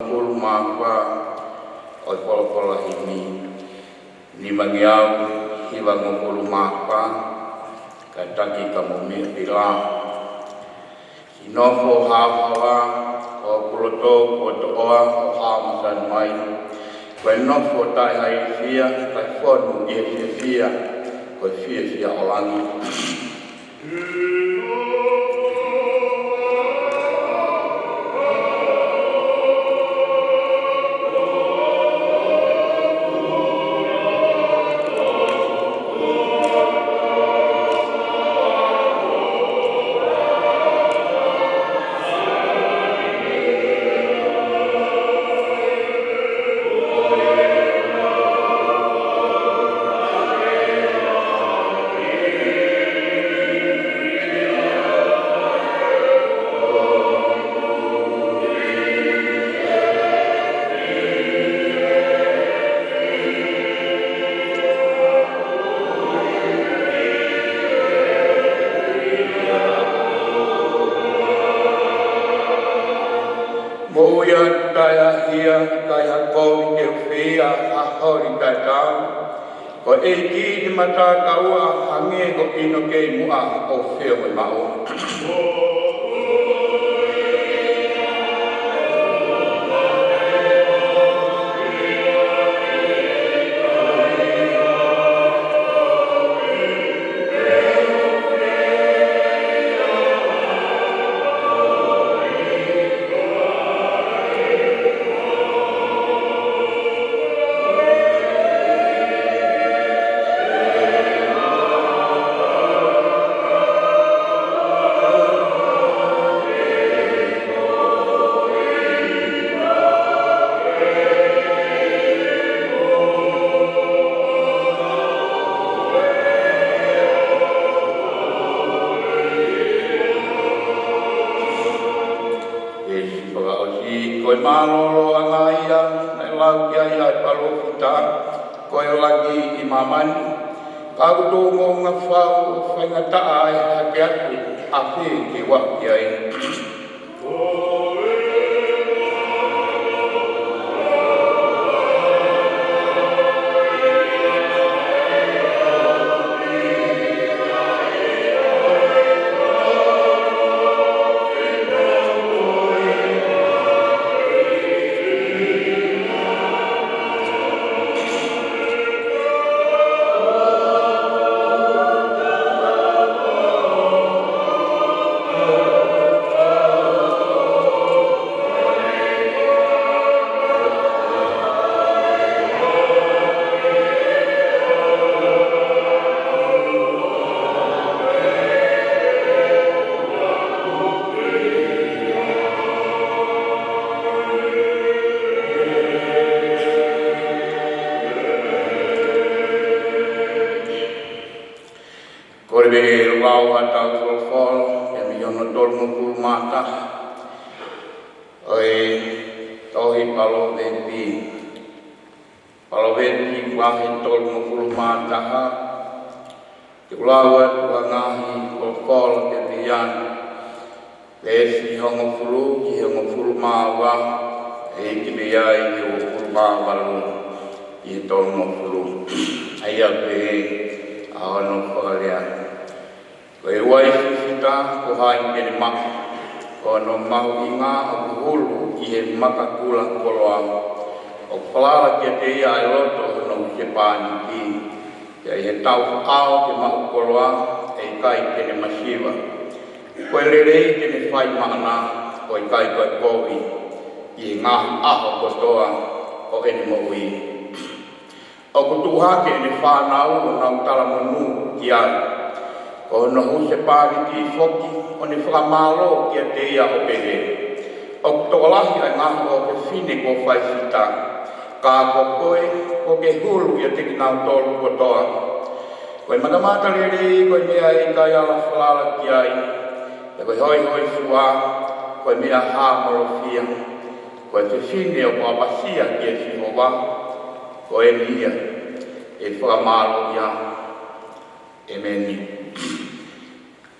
mukul mapa o pola ini ni mangiau hiwa mukul mapa kataki kamu mila inofo hawa o puloto o toa o hamsan mai wenofo tai hai fia tai fon ye fia ko fia olangi kaya kau ke fia ahori kata ko eki di mata kau hange ko ino ke mua o fia mo mau malolo angaya lau kia ia palo kita koe lagi imaman kau tu mo ngafau fengata ai hakiat api ke wak kiai Korbe lau atau sulfol yang yono dolmu kulmata oi tohi palo bebi wahin dolmu kulmata julawat wangahi sulfol kebian besi hongo mawa kibiyai kulmawa i dolmu kulu ayat be awano kalian koe wai kita ko hai ke mak kono mau inga hulu i maka kula koloa o pala ke te ai loto no ke pani ki ya he tau au ke mau koloa e kai ke masiva koe lele ke ne fai mana koe kai koe kovi i nga aho kotoa o ene mo wi o kutuha ke ne whanau nau talamonu kia o no huse pari ki foki o ne whakamalo kia te ia o pehe o kutokalahi ai ngaho o ke fine ko whai sita ka koe ko ke hulu ia te kinau tolu kotoa koe matamata lere koe mea i kai ala whalala ki ai e koe hoi sua koe mea hāmorofia koe te fine o papasia kia sihowa ko e lia e whakamalo ia e meni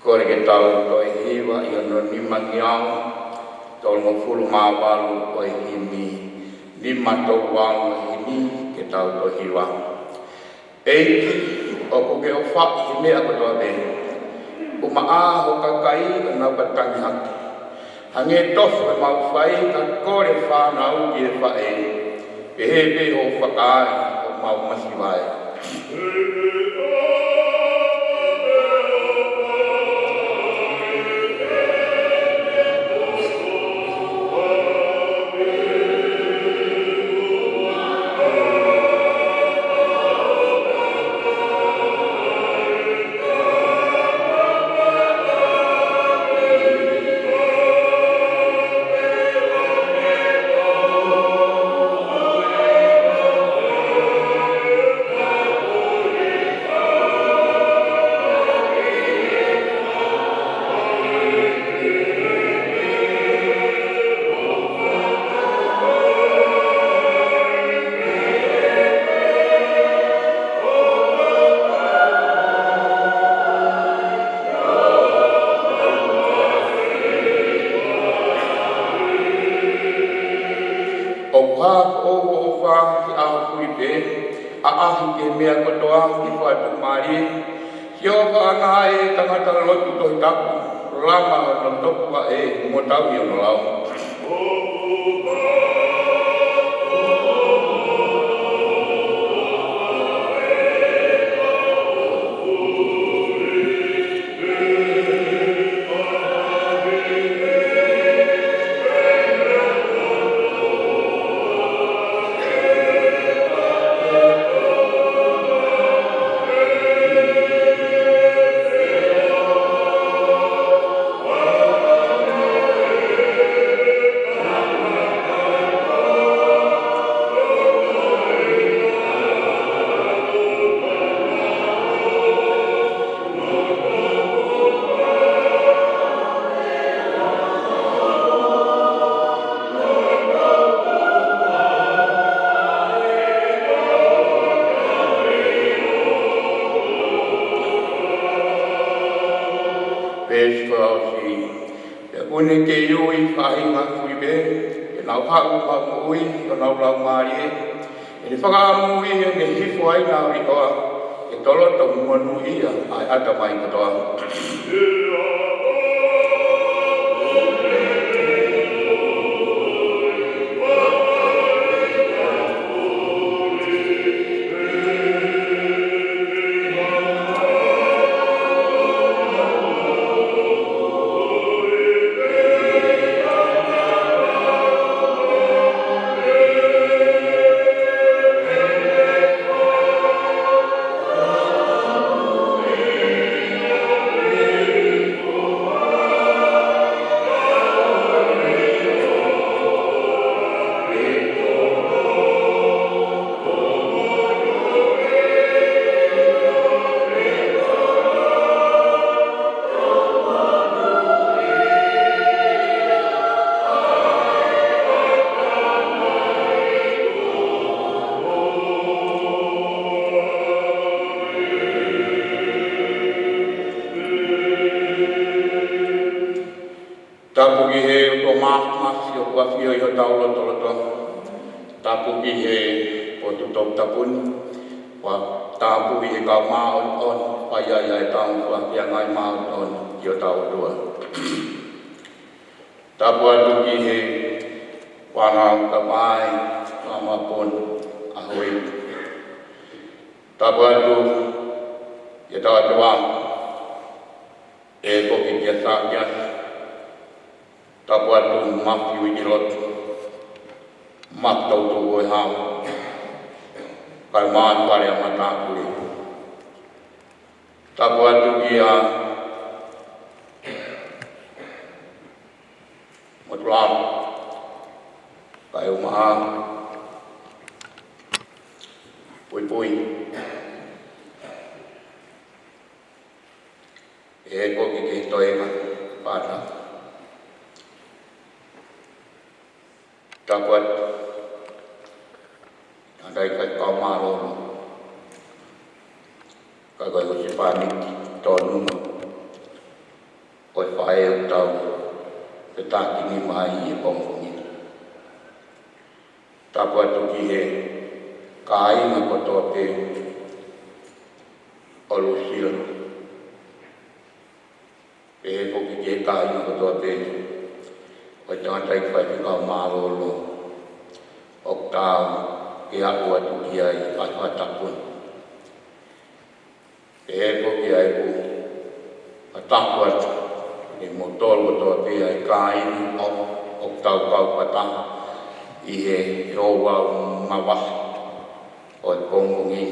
kore ke tau ko e hiwa i ono ni mangiao tol mo fulu mawalu ko e himi ini matou wang ini ke tau to hiwa eiti o ko ke o fa me a ko to be o ma a ho ka kai na ka tangi ha hange to ma fai ka ko le fa na u ki fa e he be ho fa ai o ma ma si vai mea kotoa ki whaipu maari. Hio whaanga e tangata lotu tohi tapu, rama no topua e mo tau i ono lau. Une ke iui whahinga kui be, e nau hau hau ui, o nau lau maari e. E ni whakaamui e ne hifu ai nā rikoa, e tolo tau muanu ia, ai ata mai katoa. Tapu ki he o masi o kuafio i o taulo toloto. Tapu ki he o tutok tapun. Wa tapu ki he kau maon on. Paya ia e tau kuafia ngai maon on i o tau tua. Tapu atu ki he wangau kamai mamapun ahui. Tapu atu i tau atuang. E koki kia sakias. Tapu atu mafiu i lot, mak tau tu oi hau, kai maan pare ama tāpuri. Tapu atu ki a motuam, kai umaha, pui. E koki ki toima, pāta. Tapuat andai kai kau malo kai kai usi panik tonu oi pai tau petaki ni mai e pongfongi Tāpua tuki he kāinga kotoa pe o Lusila. Pe he poki ke kāinga kotoa pe o tangata i whai whika o Mārolo. O tāu ke apua tuki ai atua tapun. Pe he poki ai ku a tāpua e motolo kotoa pe ai kāinga o tāu kau patanga. I he hoa mawahi o e kongongi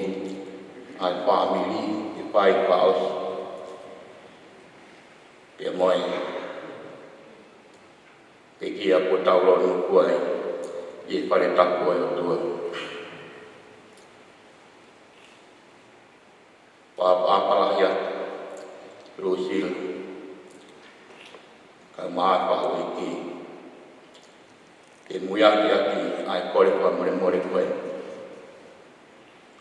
ai whamiri i whai whaosi. Pia moe e kia po taulo nuku ai i whare taku ai o tua. Whapalahi atu Lusila ka maa whao i ki. E muiaki aki ai kore kua more koe.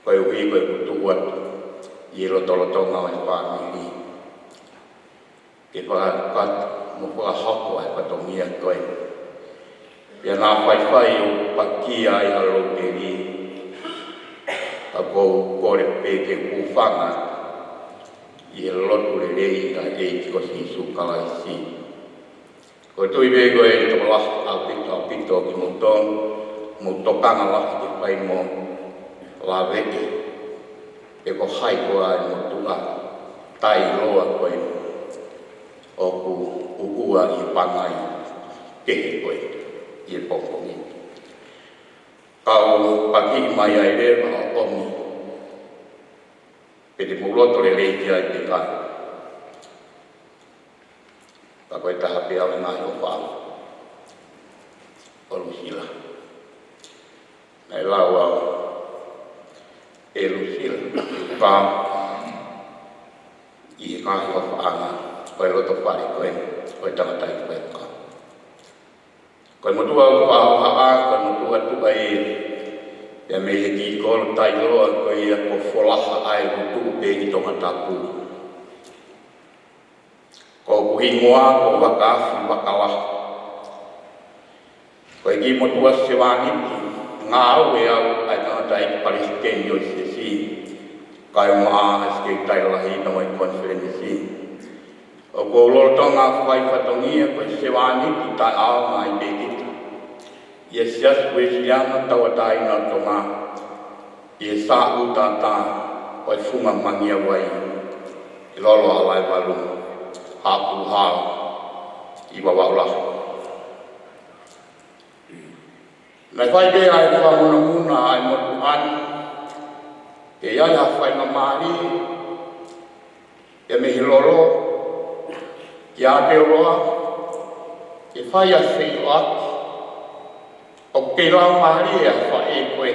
Koe ui koe kutu atu i lotolotonga o e whamiri. Ke whakakatu mo whakahoko ai patongia koe. Pia nā whaiwhai o pakia ai halo te ri. A kou kore peke kuwhanga i e lotu le rei a e tiko si sukala i si. Ko tui me koe e toko lahi au pito ki mo tokanga lahi te whai mo la veke. E ko hai koa e mo tua tai loa koe o ku ukua i pangai kehi koe i e pokongi. Kau paki mai ai re ma o omi. Pe te muloto le reiki ai te kai. Ka koe taha pe au ngai o whao. O Lusila. Nei lau au. E Lusila. Ka. I he kai o whaanga. Koe loto whare koe. Koe tangatai koe ka. Koe motua o whao haa. Koe motua tuka e. Pea me he ki kolo tai loa koe ia ko wholaha ai rutu pe i tonga tapu. Ko kuhingoa ko wakaafi wakawaha. Ko e ki motua se wāniki, ngā au e au ai tangata i Palestine o ICC. Kai o maa aske tai lahi no i konferensi. O ko lolotonga whai whatongia ko se wāniki tai au mai pekita. Ia sias koe siama tawa tai na tonga. Ia sa utata o e funga mangia wai. I lolo alai walu. Hapu hao i wawaula. Nai whai be ai whamuna muna ai motu ani. Ke iai ha whai na maari. Ke mehi lolo. Ke ate roa. Ke whai a sei o aki. O ke lau maari a whai e koe.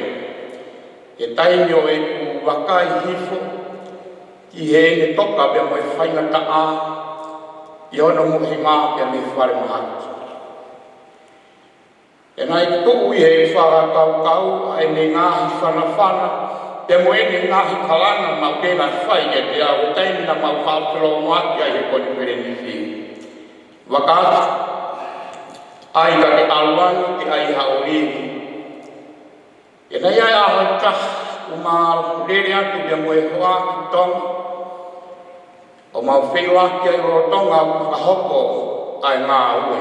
Ke taimi o e ku wakai hifo. Ki he ne toka be mo e whai na taa. I ono muhi maa pia me whare mahaki. E nai tuu i he whara kau ai me ngahi whana pia mo e ne ngahi kalana mau tēnā whai e te au taimi na mau whaapiro moaki ai he koni perenisi. Wakata ai ka te aluani te ai haoriri. E nai ai ahoi kaha o maa rere atu pia mo e hoa ki tonga. O mau whenua ki ai rotonga ka hoko ai ngā ue.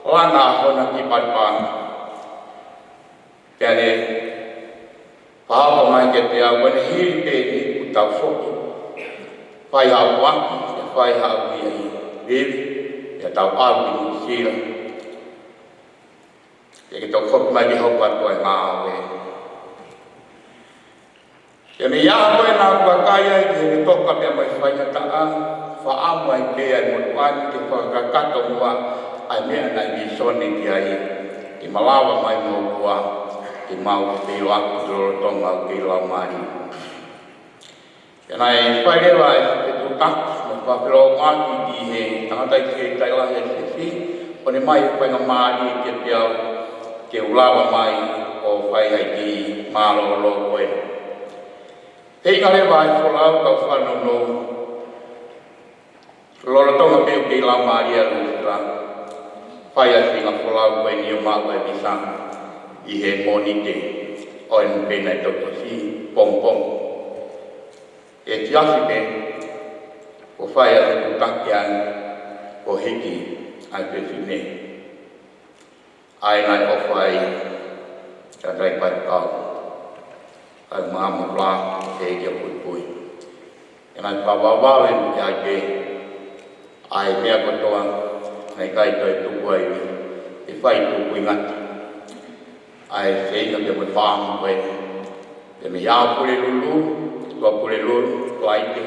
Lana hona ki paripana. Pea ne, pahapa mai ke te au wane hiri pe ni ku tau whoki. Whai hau waki, e whai hau i ai rewi, e tau au i ni sira. E ke tau whoki mai ki hoko atu ai ngā ue. E me ia koe nā kua kaya i ke me toka pia mai whaina taa, whaamu ai pe ai motuani ke whakakato mua ai mea nai mi sone ki ai, ke malawa mai mua ke mau te ilo aku toro tonga o ke lau mari. E nai whairewa e te tutaku, me whapiro maki ki he tangatai ke tailahi e se si, o ne mai whainga mari ke te au ke ulawa mai o whai hai ki mālolo koe. Hei ngale vai wholau kau whanono. Lora tonga peo ke lau maria Lusila. Whai a singa wholau koe ni o mau e misanga. i he monite o en pena i toto si pong. E tiasi pe o whai a te kutake an o hiki ai pe whine. Ai nai o whai ka rai pai kau. Ai māma rā e kia pui. E nai pāwawawe ki ai pe ai mea kotoa nei kai toi tuku ai e whai tuku i ngati. Ai whaika ke mui whāma koe. Te me ia pure lulu, tua pure lulu, laite.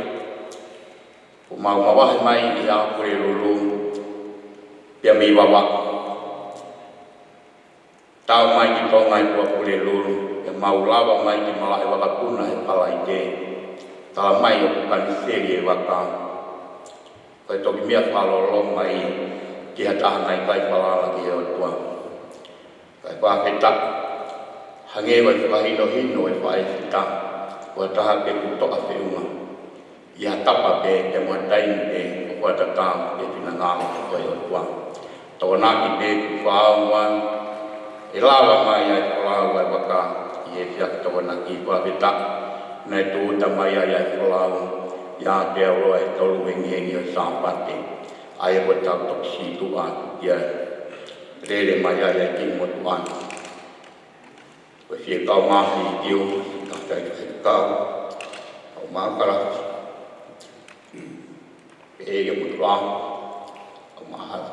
O mau mawahe mai i ia pure lulu, pia mi wawa. Tau mai ki tonga i tua pure lulu, e mau lawa mai ki malahe wakapuna e palaite. Tala mai o kukani seri e wakau. Koe toki mea whalolo mai ki hatahanai kai whalala ki eo tua. Kai whaketa, hangewa i whahino hino e whaefita, kua taha pe kutoa whiunga. Ia tapa pe te mua taini pe kua tatau e whina ngāma ki koe eo tua. Tō nāki pe ku whaunga, e lawa mai ai whalau ai waka i e whiak tō nāki whaketa, nei tūta mai ai whalau. Ia te aroa e tolu hengi o sāpate. Ai e tau toksi tuan. Ia rere mai ai ki motu an. Koe whie kau mahi i tiu. Tātai koe kau. Kau mākara. Ege motu an. Kau mahara.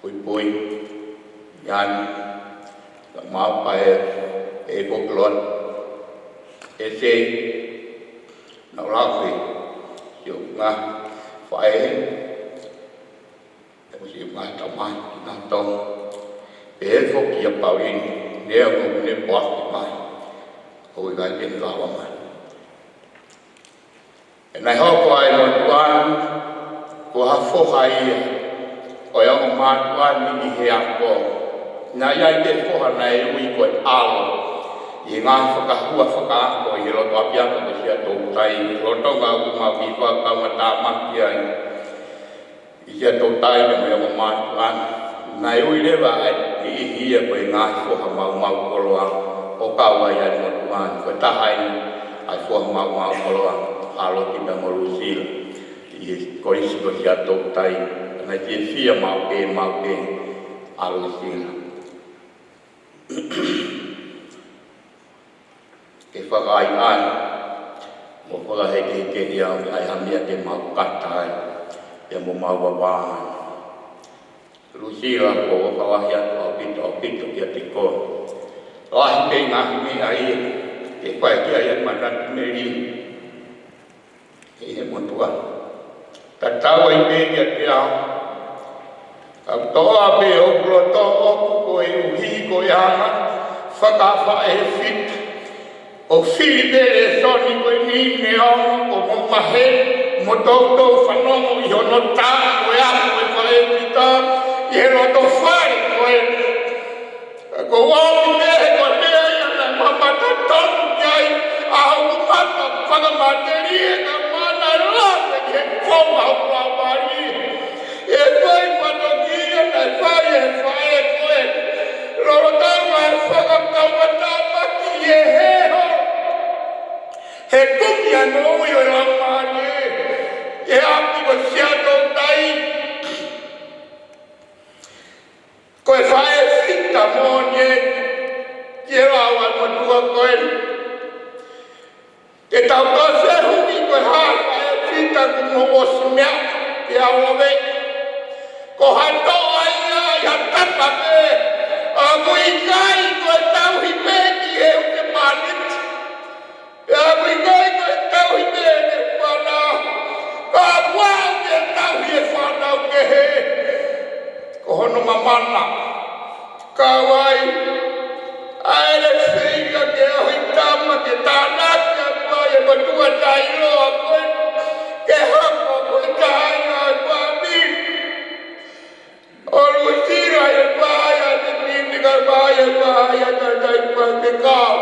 Pui. Ian. Kau māpai e koklon. E se. Nau lafi. Yo ngā whae e musi ngā tamai ki ngā tong e he whoki a paurin nea ngu ne poaki mai hui ngai tēne lawa mai e nei hoko ai no tuan ko ha whoha ia o iango mā tuan ni he ako nā iai te whoha nei ui koe alo i ngā whakahua whakaako i roto apiaka te sia tō tai roto ngā kuma pipa kaunga tā maki ai i sia tō tai me mea mo mātu an nai ui lewa ai ni i hia koe ngā whoha mau koloa o kaua i ai motu an koe tahai ai whoha mau koloa halo ki me mo Lucila i korisi ko sia tō tai nai tia fia mau ke a Lucila e whakai ai, mo whakaheke ia ai hamia te mau kata ai, e mo mau wawahan. Lucila ko whakawahia o pito kia te ko. Lahi te ngahi me ai, e whae kia ia manat meri. E he motua. Ta tawa i me kia te au. Au toa pe o kuloto o kuko e uhi ko i hanga, whakawha e fit. O Filibere soni koe ni neon o mo mahe mo tautou whanongo i hono tā koe aku e koe pita i he roto whare koe. Ko wau mehe koe mea i ana mamata tonu kiai a hau mata whakamate e ka mana rāpe ki he konga hukua wari. E koe whato ki ana whae koe. Roro tanga e whakakaua tā maki e heho. He kuki anō i o ramane, e api wa siato tai. Koe whae whita mōne, ki e rawa matua koe. E tau tau se humi koe haa whae whita ku mo osu mea, ki awawe. Ko hatoa ia i hatapa me, a mui kai koe tau hi me ki he uke manit. Ya bringai ko tau i me ne whana. Ka wau ke tau i e whana o ke he. Ko hono mamana. Ka wai. Aere whiga ke ahi tama ke tānaki a kua e matua tai loa koe. Ke hapa koe tāina a kua mi. O Lucila e whaia te pītika whaia ka tai kua te kāu.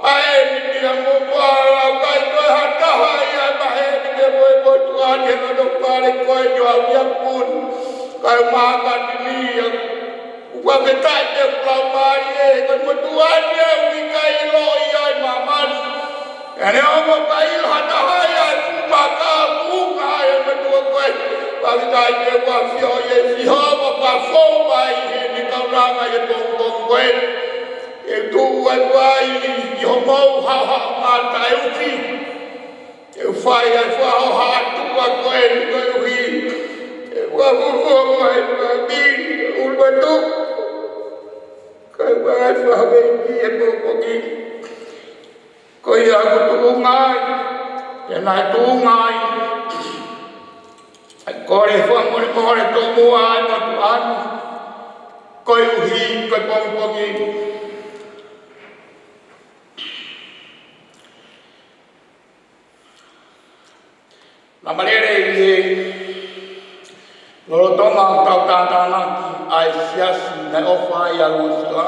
Ae ni tia mo wala kai koe hataha ia mahe ni te moe motu ane no no pare koe jo au ia pun. Kai maka ni nia Wa betai te plamari e ko motuane ukai lo ia maman. Ane omo pai hata haya maka bunga e metua koe. Wa betai te wa fio e si homo pa fo mai ni kauranga e tong koe. E tu ai wai i homo ha ha mata e uki. E fai ai fa ha tu wa koe ni koe uhi. E wa fufu mai wa bi ulwa tu. Kai wai fa ha ki e ko ki. Ko ia ko tu ngai. E nai tu ngai. Ai kore fa mo to mo ai ma tu anu. Ko uhi ko ko ki. La manera de lo toma tau tana ai siasi na ofa ia lusla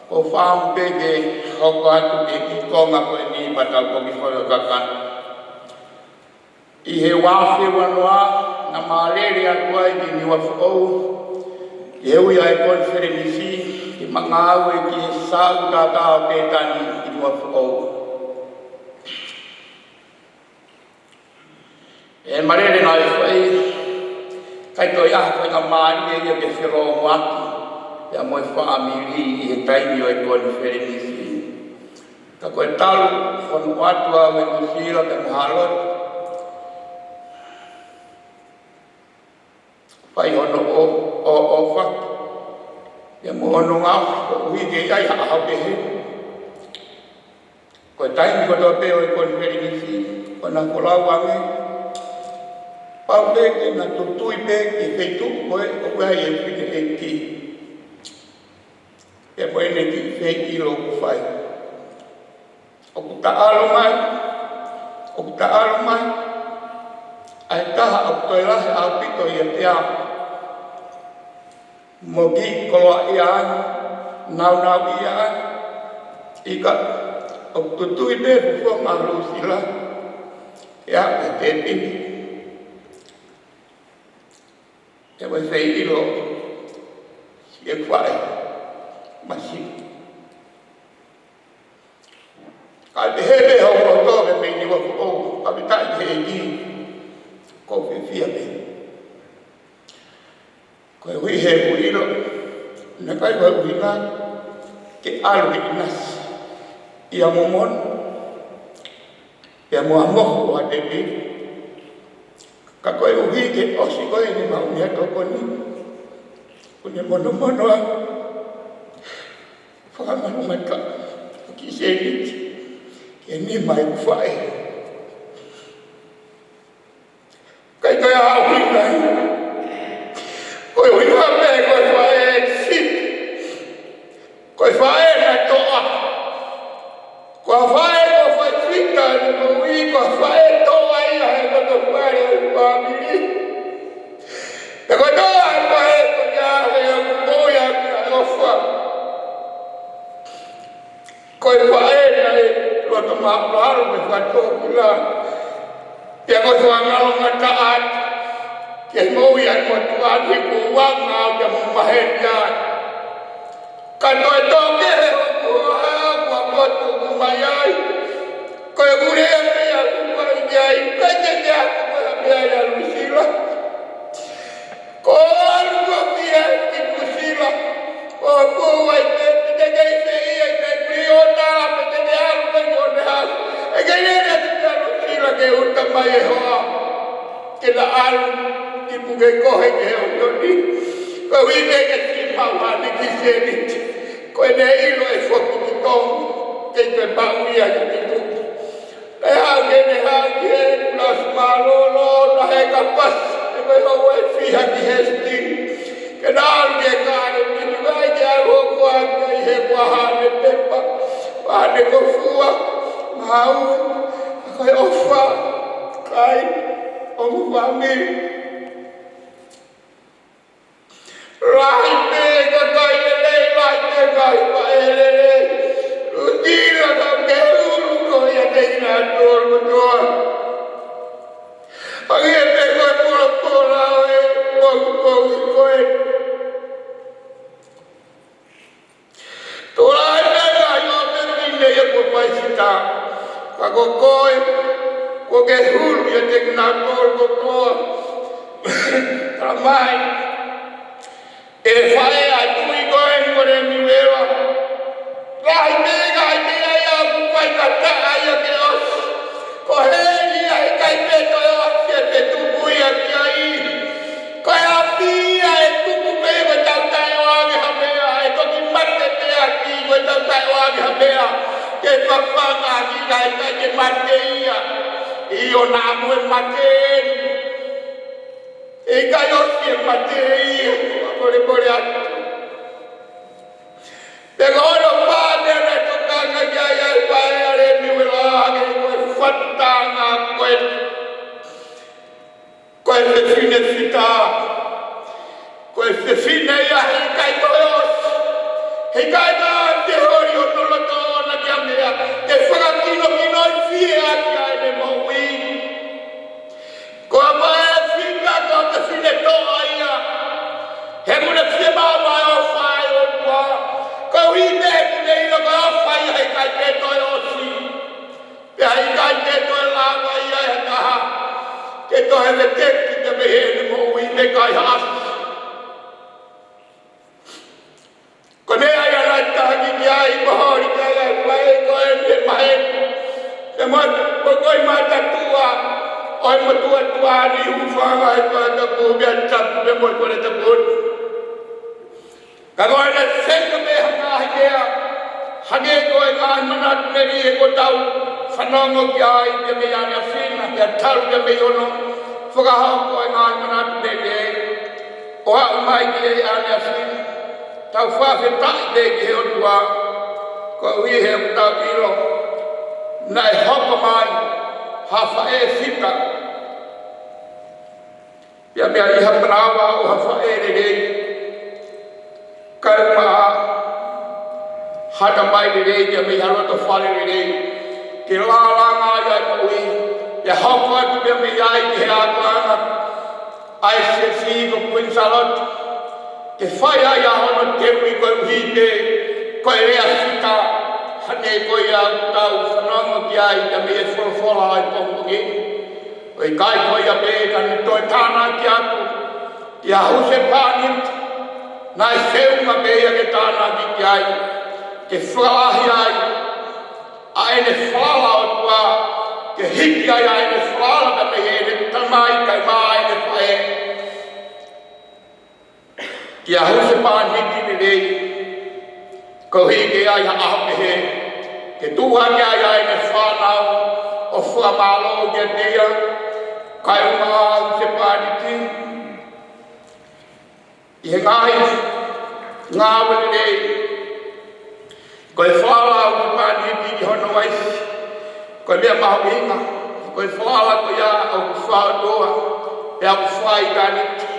o fam bege o ka tu ki konga ko ni pata ko ki ko ka i he wa fe wa na malere a tuai ni wa fo e u ia conferenci ki mangawe ki sa ta ta pe tani ki wa fo e marere nai fai kai to ia ko ka mari e ke fero waki ya mo fa amiri e tai ni e conferenci ka ko tal kon watu a we sila te halot fai ono o fa ya mo ono nga wi ke ai ha pe he ko tai ni ko to pe o conferenci ona ko la wa me Pau ke na tutui pe ki feitu koe o koe e whine e ki. E koe ne ki fei i lo ku whai. O ku ta alo mai. Ai taha o koe lahe au pito i a te a. Mo ki koloa i a ai. Nau i a ai. Ika o tutui pe fufo maru sila. E a e te pini. E vai fei i lo si e kwai ma si ka te hele ho mo to me ni wa ko ka ta he ni ko fe fia me ko wi he ko i lo na kai wa wi na ke alu nas ia momon ia mo amo wa de ni ka koe uhi ke osi koe ni mau mea toko ni kune mono a whakamanu mai ka ki se niti ke ni mai uwhae kai koe a hui nai koe hui whape koe whae sit koe whae na toa koe whae ko whae twita ni ko hui koe whae toa ia he koe whae family. The God Koi pae nai lo to ma laro me fato kula. Pia ko ngalo ngata at. Ke mo ya ko tuan ni ku wa ngau ya mo mahen ya. Kan to to ke ko ko tu mayai. Ko gure ya ko ya ka ya ko ya Lucila. Ko ko ya ki Lucila. Ko ai te ke Ota pe te alu pe ona e ke ne te Lucila ke uta mai hoa ke la alu ki puge ko he ke o ni ko wi ne ke ti pa wa ni ki se ni ko ne i lo e fo ki to ke te pa wi a ki tu e ha ke plus malo lo na he ka pas e ko ho e fi ha ki hesti ke dal ke ka ni vai ke alu ko a he ko ha ne te pa Ade ko fua mau kai ofa kai o mami rai te ka kai le rai te kai pa ele udira ka ke ko ya te na dor dor age te ko por e ko ta ko koe ko ke hulu ya te na ko ramai e fai a tu i koe ko re mi wewa gai me ya ku kai ka ta ya ke os ko he ni ai kai pe to yo se pe tu bui a ki ai ko ya pi ai tu ku pe ko ta ta yo a ge ha me ai ko ki mat te pe a ki ko ta ta yo a ge ha me a ke pa pa ka ki gai ka ke mat te ia io na mo maten e ga yo si mate ia ko le a pero lo padre le toca ya el padre mi wela que fatta na quel fine città quel fine ya kai toyos e kai da de horio no lo dona che a me che fa chi no fia che ne mo wi come finga che fine to aia e una fiema ma o fai o qua ko wi de nei lo ko fai ai kai te toyosi pe ai kai te to la wa ia ka che to è le tecniche che mo wi ne kai has come ai la ta che ai bahori che ai vai ko e mai e mo ko ma ta tua oi mo tua ni u fa ai ka ta ko bia ta be mo ko le ta ko ka ko le se ko me ha ya hage ko ai manat me ri ko tau fanongo ki ai be me ya na sina ya taru be me yono fuga ha ko ai manat me ri o a mai ki ai na sina tau fa fe ta de ki o tua ko wi he ta pilo na ho ko mai ha fa e fita ya me ai ha brava o ha fa e de karma hata mai de ya me ha to fa de ke la nga ya ko wi ya ha ko be me ai ke a ko ana ai se fi ko kuin salot ke fai ai a hono te ui koe uhite, koe rea sita, hane koe a tau whanongo ki ai ka me e wholofola ai pōmpoki. Koe kai koe a pēka ni toi tāna ki aku, ki a huse pānit, nai whiunga pēia ke tāna ki ai, ke whalahi ai, a ene whala o tua, ke hiki ai a ene whala ka me he, ne tamai kai maa ene whae, ki a huse pāniti ni rei, ko hiki ai ha ahape he, ke tuha ki ai ai ne whanau, o whamalo ki a tea, kai unga huse pāniti, i he ngai, ngā wani rei, koe whala huse pāniti ki hono waisi, koe mea mahu inga, koe whala ko ia au whaatoa, e au whai kāniti,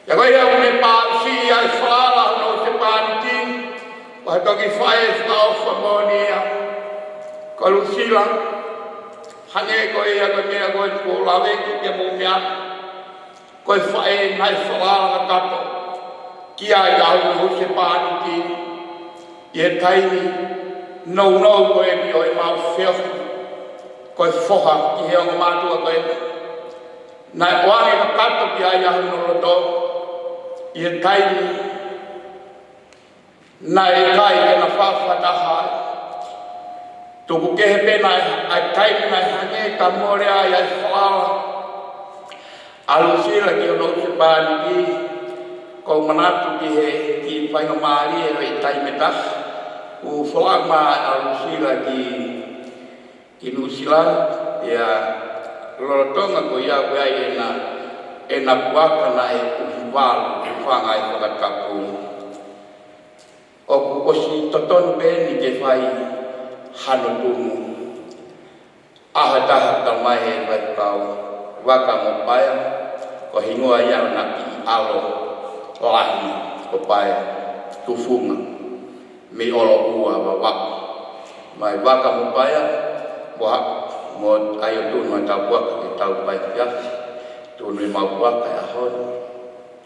ya koe ia une pāsi ai whala no se pāniti, wa toki whae whao whamonia, ko lusila, hange koe ia koe mea koe ko lawe ki te mumia, koe whae nai whala ka kato, ki ai au no se pāniti, i e taimi, nou koe mi o e mau whio, koe whoha ki he ongo mātua koe, nai oare ka kato ki ai au no roto, i e taimi, nai kai ke na whawhataha, tuku kehe pena ai taimi nai hange ka more ai ai whala, alu sila ki ono se pāniti, ko manatu ki he ki whainga maari e rei taime taha, u whalama alu sila ki New Zealand, ia lorotonga ko ia koe ai e na puaka na e uhiwalu, whangai whakatapu. O kukosi totonu pēni ke whai hano tumu. Ahataha tamai e vai kau, waka mo paia, ko hingoa ia na ki alo, lahi ko paia, tufunga, me olo ua wa waka. Mai waka mo paia, mo ayo tunu ai tau puaka ke tau pai fiasi, tunu i mau puaka e ahon,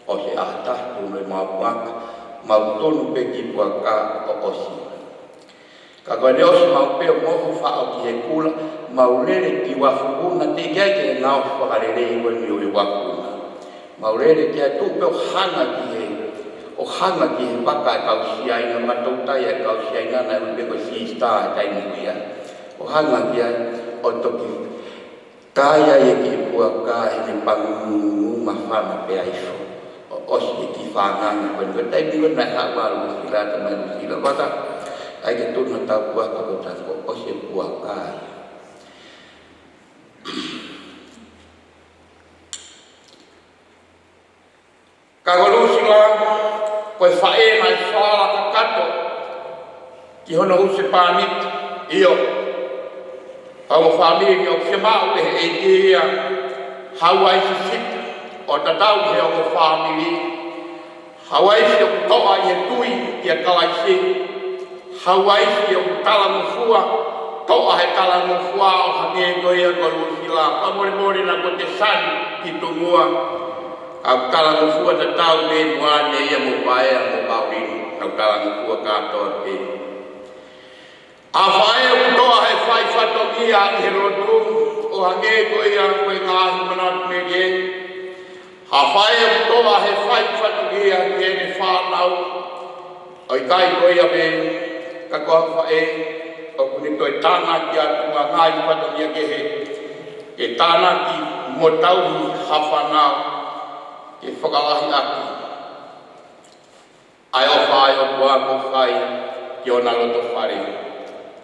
o se ahata, tunu i mau puaka, mau tunu pe ki puaka o osi. Ka ne os mau pe mo fa o ki e kula maulele ki wa funa te ke na o fa le le ko mi o wa kuna maulele ki tu pe hana ki o hana ki baka ka si ai na matauta ya ka si ai na na be ko si sta tai ni ya o hana ki o to ki kaya ye ki pu ka ni pangu ma fa ma pe ai so o si ki fa na ko ko tai ni na ha ba lu sila ta na sila ba ta ai ke tu na ta pu ka ko ta ko o si pu ka kagolu sila koe fae mai fala ka kato ki hono use pamit iyo au famili o se mau e dia Hawaii sit o tatau he o famili Hawaii se o toa e tui ki kalaisi Hawaii se o talamufua toa he talamufua o hage ko ia ko sila pa mori na ko te san ki tumua au talamufua tatau ne moa ne ia mo pae mo pauli au talamufua ka to te Afae o toa he fai fato ki a he rotu o hange ko ia ko ngahi manat me ge Afae o toa he fai fato ki a he ne whanau o i kai ko ia me ka ko afae o kuni ko i tāna ki a tua ngahi fato ki a ke he e tāna ki mo tau hi hawhanau ke whakalahi aki ai o whai o kua ko whai ki o na loto whare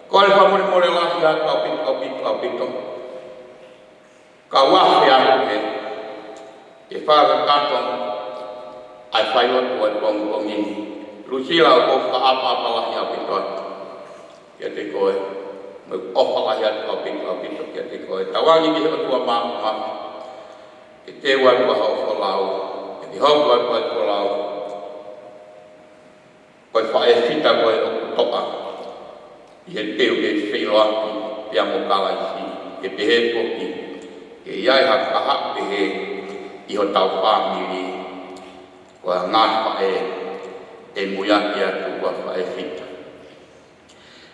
Kore whamore more lahi a kau pito. Ka wahi a koe. E whaaka kato ai whai lotu ai pongini. Lusila o ko whaapa lahi a pito. Kia te koe. Me ofa lahi a kau pito kia te koe. Tawangi ki heo tua maa. E te wai kua hau whalau. E te hau kua kua whalau. Koe whae whita koe o toa. Ia teo ke whailoaki pia mo kalaisi ke pehe poki ke iai haka pehe iho tau whamiri kua ngā whae e muiaki atu kua whae whita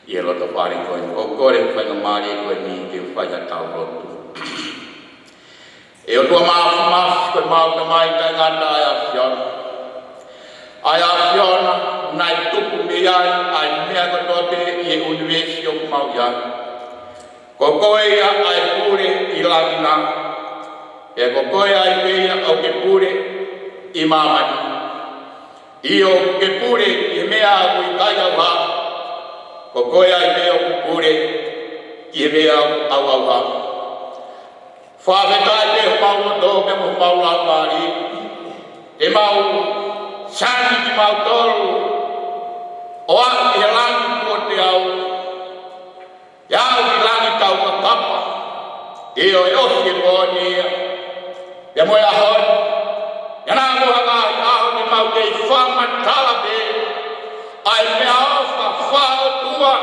ia loto whare koe o kore whainga maari koe ni te whaia tau lotu e o tua maafu koe mauta mai tai ngata ai a whiona ai a whiona nai tupu me iai ai mea katote i e universi o kumau iai. Ko koe ia ai pure i langina. E ko koe ai peia o ke pure i mamani. I o ke pure i mea o i kai au ha. Ko koe ai mea o ke pure i mea au au ha. Whawhetai te humau o tō ke mo humau la mari. E mau sani ki mau tolu. O aki he langi kua te au. Iau ki langi tau ka kapa. E o e osi e pōni ia. Ia moe ahoi. Ia nā moha ngāhi aho te mau te i whama talabe. Ai mea ofa whao tua.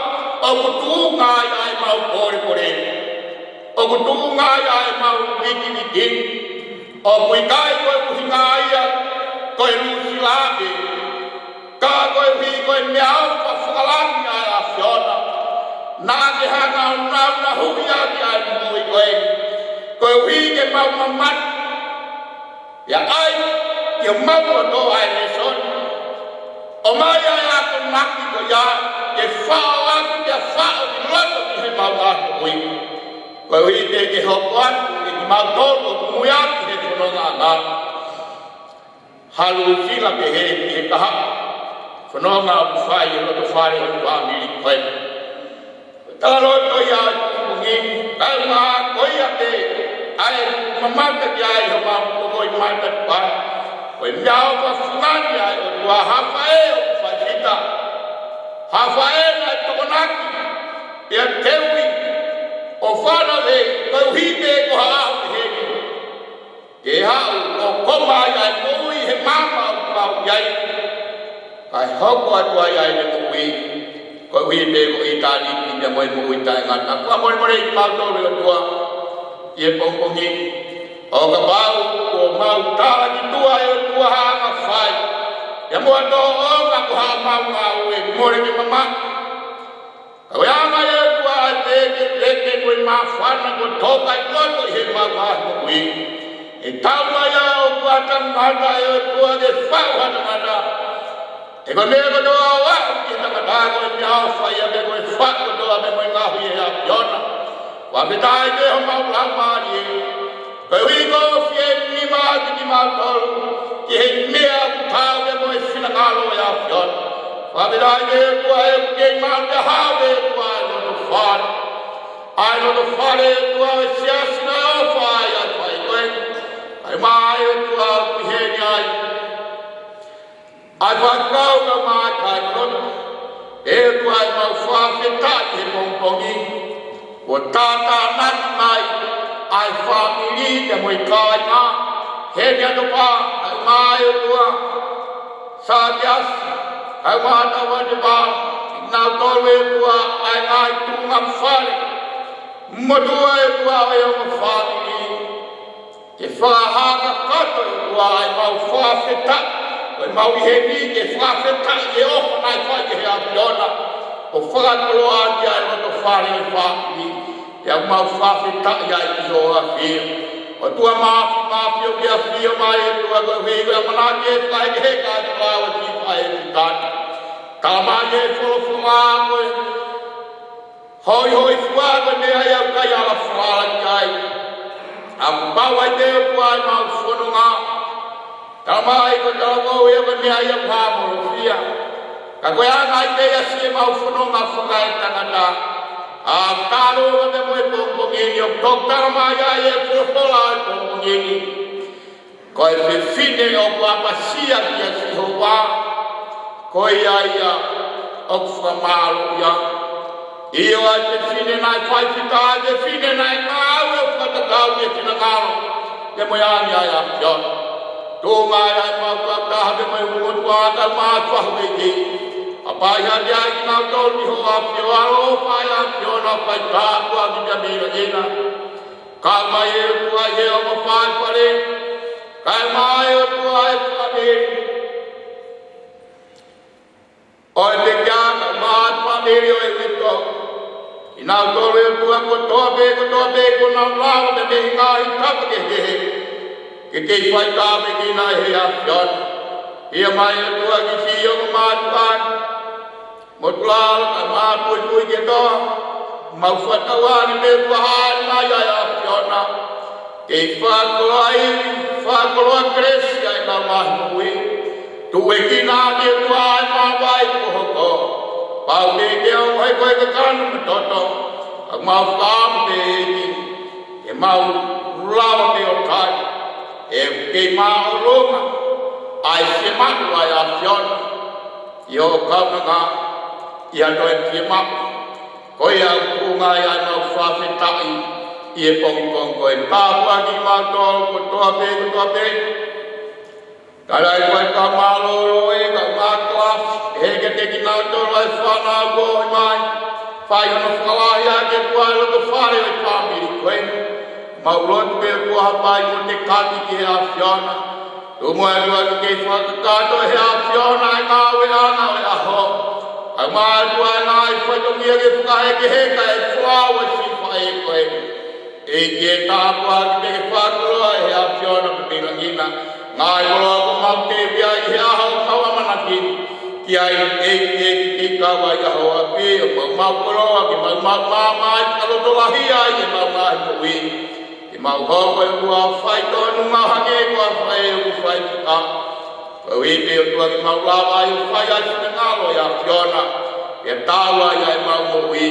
O kutu ngāi ai mau pōre pōre. O kutu ngāi ai mau wiki wiki. O kui kai koe kuhi ngāi ia. Koe rusi labe. Ka koe hui koe mea upa whakalangi ai a whiona. Nā te hanga o nau na hui ati ai mui koe. Koe hui ke mau mamati. Ia ai, ia mau o tō ai le son. O mai ai ako naki ko ia, e whao aku te a whao ki loto ki he mau ako hui. Koe hui te ke hoko atu, e ki mau tōno mui ati he whanonga ngā. Halu sila ke he ki he kaha. Whanonga o whai e loto whare o whamiri koe. Tala loto ia kungi, kai ngā koe a te, ai mamata ki ai ho mamu koi mata kwa. Koe miao ka whungani ai o tua hawhae o whajita. Hawhae nai tokonaki, ia teui o whana le, koe uhite ko haahu te heki. Ke hau o komai ai mui he mama o mau iai. Kai hoko atu ai ai le mui. Koe uhite ko i tāni ki te moe mui tai ngata. Kua more i mau tōre o tua. Ie pongpongi. O ka pau o mau tāra ki tua e o tua hanga whai. Ia mua tō o ka kuha mau ngā ue more ki mama. Ka mafana ko toka ikoto he mamahu wi. E tauma ya o kuatang ngata e tua de whau hana ngata. E ko mea ko doa wau ki takatago e miao whai a me koe whak ko doa me koe ngahu e a piona. Wa betai me ho mau lau maari e. Koe hui ko fie ni maa ki ni maa tolu. Ki he mea utau me koe whingalo e a piona. Wa betai me tua e kei maa te hau e tua e no to whare. Ai no to whare e tua e siasina e o whai a whai koe. Ai mai e tua ki he ni ai. Ai whakau ka maa kai kono. E tua e mau whawhetai he pongpongi. O tata nani mai. Ai whamiri te moi kai ngā. He ni ato pā. Ai mai e tua. Sa te asi. Ai wāta wate pā. Nau tolu e tua. Ai ngai tūnga whare. Motua e tua e o whamiri. Te whahaka kato e tua. Ai mau whawhetai. Oi mau i he ni ke whawhetai e ofa nai whai ke hea piona. O whakatolo ati ai roto whare e whamiri. Ia mau whawhetai ai i hoa whia. O tua maafi o kia whia mai e tua koe whia. Ia manaki e whai ke heka e whaua ki whai e tani. Tā mai e wholowhonga koe. Hoi hoi whua koe mea iau kai ala whaala ki ai. A pau ai te o tua ai mau whanonga. Tā mai ko tāwau e koe mea iau hāmoro whia. Ka koe anga i te asi e mau whanonga whanga e tangata. A tāro ka te moe pōpongeni o tōktara mai ai e wholola e pōpongeni. Koe whiwhine o kua pasia ki a si hoa. Koe ai a o whamalo ia. Io ai te whine nai whaipita ai te whine nai ngāu e whatakau e tina ngāro. Te moe ani ai a piona. Tō mai ai mau kātaha te moe umotua ata mātuahu e ki. A pai hati ai ki nau tōni ho a pio alo pai a pio na pai tātua ki te mira ina. Kai mai e tua e o ma pai pare. Kai mai e tua e pare. O e te kia ka maat pamiri o e wito. I nau tōre e tua ko toa pe ko nau lao te mehi ngā i tapa ke he. Ke te whai tāpe ki nai he a piona. Ia mai e tua ki si o ka maat pāni. Motlal ka māpui ke toa. Mau whatawani me kuahani mai ai a piona. Te whakoloa kresi ai nau mahi mui. Tu e ki nā te tua ai mā vai kohoko. Pau te te au hai koe ka kanu me toto. Ak mau whaamu te eki. E mau lawa me o tai. E kei mā o ronga. Ai se matu ai a piona. I o kauna ngā. Ia toi pia mapu. Koe au kunga i ai mau whawhetai. I e pongpong koe tāpua ki mātoro ko toa pe. Karai koe ka māloro e ka māklaf. Heke te ki nātoro ai whanau koe mai. Whai ono whalahi a ke tua e roto whare o pāmiri koe. Mau rotu pe kua hapai mo te kati ki hea whiona. Tumo e rua ki kei whakakato hea whiona e ngā we ana o e aho. Ai mai tua e nai whaitongia ke whakahe ke heka e whaua si whae koe. E ki e tāpua ki te ke whakoloa e hea whiona pe pilangina. Ngai koloa ko mau te pia i hea hau kaua manaki. Ki ai e ki kaua i aho a pi. O mau koloa ki mau mai kalotolahi ai e mau mai kui. Ki mau hoko e kua whaito e nunga hake e kua whae e ku whaipika. Kau ipi o tua ki mau lawa i whai ai te ngalo i a whiona. Ke tāua i ai mau mui.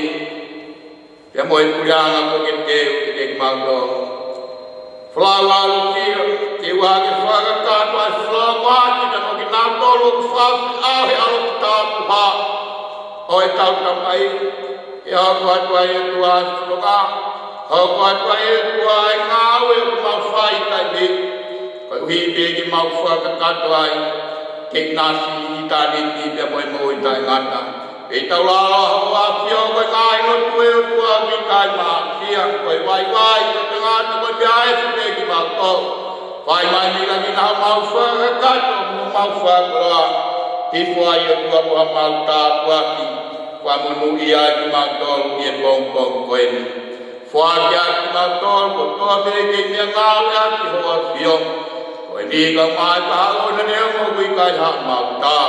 Ke moe kurianga ko ke teo ki te ki mau tō. Whlaua alu kira. Ke ua ke whakakato ai whlau wāki te mo ki nau tōru ku whawhi ahe alo ki tātu hā. O e tau tamai. Ke hoko atua e tua ai whulonga. Hoko atua e tua ai ngāu e ku mau whai kai me. Kau hipi ki mau whakakato ai. Ke nasi i tāni ki te moe mo i tai ngata. E tau lala hau a whio koe ngai no tue o tua mi kai maa kia. Koe wai koe te ngata koe te aesu te ki mau tō. Whai mai mi langi nau mau whakakato mo mau whakoloa. Ki whai o tua mua mau tātua ki. Wha munu i ai ki mau tōru ki e pongpong koe ni. Fuakia matol ko to beke ni ngau ya ki ho sio. Ko ni ka mai ka o na ne mo kui ka ha ma ta.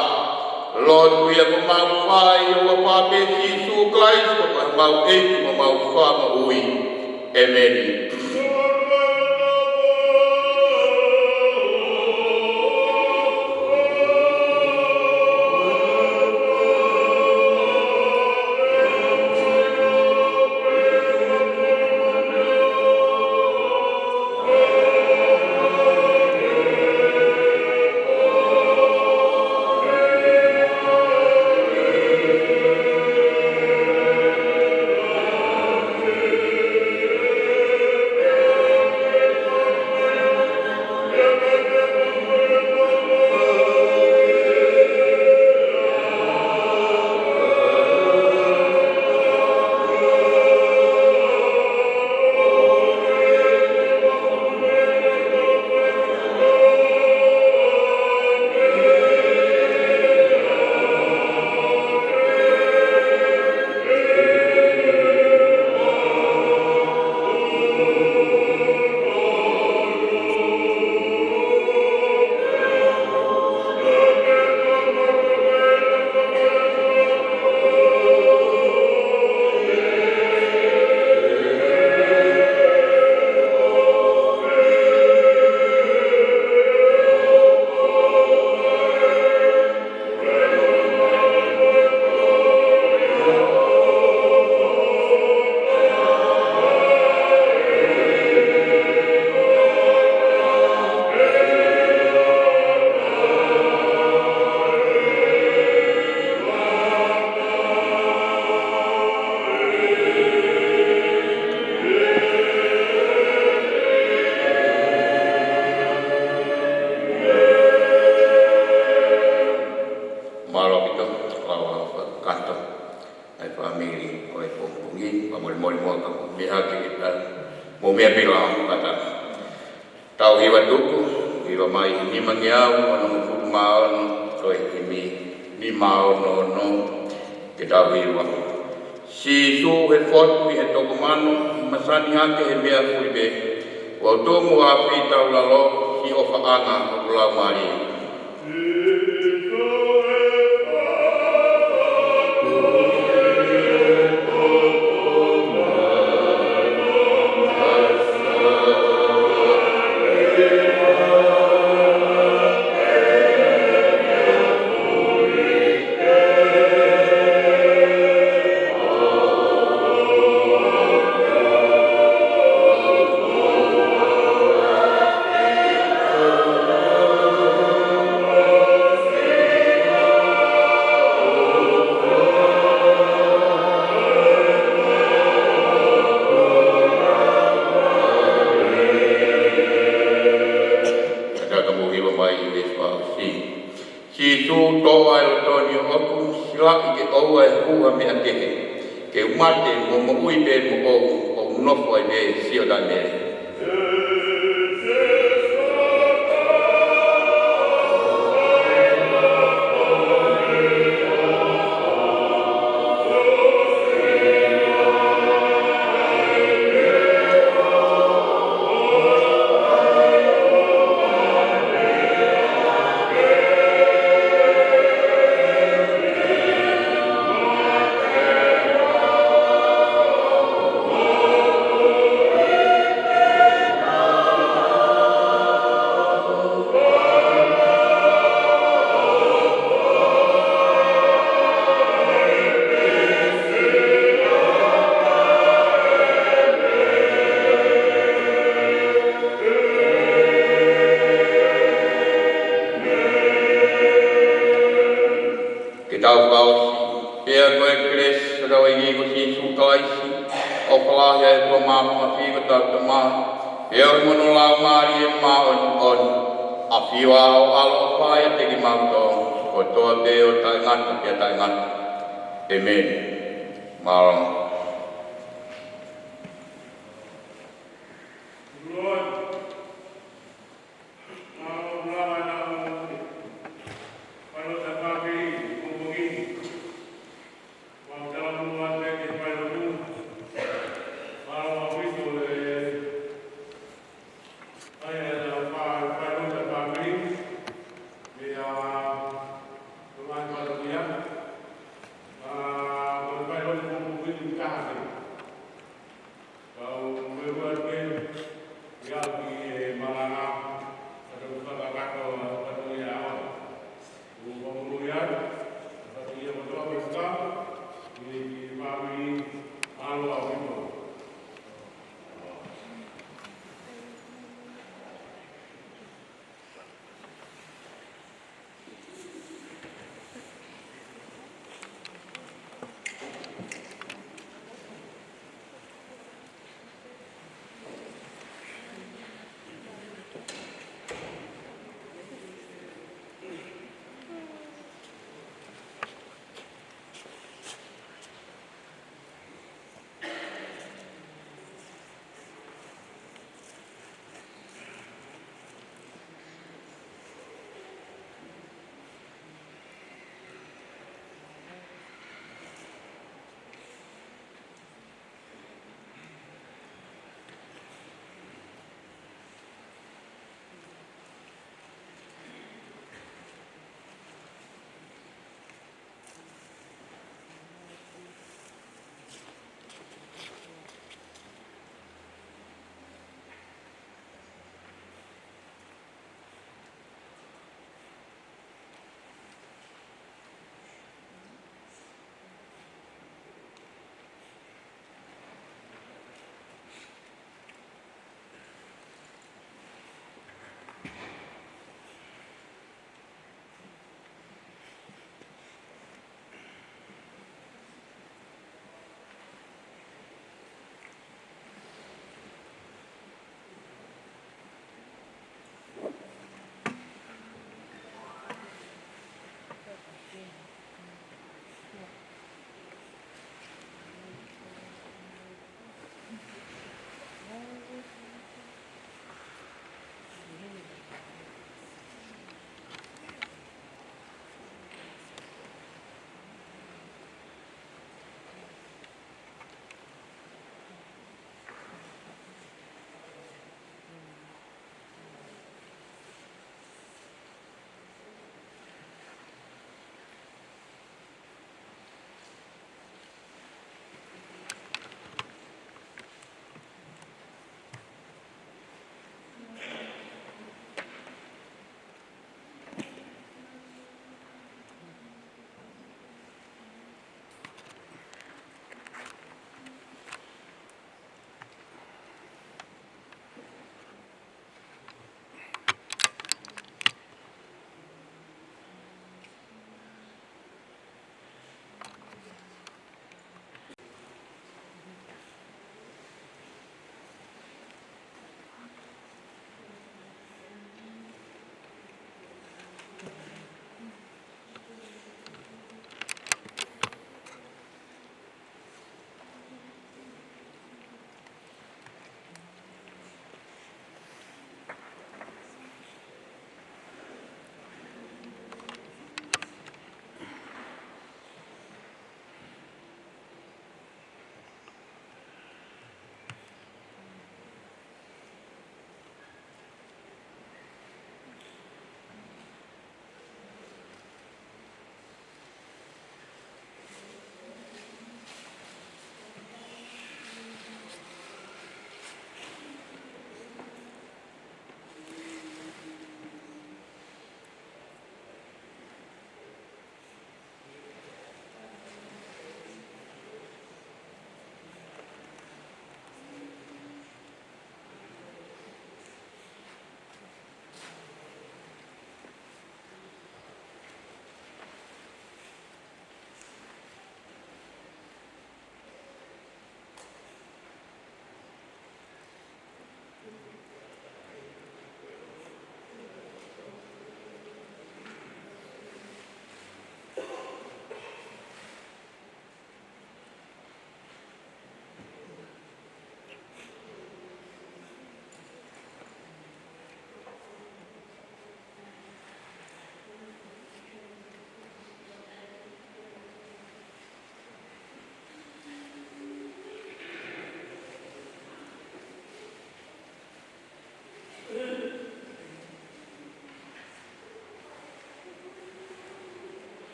Lord ku ya ko ma fai o pa pe Jesu Christ ko ma e ki ma fa ma ui. Amen.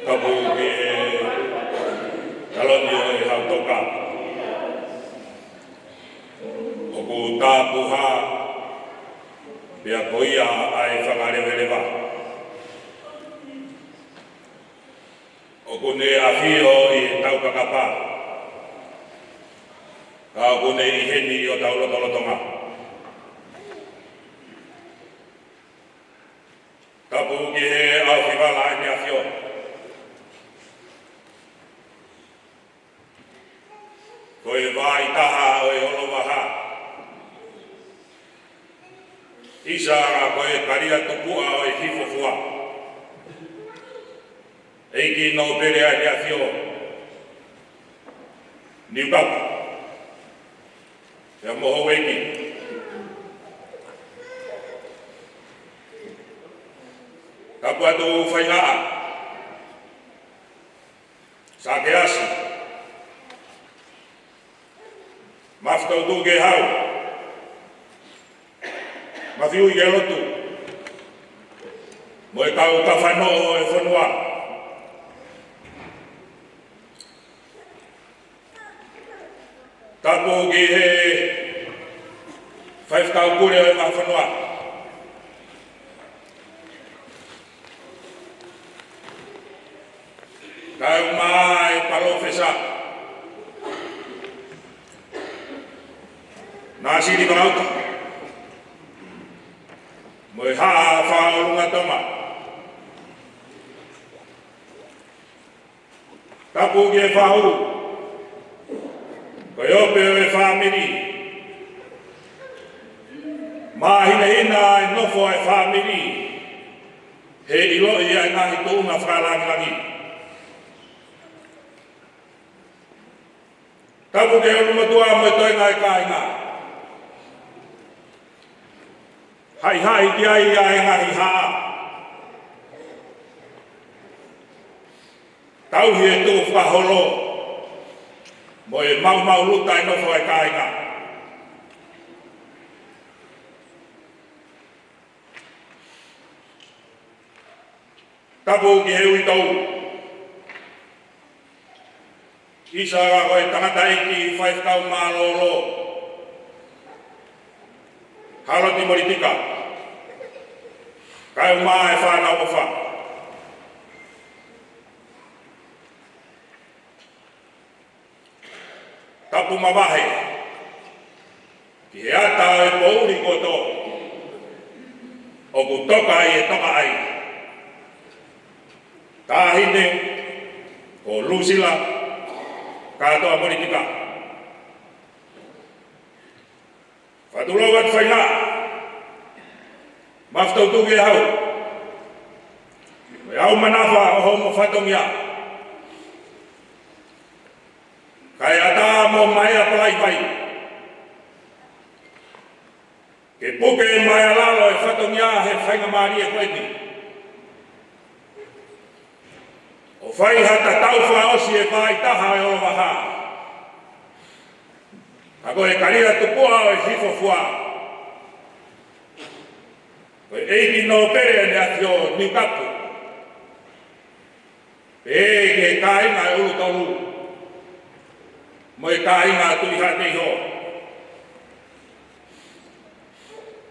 Kapu ke talonio e hau toka. Oku tāpuha pia koia ai whangarewerewa. Oku ne awhio i tau kakapa. Ka oku ne i heni o tau lotolotonga. Kapu ki he au whiwala ai ni awhio. Koe wai taha o e olowaha. Isa koe karia tupua o e hifofua. Eiki no pere ai ni awhio. Niukapu. Ia moho weiki. Kapu atu whaingaa. Sake asi. Mafutau tu ke hau. Mawhiu i ke lotu. Mo e kau ka whanoo e whanua. Kapu ki he whaifkau kure o e ma whanua. Kau mai palofesa. Nasi di Barauta. Moi haa whaolunga toma. Kapu ki e whahuru. Koe ope o e whamiri. Mahina ina e nofo e whamiri. He ilo i ai ngahi tuunga whakalangilangi. Kapu ke ulumatua mo e toinga e kāinga. Hai hai ki ai ai ngahi haa. Tauhi e tu whaholo. Mo e mau luta e nofo e kāinga. Kapu ki he ui tau. Isa ka koe tangata eki whaifkau mālolo. Haloti moritika. Kau maa e whanau o wha. Kapu mawahe. Ki he ata e pouri koto. Oku toka ai e toka ai. Tāhine o Lusila katoa moritika. Whatulawat whainga. Mafutau tu ke hau. Mai au manawa o homo whatongia. Kai ata mo mai a palai vai. Ke puke mai a lalo e whatongia he whainga maari e koeti. O whai hata tau whaosi e whai taha e olo waha. Ako e karia tupua o e hifofua. Koe eiki no pere ne atio ni kapu. Eiki e kāinga e ulu tolu. Mo e kāinga atu i hate iho.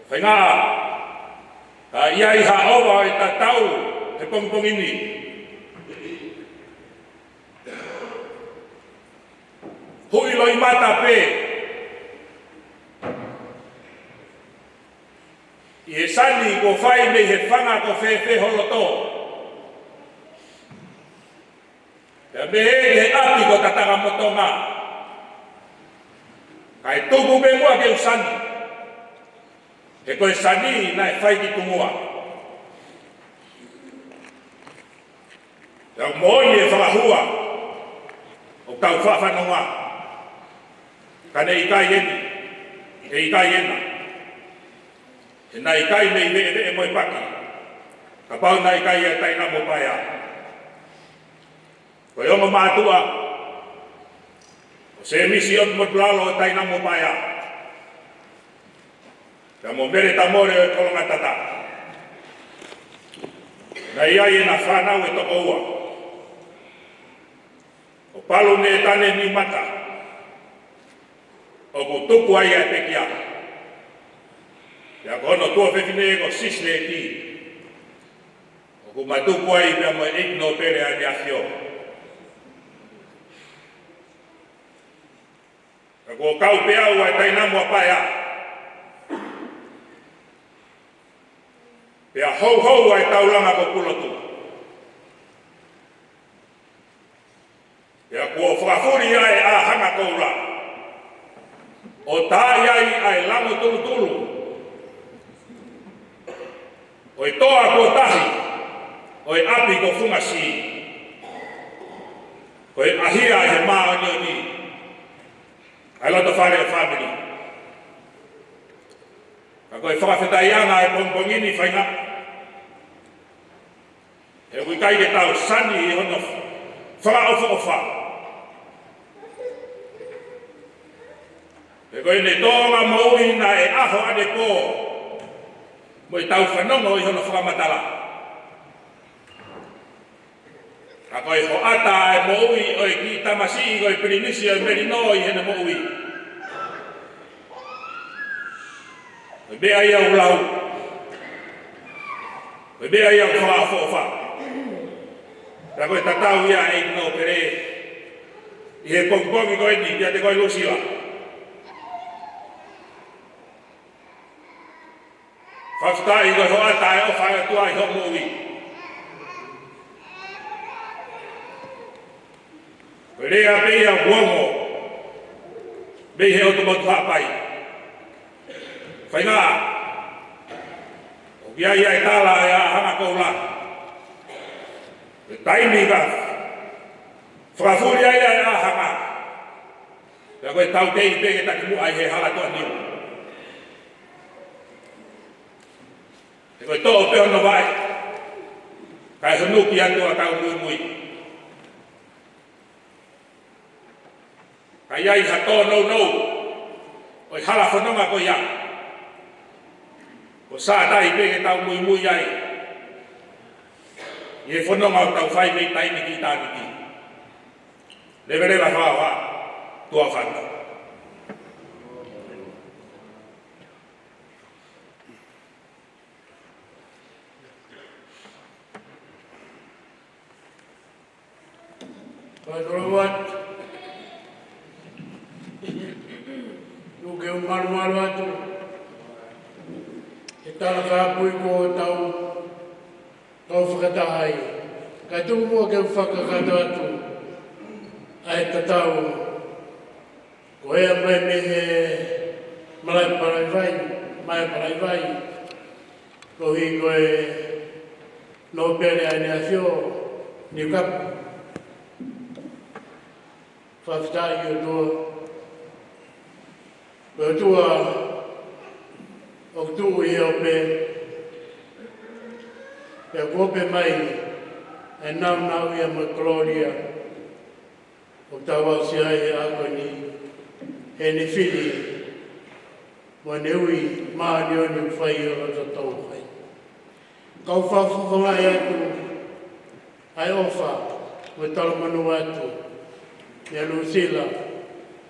Whainga, ka ia i ha owa e ta tau he pongpongini. Hui loi mata pe. I he sani ko whai nei he whanga ko whewhe holoto. Pea mehe he api ko tatanga motonga. Kai tuku me mua ke usani. He koe sani na e whai ki tungua. Pea moi e whakahua. O tau whawhanonga. Kane ikai eni. E ikai ena. E nai kai nei vee moe paki. Ka pau nai kai e taina mo paia. Koe ongo mātua. O se misi o mo tulalo e taina mo paia. Ka mo mere tamore o e kolonga tata. Nai ai e na whanau e toko ua. palu ne tane ni mata. O ku tuku ai e pekia. Ya kono tua whewhine ko sisle ki. O ku matuku ai pia mo igno pere ai ahio. Ka ko kau pea ua tai namu apaya. Pea hou ai taulanga ko kulotu. Pea kua whakafuri ai a hanga koula. O tai ai lango tulu. O i toa ko tahi. O i api ko fungasi. O i ahia he maa ni. Ai loto whare o family. Ka koe whakawhetaianga e pongpongini whainga. E kui kai ke tau sani i hono whakaofa. E koe ne tōnga maui na e aho ane pō. Mo i tau whanongo i hono whakamatala. Ka koe ho ata e maui o i ki tamasi i koe pirinisi o i merino i hene maui. Koe bea ia ulau. Koe bea ia whakaofa. Ka koe tatau ia e no pere. I he pongpongi koe ni, kia te koe lusila. Whaftai koe ho ata e ofa e tua i ho maui. Koe rea pia uongo. Bei he otomotu hapai. Whainga. O kia ia e tala e a hanga koula. E taimi ka. Whakafuri ai e a hanga. Pea koe tau tei pege taki mua i he hala tua niu. E koe tō peo no vai. Kai honuki atu a kau mui. Kai ai hato nou. Oi hala whanonga ko ia. Ko sā tai pege tau mui ai. I e whanonga o tau whai mei taimi ki tāniki. Lewe whawa. Tua whanda. Patromat, nuke maru atu, e tala ka pui ko tau whakatahai. Ka tuku mua ke whakakata atu, ai tatau, ko ea mai me he mai parai vai, ko hi koe no pere ai ne asio, ni kapu. Whaftai o tua. O tua o tuu i o pe. Pea kope mai e nau ia ma Gloria. O tawa si ai e akoni e ne whiri. Mo ne ui maa ni oni whai o roto tau whai. Kau whawhawhai atu. Ai ofa. Mo talamanu atu. Ia Lucila,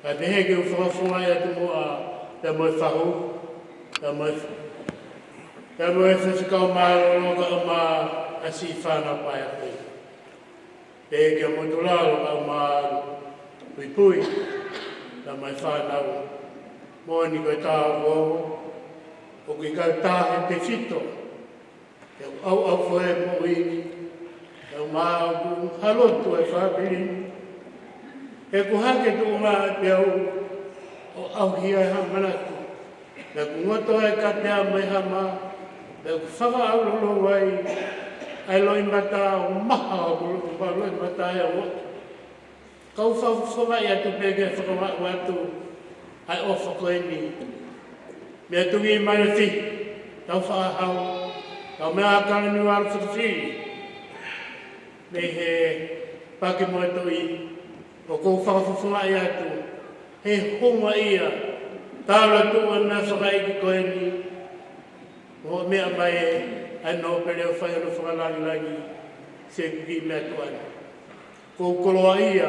ka te heke u whakawhunga ia tu mua te moe whahu, te moe whakau maaro ka ma asi whana pai a koe. Te heke o motularo ka maaro pui, te moe whanau. Moani koe tā wau, o ki kau tāhe te whito, te au whae mo ini, te maaro halotu e whapirini. E ku hake tu ngā te au o au hia e hamanatu. E ku ngoto e ka te mai hama, e ku whaka aurolo wai, ai loi mata o maha o kuru, pa loi mata e o watu. Kau whaka i atu peke whaka watu, ai ofa koe ni. Mea tungi i mai ti, tau whaka hau, tau mea akara ni waru whakawhiri. Mei he pake moe to i, o kou whakawhawhunga i atu, he honga ia, tāra tua nā whakaiki koe ni, o mea mai e, anō pere o whaiaro whakalangi se kuki mea tuana. Kou koloa ia,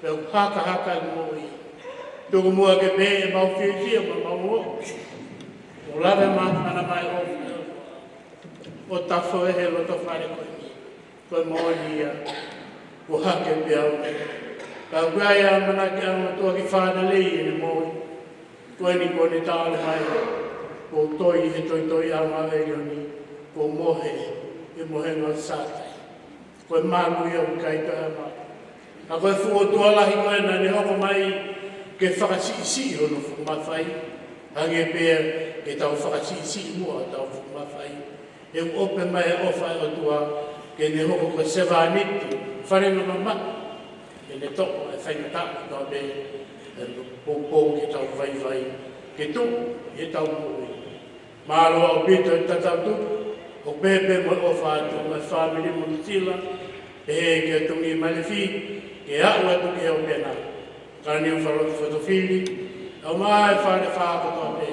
Peo haka i mo i. Tuku mua ke pe e mau whiwhia ma mau o. O lawe mana mai o tafo e he loto whare koe ni. Koe moani ia. O hake pe au. Ka guai a mana ki anga tua ki whana lei e ni moi. Koe ni kone tāle mai. Ko toi he toi a mawe i ni. Ko mohe e mohe ngā sātai. Koe mālu ia o kai ka ma. A koe fuo tualahi koe na ni hoko mai ke whakasisi hono whukumawhai. Hange pēr ke tau whakasisi mua tau whukumawhai. E ope mai e ofai o tua ke ne hoko koe sevaniti. Wharenga mama. Ke ne toko e whaingataki toa me e pōpō ke tau vai. Ke tu e tau mui. Mālo au pito e tatau tu. O pepe mo ofa atu me whamiri mo tila. E ke tungi malefi. Ke au atu ke o pena. Kani o wharo whatofili. Au mai whare whāko toa me.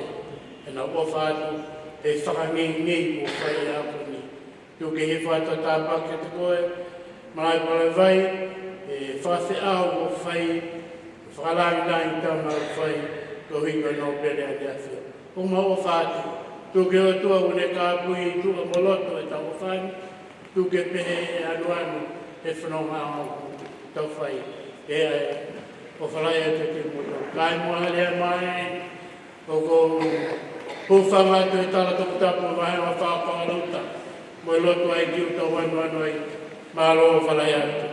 E na ofa atu e whakangi o whai ako ni. Tu ke he whata tāpake te koe. Mai pare vai. E whawhi au o whai. Whakalangi tama o whai. Ko hinga no pere a te awhia. O ma ofa atu. Tu ke o tua une kāpui tu a moloto e tau whani. Tu ke pehe e anuanu e whanonga au tau whai. E o whalai e te te muto. Kai mua lea mai o ko pūwhanga tu e tala tuku tapu mahe wa whāpāruta. Mo loto ai ki uta wanu ai. Mālo o whalai atu.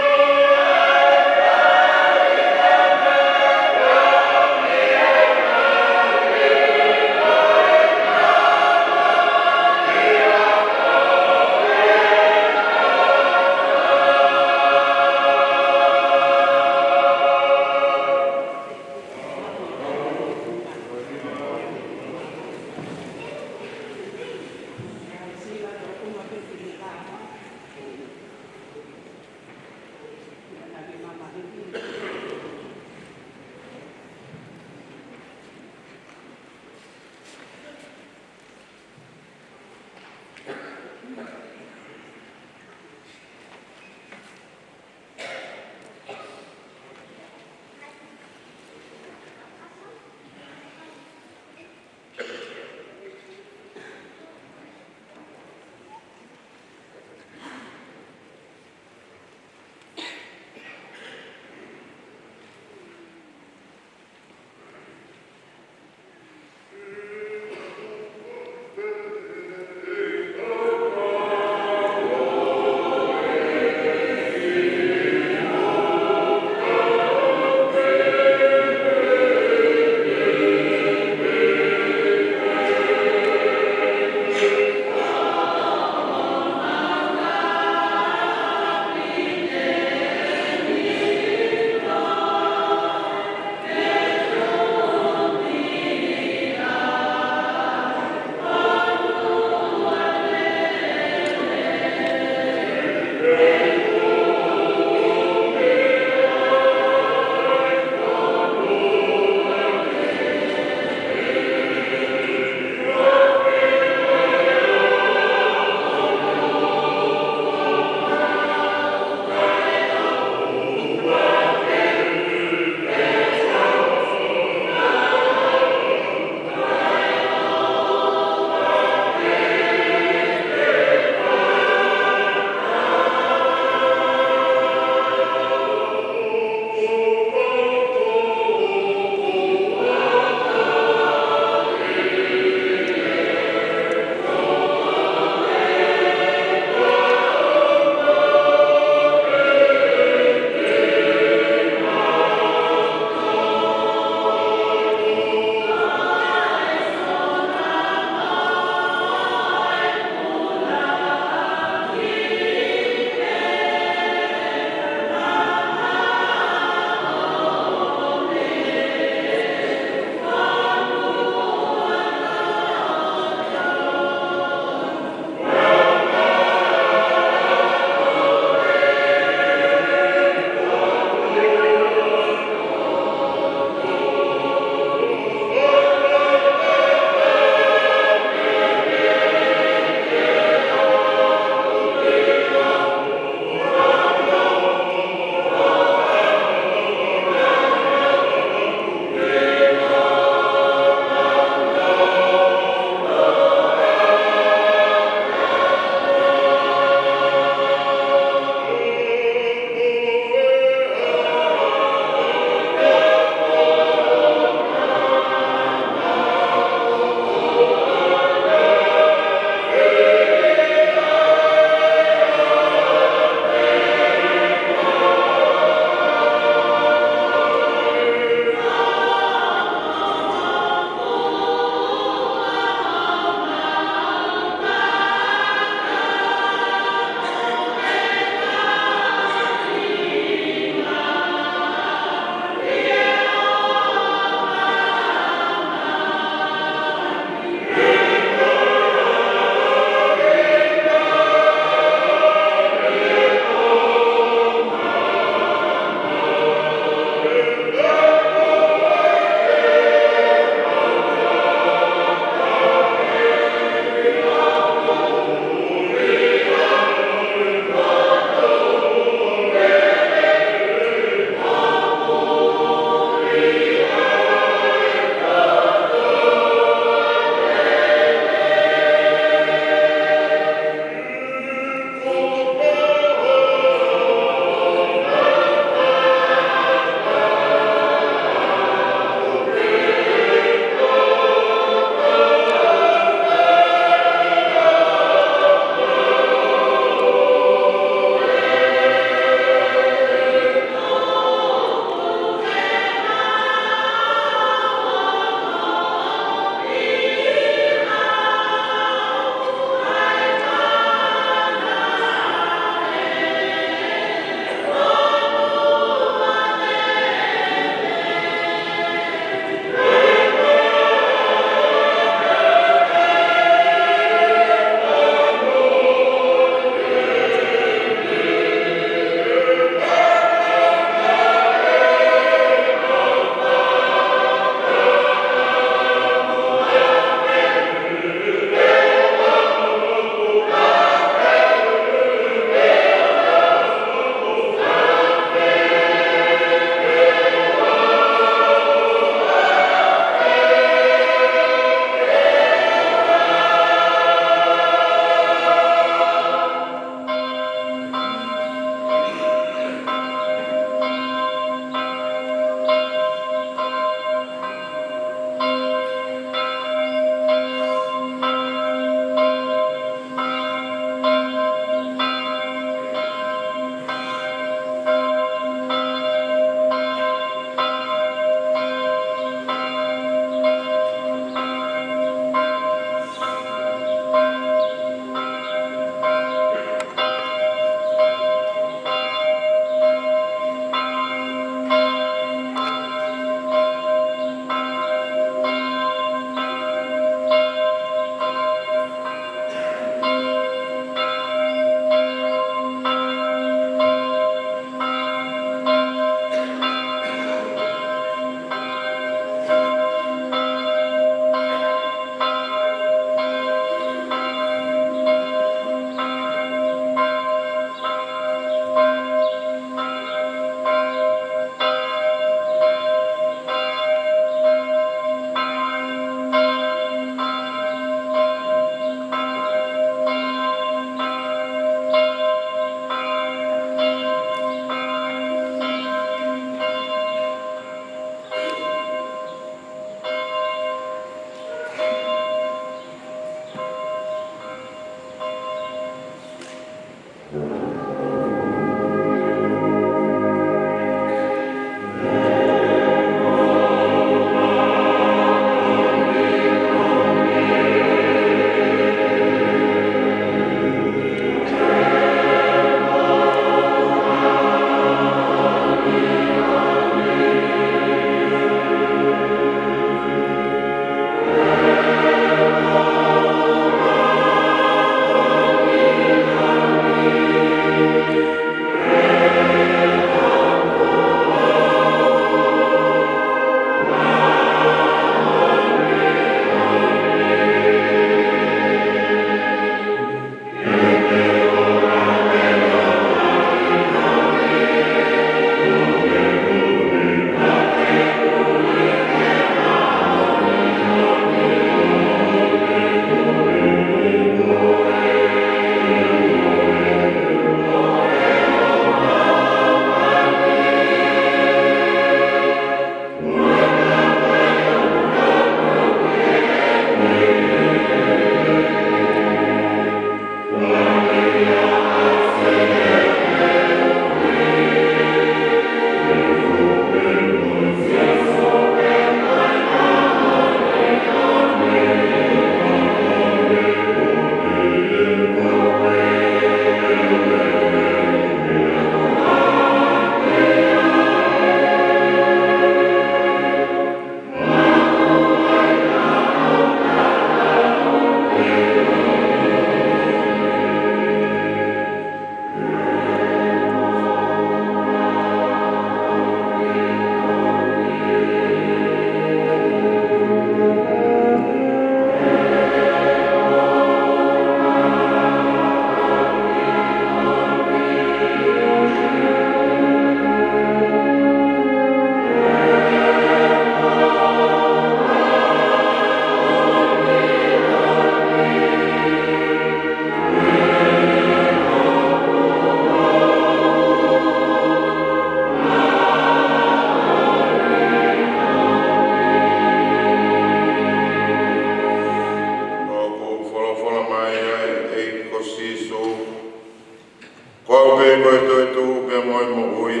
koe toi tu pe moi mo ui.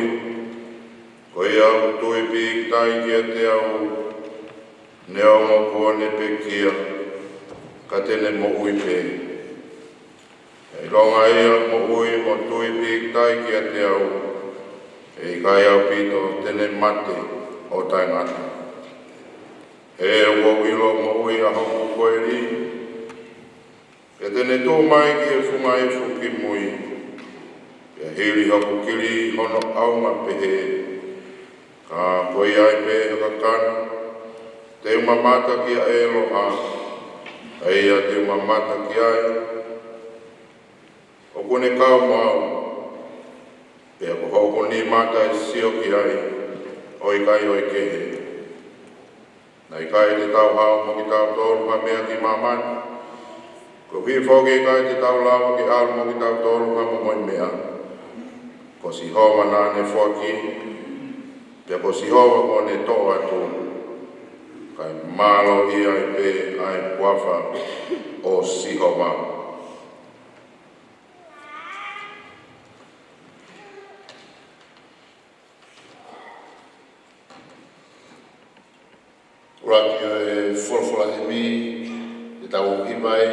Koe au tui pik tai kia te au. Ne au mo kua ne pe kia. Ka tene mo ui pe. E longa ia mo ui mo tui pik tai kia te au. E kai au pito tene mate o tai ngata. E o ilo mo ui a hongu koe ri. E tene tō mai ki e whunga e whuki mui. E hiri hapu kiri hono aunga pehe. Ka koe ai pe haka kana. Te umamata ki a e loha. Eia te umamata ki ai. O kone kau mau. Pe ako hoko ni mata e sio ki ai. Oi kai oi kehe. Nai kai te tau hao mo ki tau toru ma mea ki mamani. Ko hi foge kai te tau lawa ki al mo ki tau toru ma mo moi mea. Ko si hoa nane foki. Pe ko si hoa ko ne to atu. Kai malo i ai pe ai puafa o si hoa. Raki e folfola he mi, e tau hipai,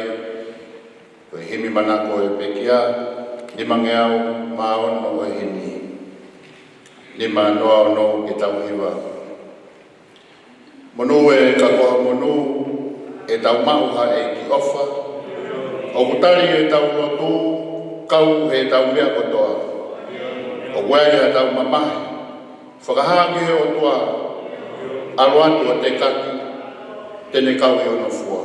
koe himi manako e pekia, ni mangeau maono e himi. Ni manoa ono ki tau hiwa. Monu e kakoa monu, e tau mauha e ki ofa, o kutari e tau lotu, kau he tau mea kotoa. O wele e tau mamahi, whakahagi he o tua, aluatu o te kaki, tene kau i ono fua.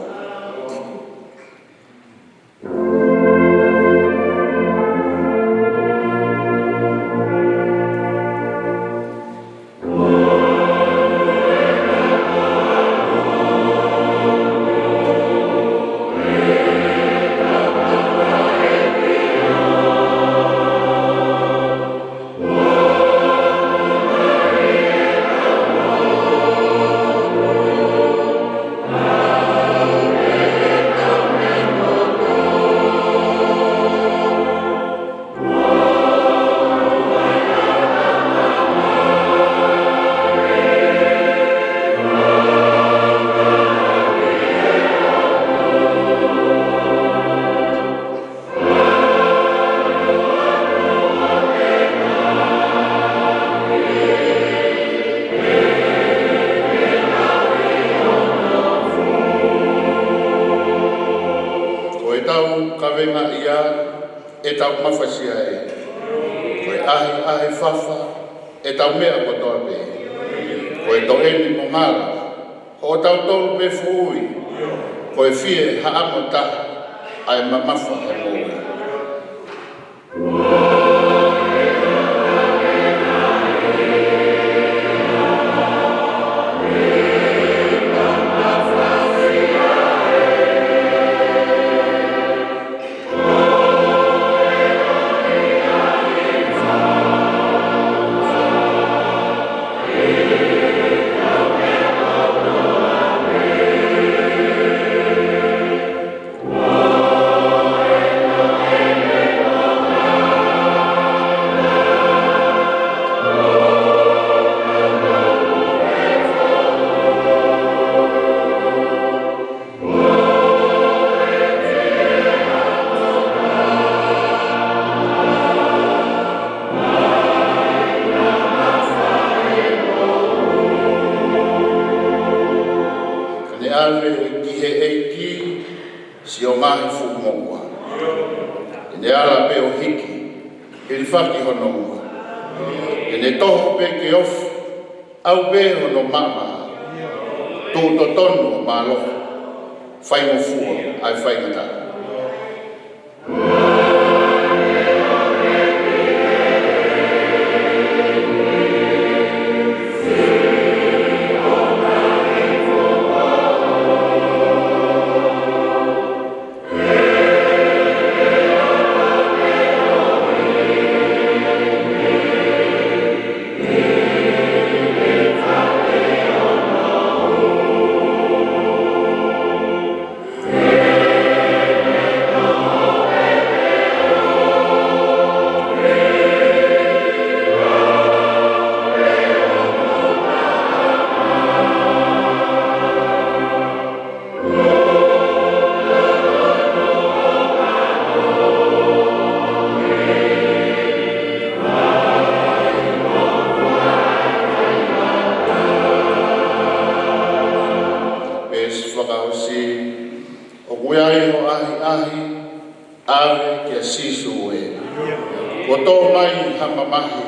mai hamamahi.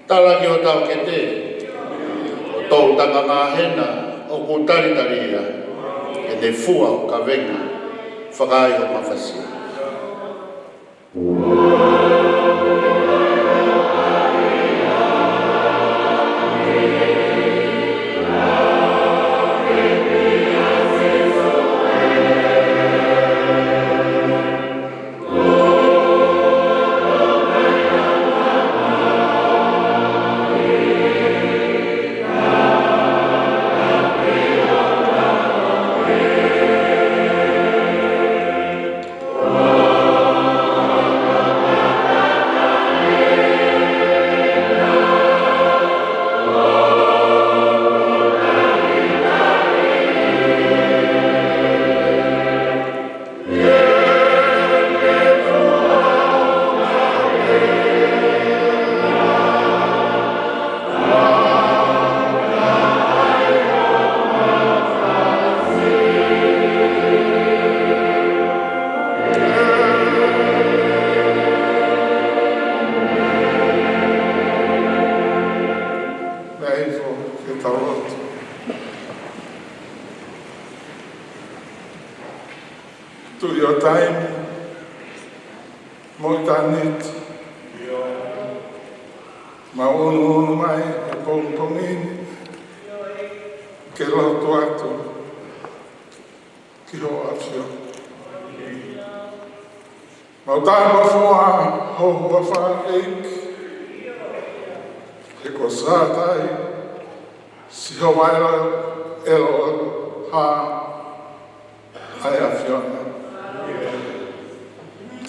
Tala ki o tau ke te. O tau tanga ngā hena o ko taritaria. E te fua o ka venga. Whakai o mawhasia. To your time, Moitanit, Maunu mai, e Pongpongini, ke loto atu, ki ho afio. Mautama fua, ho wafa eik, e ko sātai, si ho waila elo ha, ai afiona.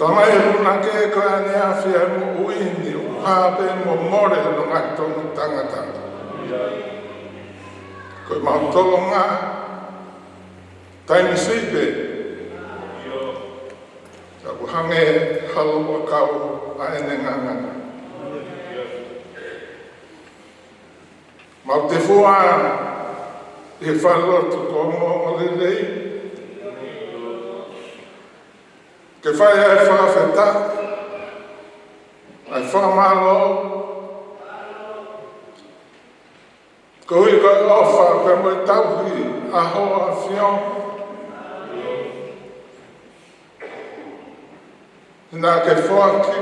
Tama e runa ke ko ane awhia mo uini o hape mo more no ngai tonu tangata. Ko i mautolo ngā taimi sipe. Taku hange halo o kau a ene ngangana. Mau te fua e whalotu ko mo lelei. Ke whai ai whawheta, ai whamalo, ko hui koe ofa pe moe tauhi a hoa whion. Nā ke whaki,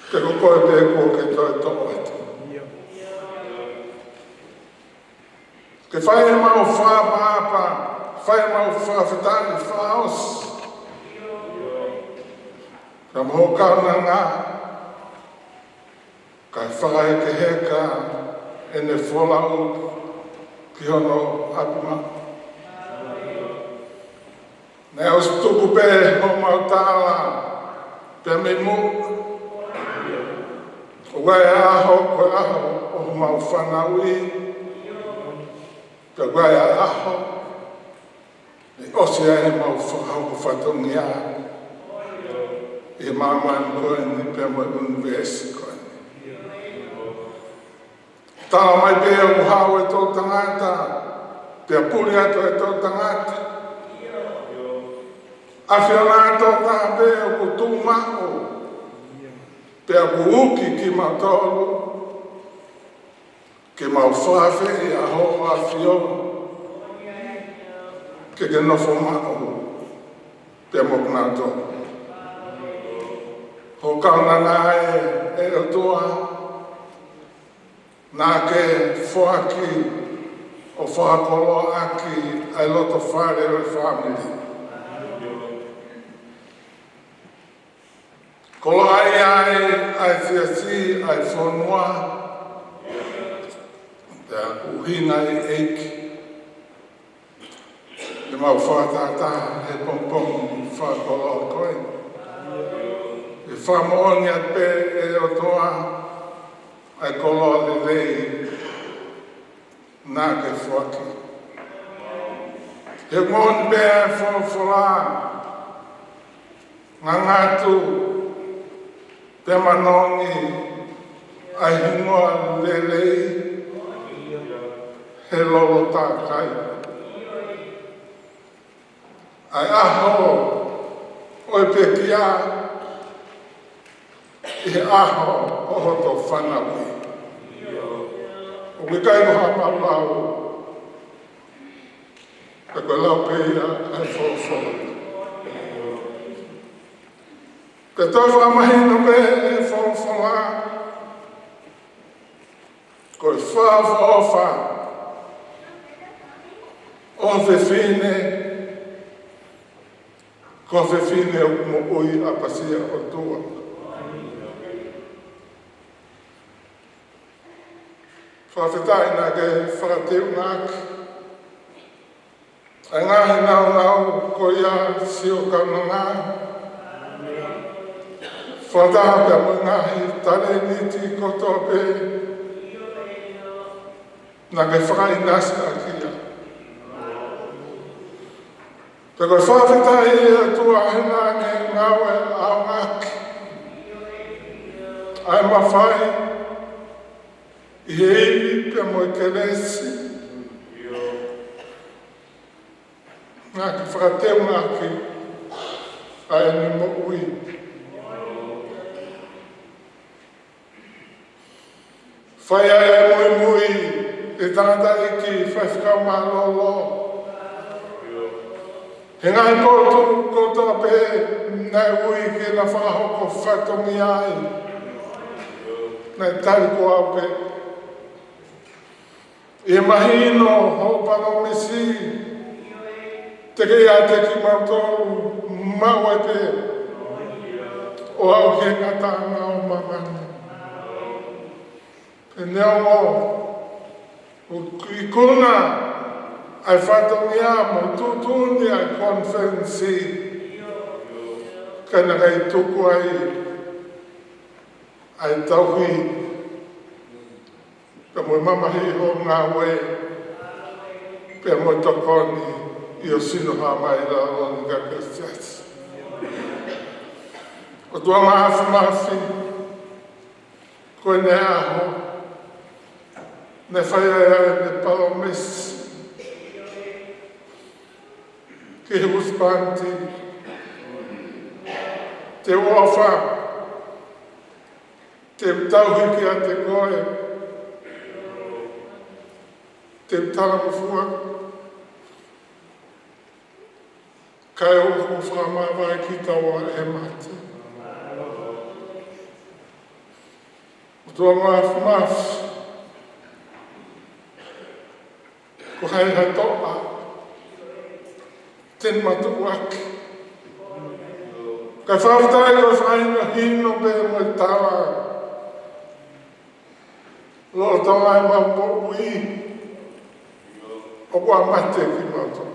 ke koe te kua ke toi tō atu. Ke whai e mau whāpāpā, whai mau whawhetani whaos. Ka mōkana ngā, kai whakai ke heka e ne wholau ki hono apima. Nei aus tuku pē ho mautāla, pē me mū. O wai aho koe aho o mau whanaui. Pē wai aho. E osi ai mau whahau whatongi a. E māman koe ni pia mo universi koe ni. Tāna mai pia o hau e tō tangata. Pia puri ato e tō tangata. Awhiona tō tāna pia o kutu mako. Pia kuuki ki mautoro. Ke mau whawhi a ho a whiona. Ke te nofo mako, te mokuna tō. Ho kauna ngā e o toa, nā ke whoaki o whakolo aki ai loto whare o whamiri. Kolo ai whiasi, ai whonua, te uhina i eiki. Te mau whātātā he pompong whakolo koe. E whamooni at pē e o toa ai kolo le lei nā ke whaki. He mōni pē e whawhorā ngā ngātu te manongi ai hingoa le lei he lolo tā kai. Ai aho, oi pe kia, he aho o hoto whanawi. O ke kai noha malau, ka koe lau peia ai whawha. Ka tau whamahina pe e whawha, koe whawha, o whewhine, ko whewhine o mo oi a pasia o tua. Whawhetai nā ke whakateu nāki. Ai ngāhi nau ko ia sio kauna ngā. Whataha pia mo ngāhi tare niti kotoa pe. Nā ke whakai nasi a kia. Te koe whawhetai e tua hena nge ngāwe au ngāki. Ai mawhai. I heiri pia mo ke resi. Ngā ki whakateu ngāki. Ai ni mo ui. Whai ai mui mui. E tāta iki whaiwhikau mā lolo. He ngai koutoa pe. Nai ui ki na whahoko whatongi ai. Nai tari ko au pe. E mahino ho pano misi. Te kei a te ki mautoru maua te. O au ke ngata ngau mamani. E neo mo. O i kuna. Ai whatongi a mo tutuni ai konferensi. Kana kai tuku ai. Ai tauhi. Ka mo mamahi ho ngā we. Pea mo tokoni. I o sino ha mai la o ni ka Christians. O tua maafi. Koe ne aho. Ne whai ai ne palomis. Ke huspanti. Te ofa. Te tauhiki a te koe. Te talamafua. Kai o ko whamawai ki taua e mate. O tua maf. Ko hai hai toa. Ten matu waki. Kai whawhitai ko whaina hino pe mo tawa. Lo tonga e mambo ui. O kua mate ki matu.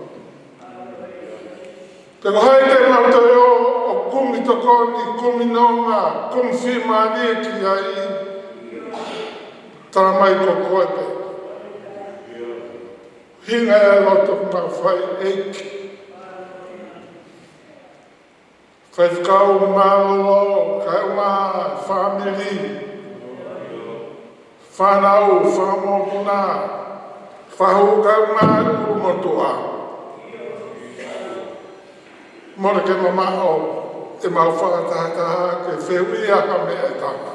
Te kohai te mauteo o kumi tokoni, kumi nonga, kumi whimani ki ai. Tara mai ko koepe. Hinga e loto ma whai eiki. Whai whakau mālolo, kai mā whamiri. Whanau, whamokuna. Whahu kau mā umotua. Mora ke mamao, e mau whakatahataha, ke whewia ka mea e tanga.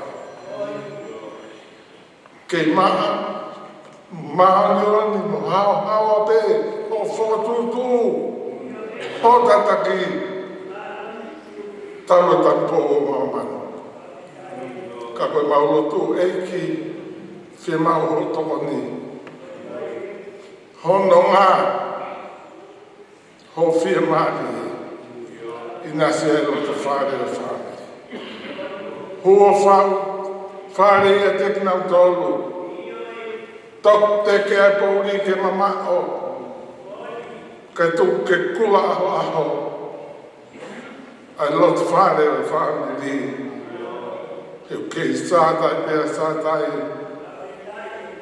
Ke maa, maanioni mo hao pe, o whakatutu, o tataki, taru tampo o maumanu. Ka koe maulotu eiki, whi mau ho tokoni. Hono ngā, ho whi maari. Ina se e loto whare e whare. Hua whau, whare e te kinau tolu. Tok te ke ai pouri ke mamao. Kai tuk ke kula aho. Ai loto whare e whare li. Heu kei sātai pēr sātai.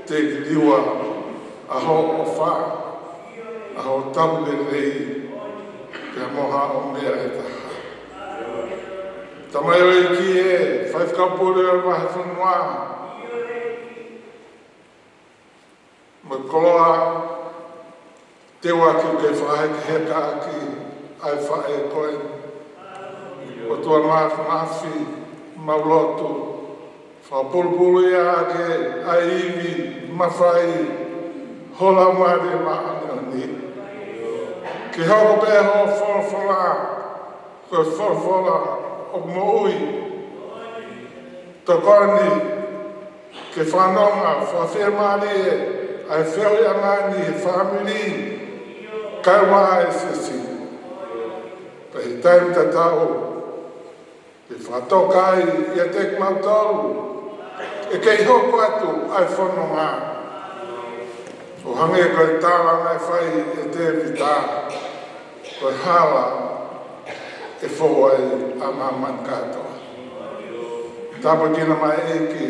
Te liwa aho o whare. Aho tau le rei. Pea moha o mea e taha. Tamai o ki e, whaifkapore o wahi whanua. Ma koloa, te waki kei whaheke heka aki, ai whae koe. O tua maafi, maulotu, whapulpulu ia ke aiwi mawhai hola mare maani ke hoko pe ho wholwhola ko wholwhola o moui tokoni ke whanonga whawhiamani e ai whiau angani e whamiri kaiwa e sisi pei taim tatau ke whatokai i a tek mautau e kei hoko atu ai whanonga o hange koe tāla ngai whai e te vita koe hala e whoi a maman katoa. Tāpa kina mai e ki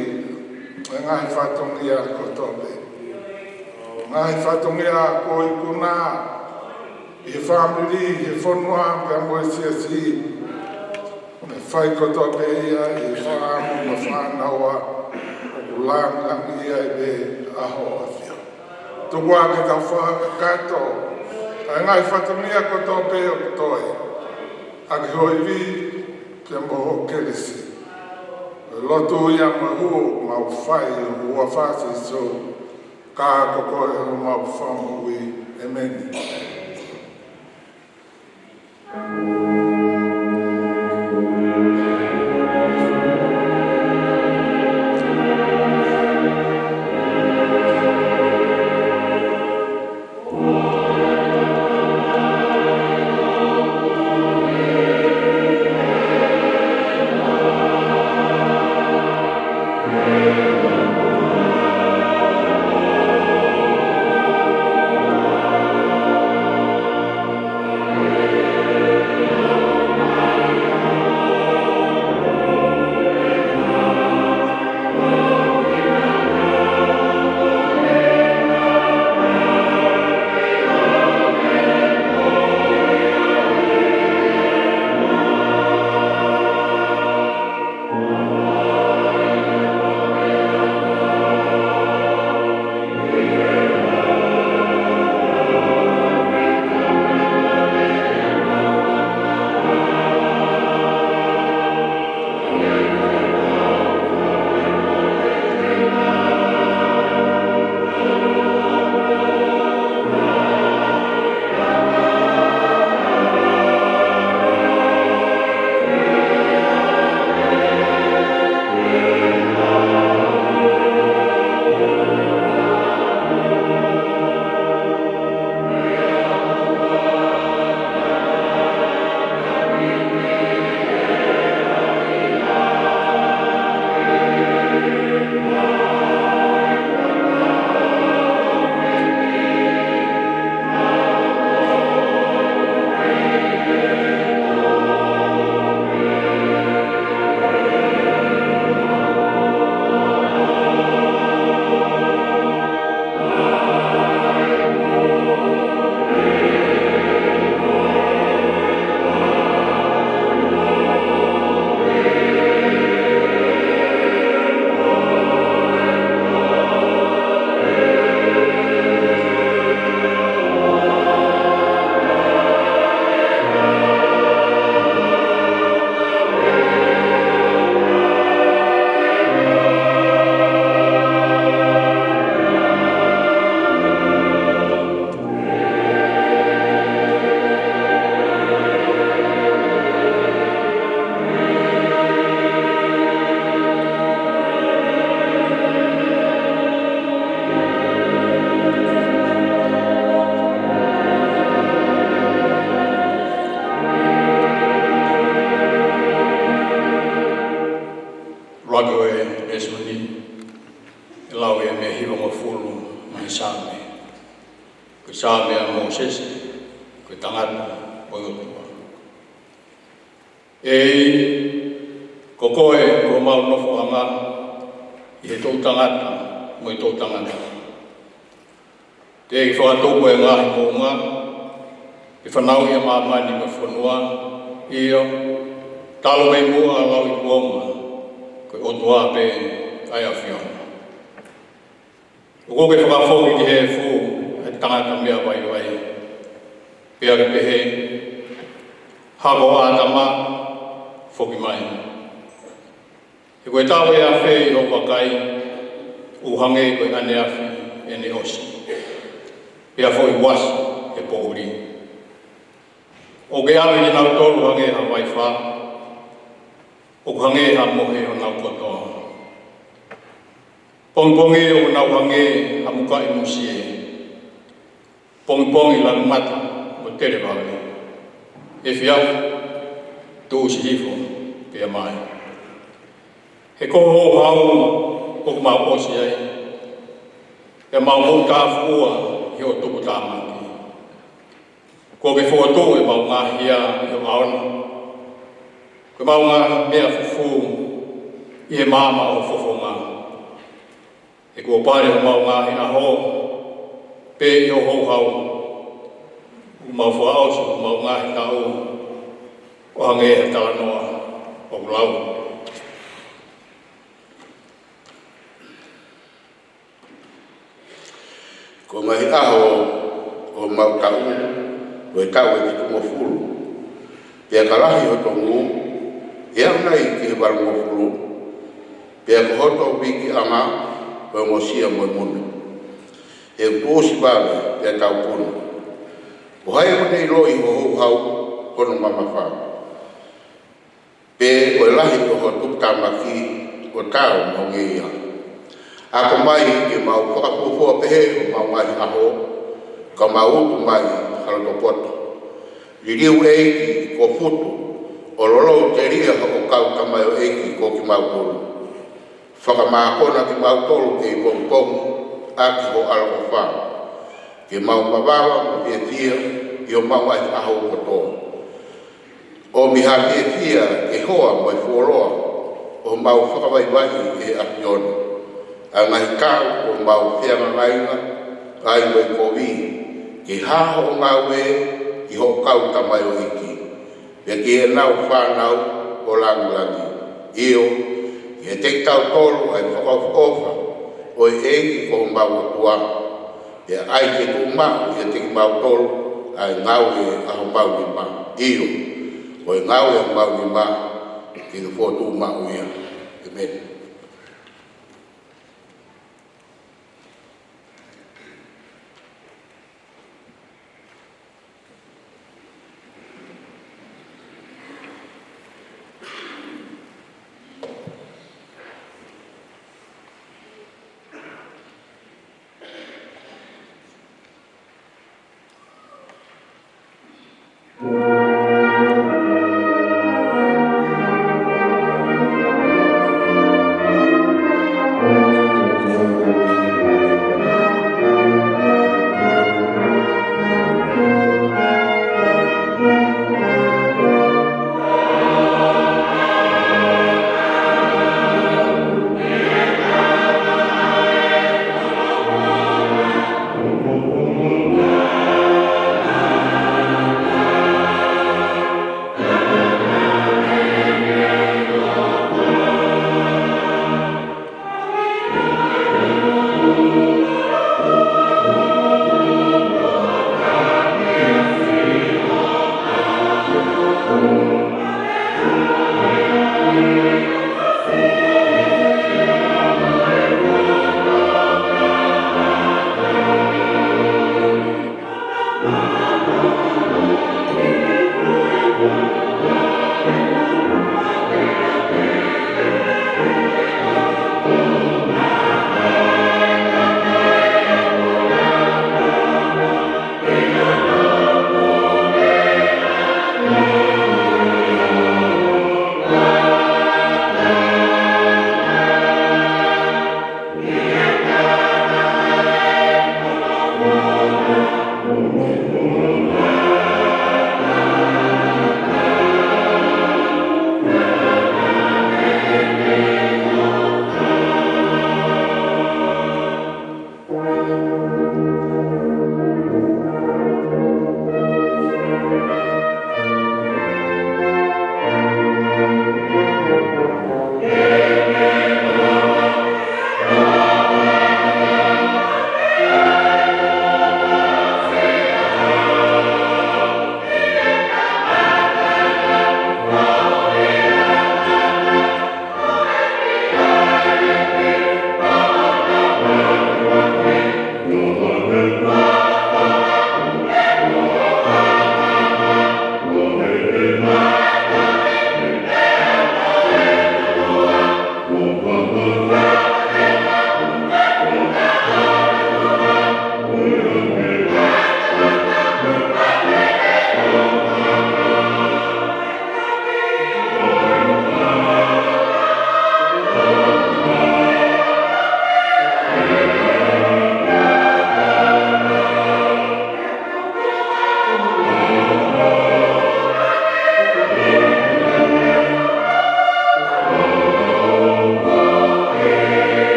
e ngahi whatongi a ko tope. Ngahi whatongi a ko i kuna i he whamiri, he whanua pia moe siasi me whai ko tope ia i he whaamu ma whanaua o kulangang ia i be aho awhi. Tukua ke tau whaka kato, ai ngai whatamia ko tō pēo toi, a ki hoi vi kia moho keresi. Lotu ia mahu mau whai ua whasi so, ka kokoe ho mau whamu i e meni. Kokoe ko mau nofo anga i he tau tangata mo i tau tangata. Te i whakatoko e ngahi mo ngā, i whanau i a māmani me whanua, ia, talo mei mua a lau i kuonga, koe otua pe ai a whiona. Oko ke whakafoki ki he fu, he tangata mea vai vai, pia ke pehe, hako a tama, foki mai. E koe tau e awhi I ho wakai, uhange koe ane awhi e ne osi. Pea fo I wasu e pohuri. O ke awe I nau tolu hange ha waifa, o hange ha mohe o nau kotoa. Pongpongi o nau hange ha muka I musie. Pongpongi la mata o tere wawe. E fiau, tu si hifo, pia mai. He koho hau o mau osi ai. E mau mou tāwhua I o tuku tāmaki. Ko ke whuatu e mau ngāhia I o aona. Ko mau ngā mea fufu I he māma o fufunga. E kua pare o mau ngāhi aho, pe I o hou hau. O mau whaosu o mau ngāhi tau, o hange he tānoa o lau. Ko mai aho o mau tau, o e tau e ki tungo fulu. Pea kalahi o tongu, e au nei ki he baru mo fulu. Pea ko hoto wiki anga, o mo sia mo munu. E utosi bawe, pea tau punu. O hai o nei loi ho hou hau, kono mamafa. Pe o lahi o ho tuktamaki, o tau mo ngeia. Ako mai ke mau whakapufua pehe o mau mai aho, ka mau utu mai haloto poto. Liriu eiki ko futu, o lolo te ria o kau kamai o eiki ko ki mau tolu. Whakamakona ki mau tolu ke I pongpong, aki ho alako wha. Ke mau mawawa mo pia tia, I o mau mai aho kotoa. O miha pia tia ke hoa mo I fuoroa, o mau whakawaiwahi ke apiona. A ngai kau o mau whianga ngainga, kai mo I kowi, ke haho o ngā we, I ho kau tamai o iki. Pea ke e nau whanau o langulangi. Io, ke te tau tolu ai whakaofa, o e eki ko mau o tua. Pea ai ke tu mau I te mau tolu, ai ngau e aho mau ni ma. Io, o e ngau e mau ni ma, ke tu fotu mau ia. Amen.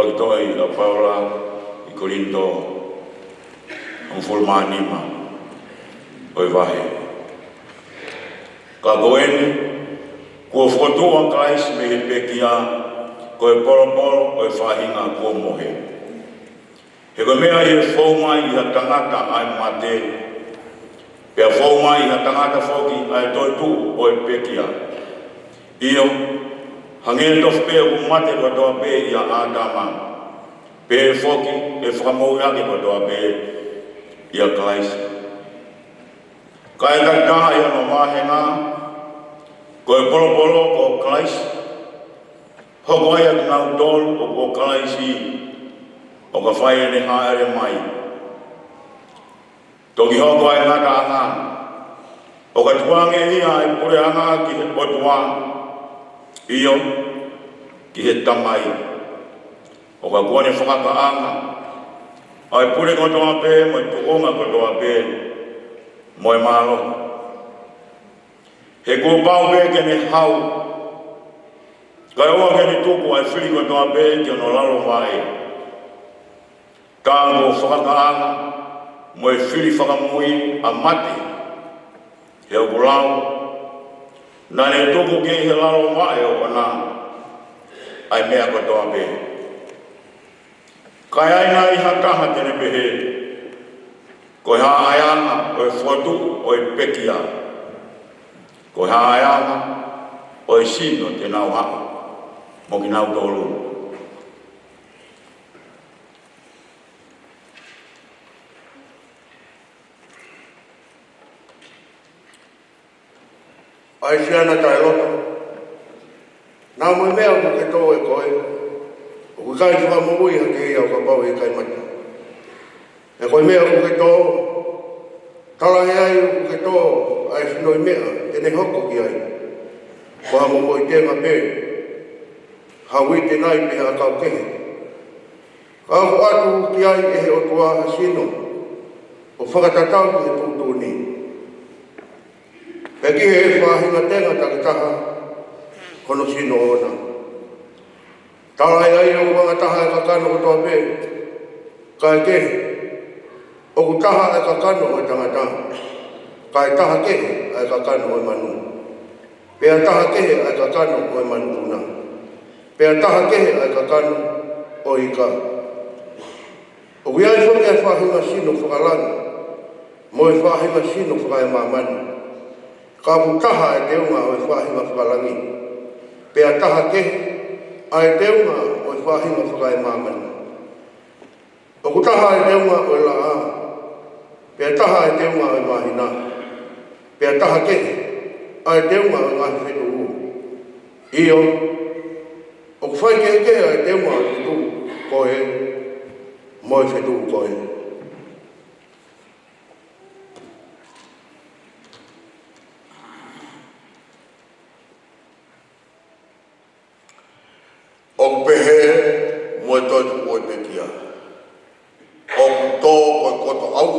Tolaki toi la Paula I Korinto ang fulmanima oi vahe. Ka goeni kua fotua kais me he pekia koe polo koe whahinga kua mohe. He koe mea I whaumai I ha tangata ai mate. Pea whaumai I ha tangata whoki ai toi tu oi pekia. Io, hangea tof pea ku mate kwa toa pe I a Adama. Pe whoki e whakamouaki kwa toa pe I a Kaisi. Kai kata I ano mahenga, koe polo ko Kaisi. Hoko ai atu ngau tolu o ko Kaisi o ka whaia ne haere mai. Toki hoko ai ngata anga, o ka tuange ia I pure anga ki he potua, io ki he tamai. O ka kuane whakaka anga, ai pure kotoa pe, moi tukonga kotoa pe, moi malo. He kua pau pe ke ne hau, kai oa ke ne tuku ai whiri kotoa pe ki ono lalo vai. Kāngo whakakaanga, moi whiri whakamui a mate, he o kulau, nā ne tuku ki he lalo vai o kana, ai mea kotoa pe. Kai aina I hakaha tene pehe, koe haayanga, koe whotu, oi pekia. Koe haayanga, oi sino te nau hako, mo ki nau tolu. Ai siana tai loto, nā moi mea o ke tō e koe, o ku kai wha mui ha ke ia o ka pau e kai mata. E koe mea o ke tō, tala he ai o ke tō, ai whinoi mea, e ne hoko ki ai. Ko ha mo i tenga pe, hawi te nai pe ha kau kehe. Ka ho atu ki ai e he o tua ha sino, o whakatatau ki he tūtū ni. E ki he whahinga tenga takitaha, kono sino ona. Tala e ai o mga taha e kakano o toa pe, ka e kehe, o ku taha e kakano o tangata, ka e taha kehe e kakano o manu. Pea taha kehe e kakano o manu tuna. Pea taha kehe e kakano o ika. O ku iai whoki e whahinga sino whakalanga, mo e whahinga sino whakae mamanu. Ka putaha e teunga o e whahinga whakalangi. Pea taha ke, a e teunga o e whahinga whakae mamani. O kutaha e teunga o e la a. Pea taha e teunga o e mahina. Pea taha ke, a e teunga o e ngahi whetu u. Io, o kwhai ke a e teunga o e whetu koe, mo e whetu koe. O pehe mo e toi tuku oi pekia. O tō koe koto au,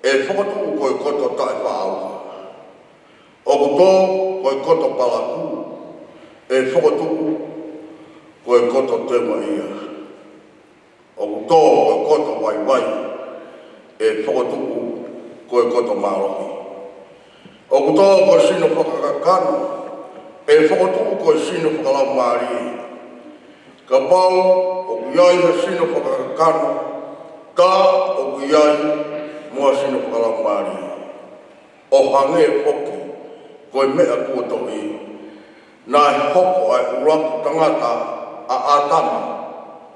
e whakatuku koe koto tae wha au. O tō koe koto palaku, e whakatuku koe koto tema ia. O tō koe koto wai wai, e whakatuku koe koto marohi. O tō koe sino whakakakano, e whakatuku koe sino whakalau maari. Ka pau o kuiai ha sino whakakakano, ka o kuiai mua sino whakalau maari. O hange hoki, koe mea kua tohi, nā hoko ai uraku tangata a ātama,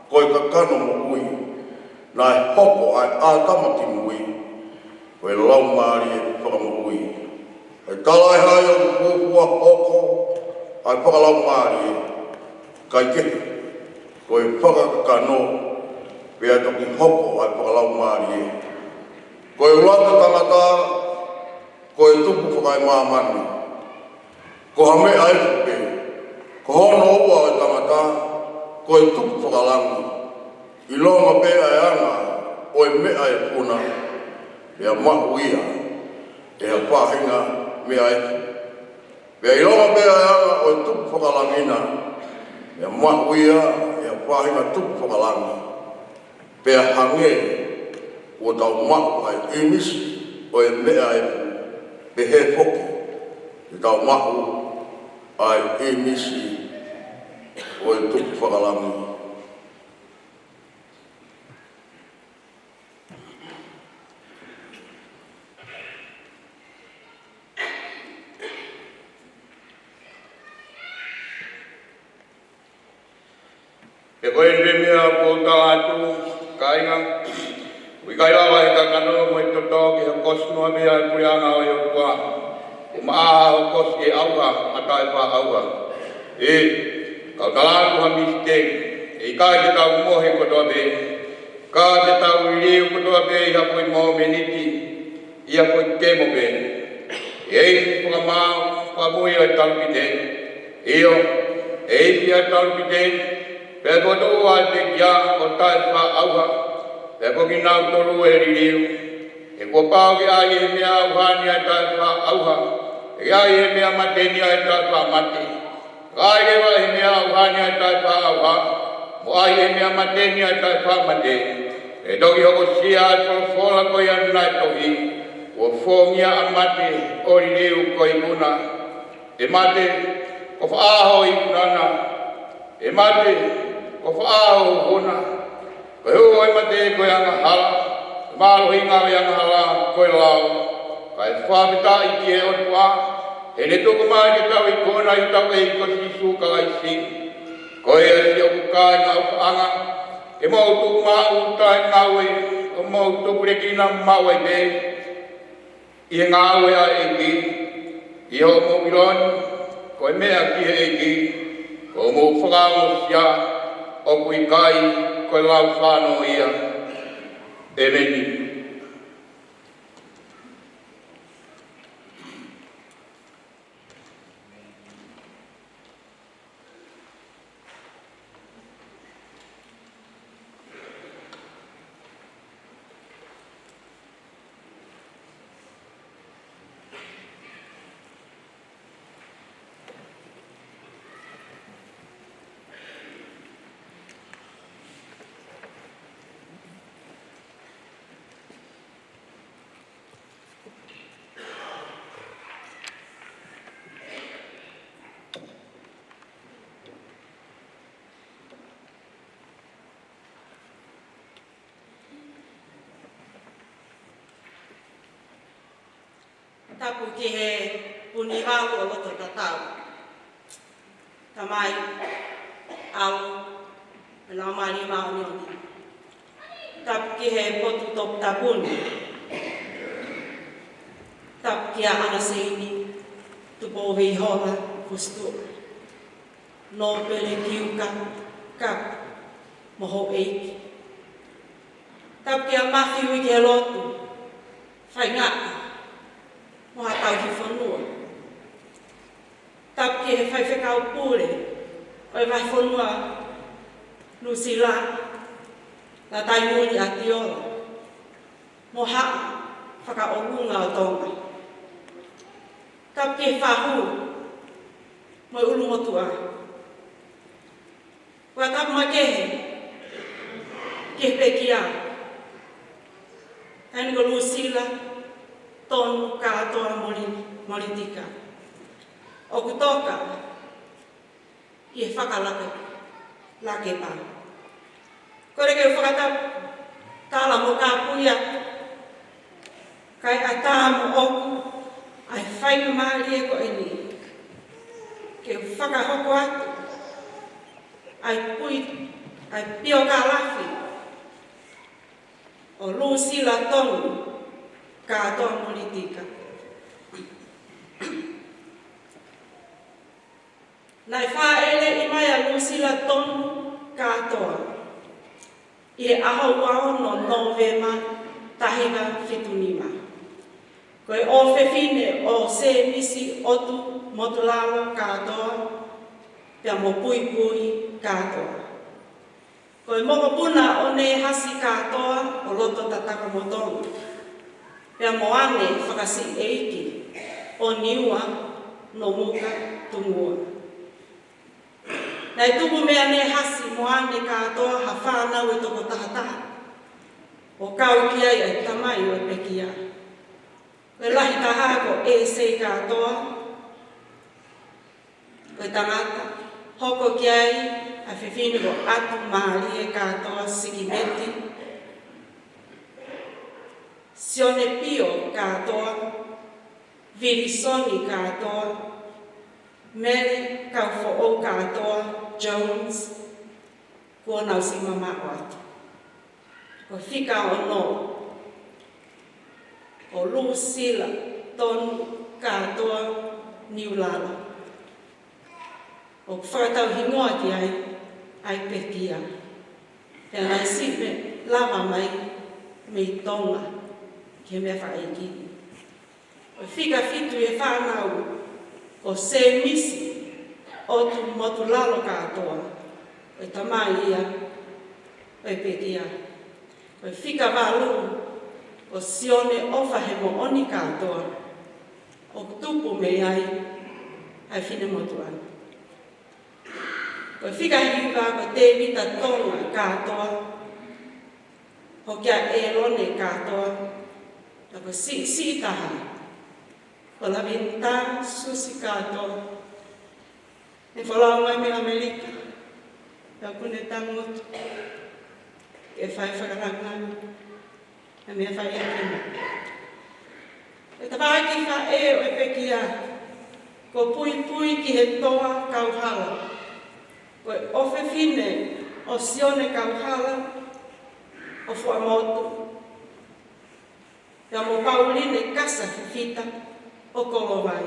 koe kakano mo ui, nā hoko ai ātama ki mui, koe lau maari e whakamo ui. Ai talai hai o kuhua hoko, ai whakalau maari e, kai kehi. Koe whakakano, pia toki hoko ai whakalau maari e. Koe urata tangata, koe tupu whakai mamani. Ko hame ai whupe, ko hono ua ai tangata, koe tupu whakalangi. I longa pe ai anga, oe mea e puna, pia mahu ia, e ha whahinga mea e. Pia i longa pe ai anga, oe tupu whakalangina, e mahuia e whahina tupu whakalanga. Pea hange o tau mahu ai inisi o e mea e pu pe he poki e tau mahu ai inisi o e tupu whakalanga. E koe mea po tātu kainga. Ui kai lawa e kakano mo e toto ki a kosnoa mea e purianga o i o tua. O maa o kosi e auha a tai wha auha. E, kau talatu ha mistake. E kai te tau mohe kotoa be. Ka te tau i riu kotoa be i hapo i mo meniti. I hapo i kemo be. E eisi puka maa whamui o i talupite. Io, eisi a talupite. Pea koto a te kia o tai wha auha, pea koki nau toru e ririu. E kua pao ki ai e mea auhani a tai wha auha, e ai e mea mateni a tai wha mate. Ai rewa e mea auhani a tai wha auha, mo ai e mea mateni a tai wha mate. E toki hoko sia a tolofola koi anu nai tohi, kua fōngia a mate o ririu koi kuna. E mate, ko whaaho i kunana. E mate, ko whaao hona. Ko hu oi mate koe anga hala. Mālo hinga o anga hala koe lao. Kai whāpita i ki e o tua. E ne tuku mai ke tau i kona i tau e i ko sisu ka ai si. Koe e si o kukai ngā whaanga. E mau tuku maa utai ngawe. O mau tuku rekina mawe me. I he ngawe a e ki. I ho mo miloni. Koe mea ki he e ki. Ko mo whakao sia. O kui kai koe lau whāno ia. E meni. Tapu ki he puni halu o loto tatau. Tamai au na mani mau ni. Tapu ki he potu top tapuni. Tapu ki a ana seini tu po vi hola fustu. No pele kiuka kap moho eiki. Tapu ki a mahi ui ke lotu. Whainga. Moha tau ki whanua. Tapu ki he whaiwhekau pūre, oi vai whanua Lucy La, na tai muni a Tiola. Moha whakaorunga o tonga. Tapu ki he whahu, moi ulu motua. Kua tapu mai kehe, ki he pekia. Taini ko Lucy La, tonu katoa molitika. O kutoka, i e whakalake, lake pa. Kore ke whakatapu, tala mo ka puia, kai a tāmu oku, ai whainu maari e ko eni. Ke whakahoko atu, ai pui, ai pio ka lafi. O Lucy La tonu, katoa molitika. Nai whaele i mai a Lucy La tonu katoa. I e aho wao no Novema tahiga fitunima. Koe o whewhine o se misi otu motulalo katoa. Pea mo pui pui katoa. Koe moko puna o ne hasi katoa o loto tataka motonu. Pea moane whakasi eiki o niua no muka tungua. Nei tuku mea ne hasi moane katoa ha whanau e toko tahataha. O kau ki ai e tamai o e pekia. Koe lahi taha ko e sei katoa. Koe tangata. Hoko ki ai a whiwhini ko atu maali e katoa siki meti. Sione pio katoa. Virisoni katoa. Mary Kaufo katoa Jones. Kua nau si mama o atu. Ko whika o no. O Lucila ton katoa Niulala. O whakatau hingoa ki ai pekia. Pea nai sipe lava mai mei tonga ke mea whaiki. O whika fitu e whanau o se misi o tu motu lalo katoa. O tamai ia o e pekia. O whika walu o sione ofa he mo oni katoa. O tupu me ai whine motu ana. O whika hiwa ko te vita tonga katoa. Ho kia e lone katoa. Ko si taha. O la vinta susi katoa. E whalau mai me Amerika. Ka kune tangotu. E whai whakarangani. E mea whai e kina. E tawaki wha e o e pekia. Ko pui ki he toa kauhala. Ko e ofe fine o sione kauhala. O fuamotu. Ia mo Pauline kasa fita. O kolovai.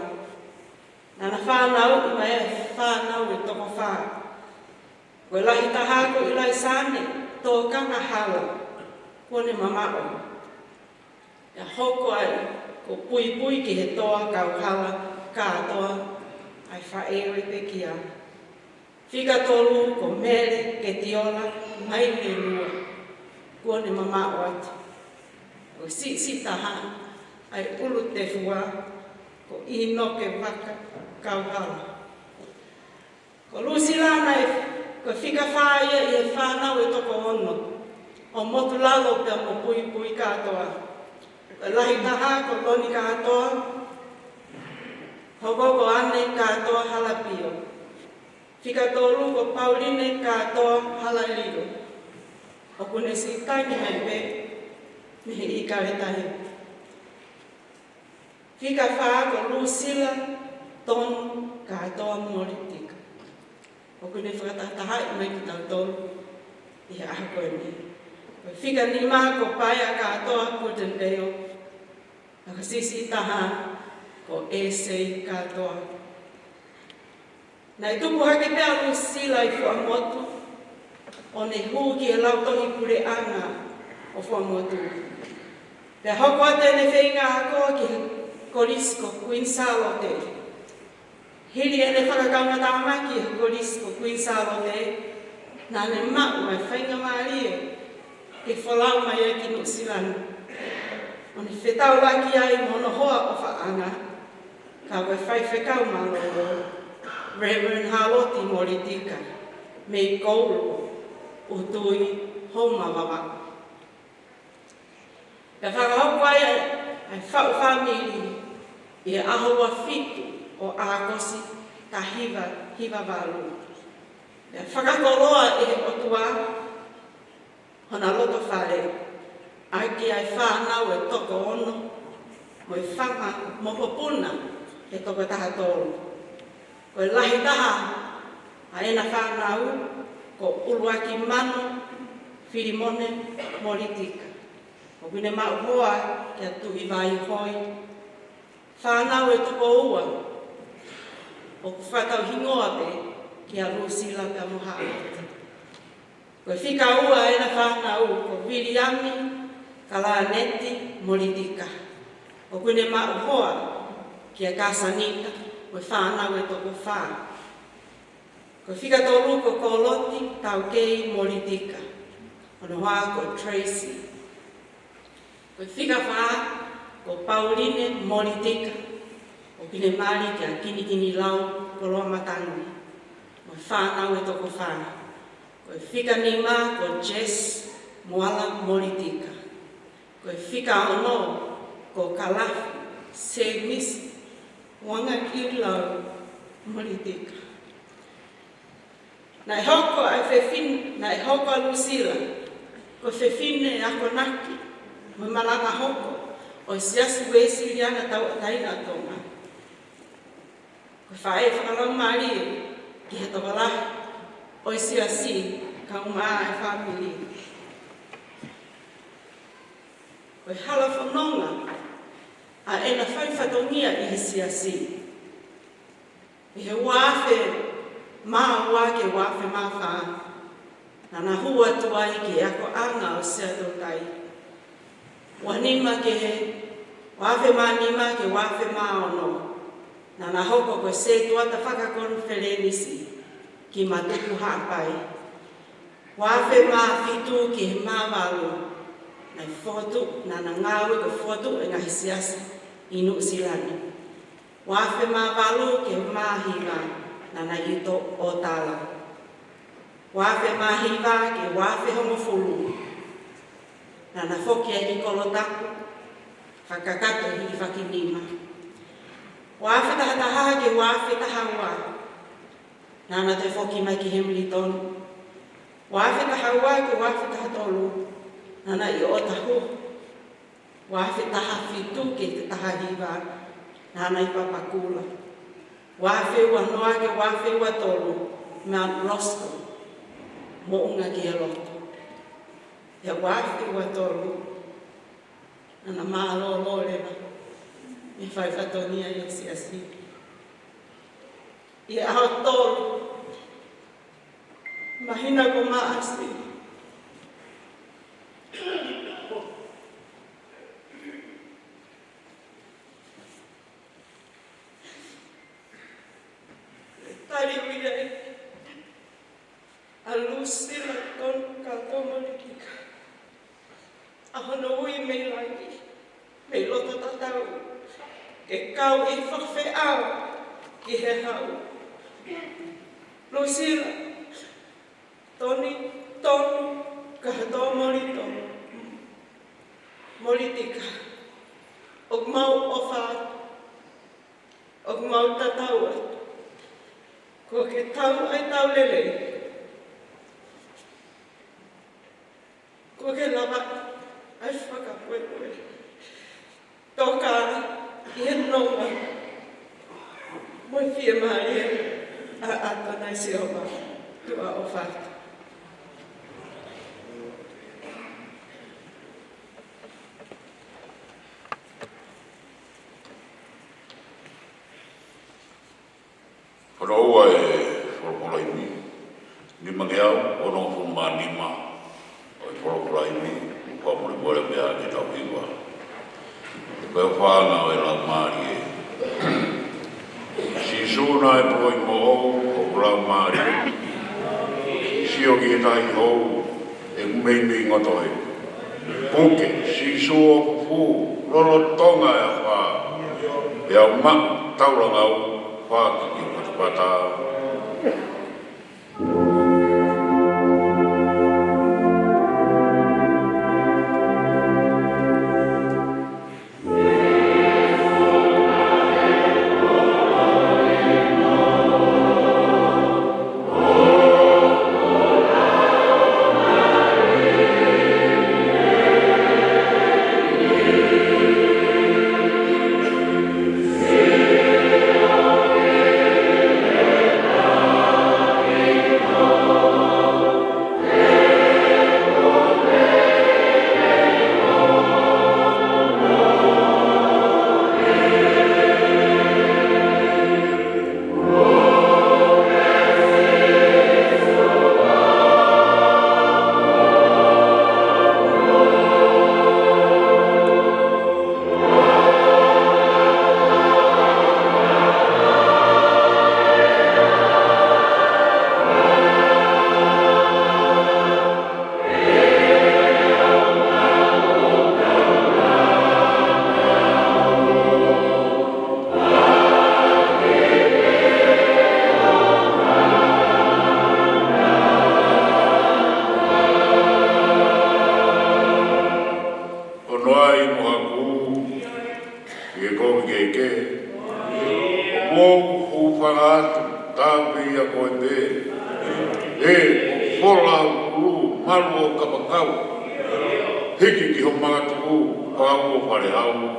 Nana whanau i mai e whanau e toko whaa. Koe lahi taha ko ilai sane tō kanga hala. Kone mamao. Ia hoko ai ko pui ki he toa kauhala katoa ai whaewe pekia. Whika tolu ko mere ke tiola mai ne lua. Kone mamao atu. Ko si taha ai ulu te fua. Ko ino ke waka kauhala. Ko Lucilana ko whika whaia i e whanau e toko ono. O motu lalo pia mo pui katoa. Ko lahi taha ko loni katoa. Hoko ko ane katoa halapio. Whika tolu ko Pauline katoa halalio. O kune si taini mai pe. Mihe i karetahe. Whika whaa ko Lucila ton katoa moritika. O kune whakatahai mai ki tau tolu. I aha koe ni. Whika ni maa ko paia katoa Puddendale. Naka sisi taha ko esei katoa. Nai tupu hake pea Lucila i whamotu. O ne huki e lautohi pure anga o whamotu. Pea hoko ate ne whenga hakoa ki Korisko, Queen Salote. Hiri ene whakakaunga tāmaki Korisko, Queen Salote. Nā ne mau mai whainga maarie. Ke whalau mai ai ki Nusilana. O ne whetau laki ai mono hoa o whaanga. Ka wai whai whekau maloro. Reverend Haloti Moritika. Mei kouro. Utui homa wawa. Ka whakahau ai ai whau whamiri. I ahua fitu o ākosi ta hiva walu. Whakakoroa e otua, hona loto whare, ai ki ai whanau e toko ono, mo i whanga moho puna e toko taha tolu. Koe lahi taha, a ena whanau, ko uluaki mano, Filimone Moritika. O kune mau hoa, kia tuhi vai hoi, whanau e toko ua, o whakatau hingoa pe, ki a Lucila pe a mohaata. Koe whika ua e na whanau, ko Viliami, Kalaneti, Moritika. O kune mau hoa, ki a Kasanita, koe whanau e toko whaa. Koe whika tolu ko Koloti, Taukei, Moritika. O na hoa ko Tracy. Koe whika whaa, ko Pauline Moritika, o kine mari ki a kini lau koloa matangi. mo whānau e toko whāna. Ko e whika ni mā ko Jess Moala Moritika. Ko e whika ono ko Kalafi Se Misi Wanga Kilau Moritika. Nai hoko ai whewhin, nai hoko a Lucila, ko whewhine a konaki, mo malanga hoko, o siasu wesi liana tau ataina tonga. Ko whae whakalau maari, ki he tawalahi, o siasi, ka umaa e whamili. Ko hala whanonga, a ena whaiwhatongia i he siasi. I he wafe, maa wake wafe maa whaa, na na hua tuai ki ako anga o sea tokai. Wanima ke he, wafe maa nima ke wafe maa ono, na na hoko ko se tuata whakakon whelenisi ki matuku hapai. Wafe maa fitu ki he maa walu, na fotu na na ngawe ko fotu e ngahi siasi inu silani. Wafe maa walu ki he maa hiva, nana ito o tala. Wafe mahiva ke wafe homofulu. Nana foki e kolotaku, whakakato hi whakinima. Wafe tahataha ke wafe tahawa. Nana te foki mai ki hemlitonu. Wafe tahawa ke wafe tahatolu. Nana i o tahu. Wafe tahafitu ke te tahahiva. Nana i papakula. Wafe ua noa ke wafe ua tolu, Mount Roscoe, mo unga ki e loto. Ia wafe ua tolu, ana maa lo lewa, me whai whatonia i siasi. Ia aho tolu, mahina ko maasi. Tari wia e a Lucila ton kato Moritika. A hono ui mei langi, mei loto tatau, ke kau i whawhi au ki he hau. Lucila, toni, tonu, kato Morito, Moritika. Og mau o whaat, og mau tatau atu. Ko ke tau ai tau lele. Ko ke lava ai whakapoe. Toka i he nonga. Moi fia mai e a atanai se oba tua o whata. Whanaua e whakolaimi, ni mangeau o no whumanima o e whakolaimi, kua mori mora mea ki tau hiwa. E koe whāna o e la maari e. Si sūna e poi mo o la maari, si o ki e tahi hou e umeimi ngotoe. Puke, si sū o fufu, lolo tonga e whā, e au mak tauranga au whāki ki patapata. whakau. Hiki ki ho mga tuku, pāu o whare hau.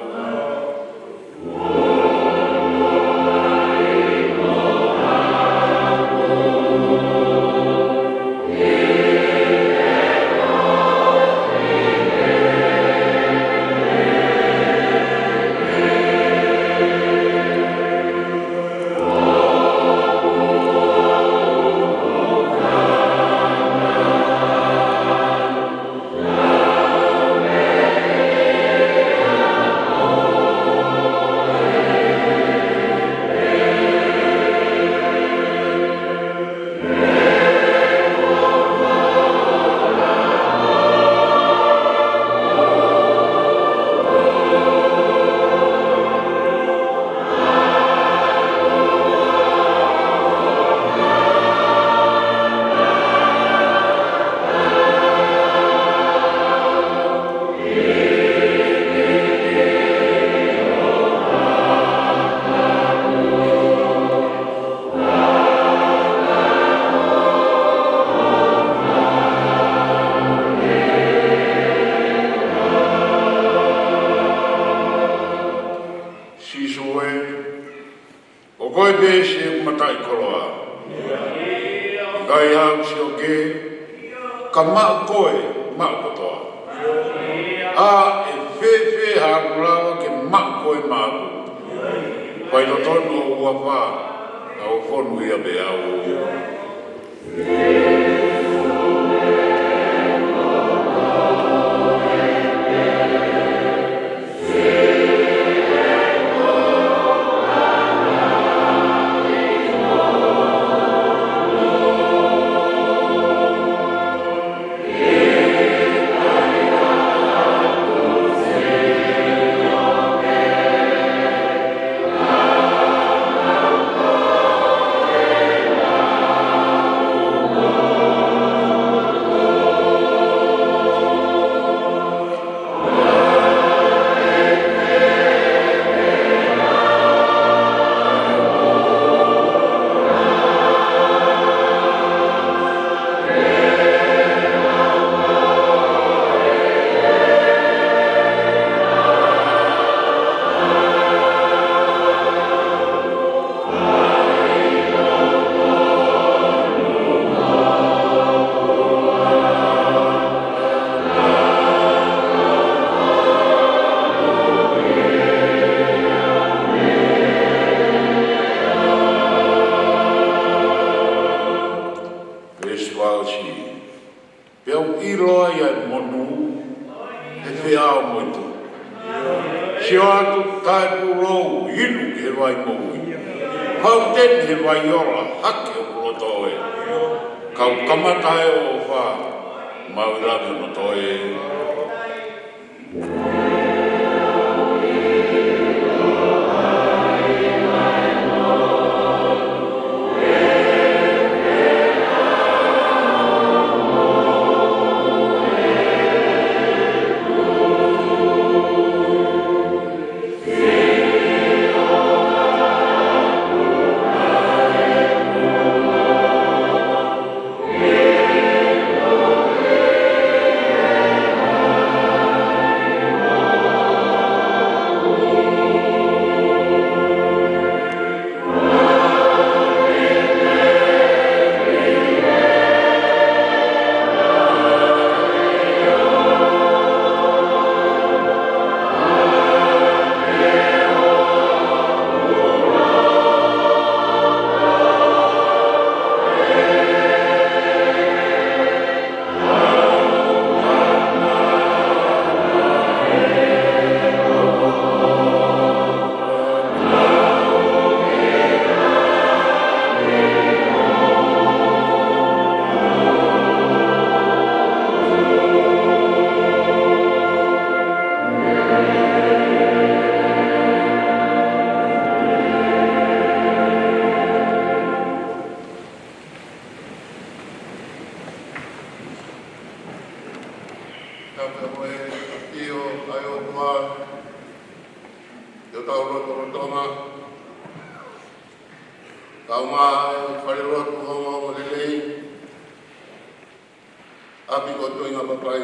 Api ko toinga papai.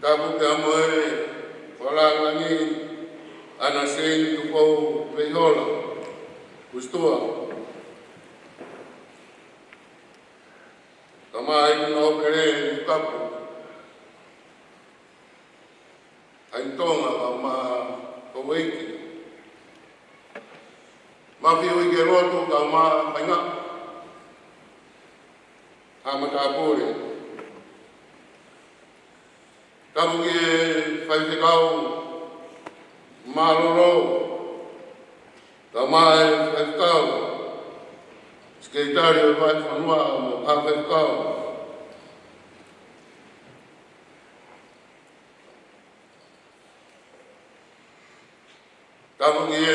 Kapu ke amoe, wala langi, ana sein tuko veiola, ustua. Kama ai no pere kapu. Ai tonga ma koweiki. Ma vi oi geroto kama painga. Ama kapore. Kamu ke fai te kau malolo. Kama fai kau. Secretario vai fanua mo fai kau. Kamu ke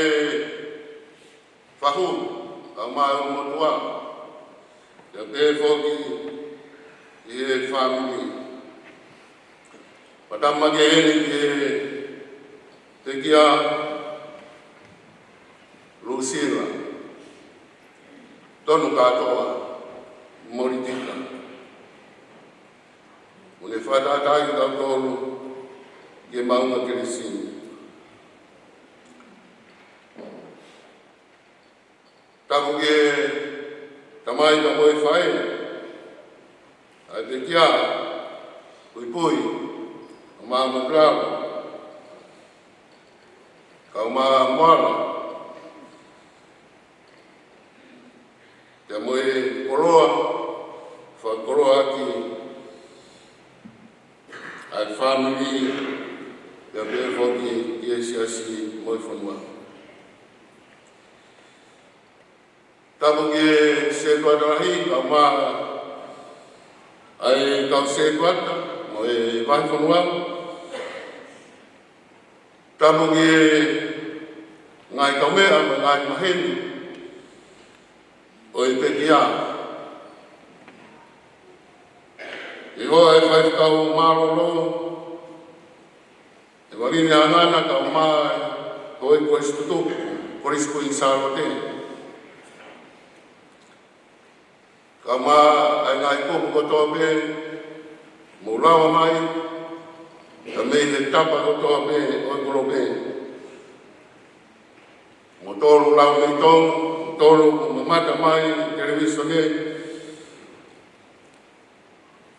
fahu kama mo tua. Ya te foki ye family. Patama ke ye te kia Lucila. Tonu katoa moritika. Mune fata tai ka tolu ke maunga kerisini. Tamu ke tamai ka moi fai. A te kia pui pui. Ma magrao. Kau ma moala. Te moe koroa, wha koroa ki ai family, te mea whoki i e siasi moe whanua. Tamu ke se tuata rahi, kau maa ai kau se tuata, moe vai whanua. Tamu ke ngai kau mea, ngai maheni, o i pekia. I hoa e whai kau marolo, e warini angana kau mai, o i koe stutu, korisku i sarote. Kau maa ai ngai kupu kotoa pe, mo rawa mai, ka mei he tapa kotoa pe, o i koro pe. Mo tolu lau mei tongu, tolu mamata mai televisione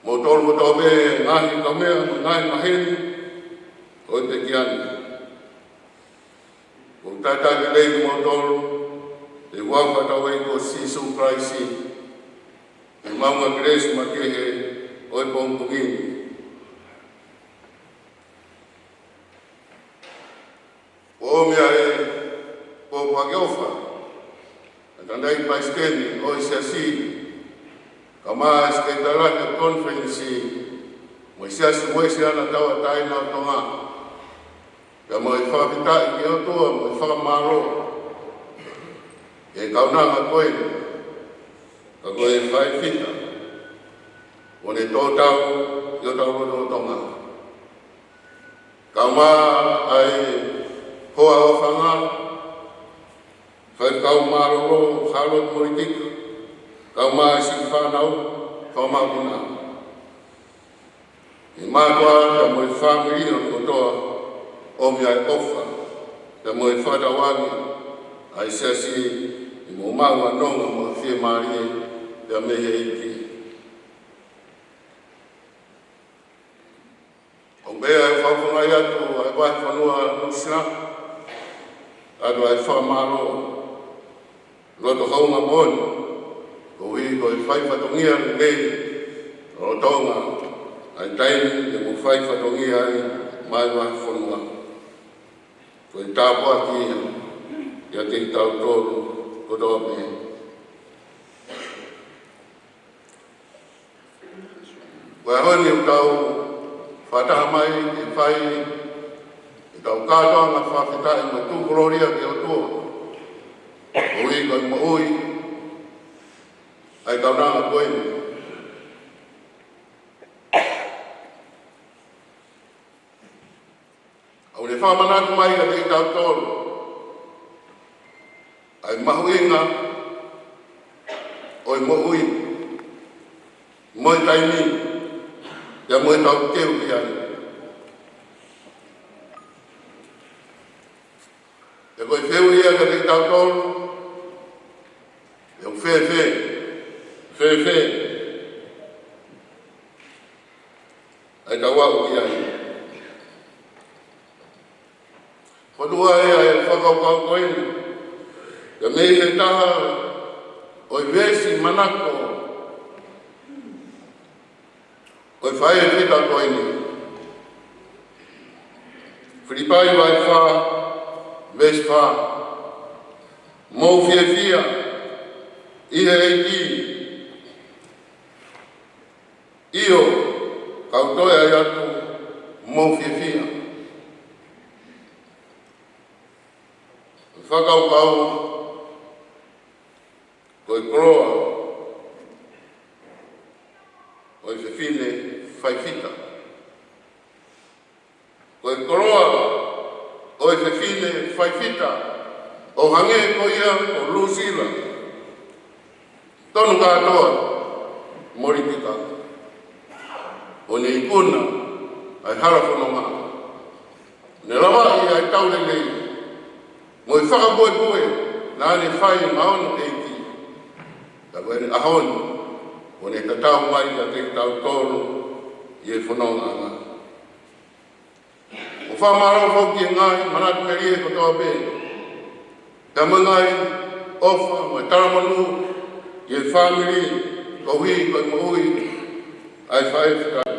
mo tolu mo tobe ngahi kamea ngahi maheni o te kiani o tata ke lei mo tolu e wapa tawe ko sisu praisi e mama grace makehe o pompugini o mea e po pageofa Tandai paisteni o siasi kama sekretariat konferensi mo siasi mo siana tawa tai na tonga ya mo fa pita ke to mo fa maro e kauna ma koe ka koe fai fita o ne to tau yo tau no tonga kama ai hoa o fanga Fai kau maroro halot politik, kau masih fanau, kau maguna. Imadwa da moi family no kotoa o mia ofa, da moi fada wani, ai sesi mo mawa nonga mo fie mari da mehe iki. O mea whawhunga iatu, ai wai whanua nusina, adu ai whamaro, Loto haunga mon, ko hui ko i whai whatongia nei, o tonga, ai taini e mo whai whatongia ai mai wai whanua. Ko i tāpua ki ia te i tau tōru, ko tōpe. Ko e honi o tau whataha mai e whai, e tau kātoa ngā whawhetai mo tūkororia ki o tōru. Ui kau mo ui, ai kau nanga koe. Au le whamanatu mai ka te tau tōru. Ai mahuinga, koe mo ui, mo i taimi, ia mo i tau teu ki ai. E koe wheu ia ka te tau tolu, e o whe, ai tau au ki ai. Whatua ea e whakaukau koeni, ia mei e taha o i vesi manako, o i whae e whita koeni. Whiripai vai wha, ves wha, mou fia, ia eiti, io, kautoe ai atu, mou fia. Whakaukau, koe kroa, o i whiwhine whaiwhita. Koe kroa, o i whiwhine whaiwhita, o hange ko ia o Lusila. Tonu katoa, moritika. O ne ikuna, ai harafononga. Ne rawa i ai taulelei, mo i whakapoe, nā ne whai maono eiti. Ta koe ne ahoni, o ne tatau mai ka te tau toro i e whanonga anga. O whamaro whauki e ngai, manatu meri e kotoa pē. Ta mangai, ofa, mo e taramanu, i e whamiri, ko hui, ko i maui, ai whae whikai.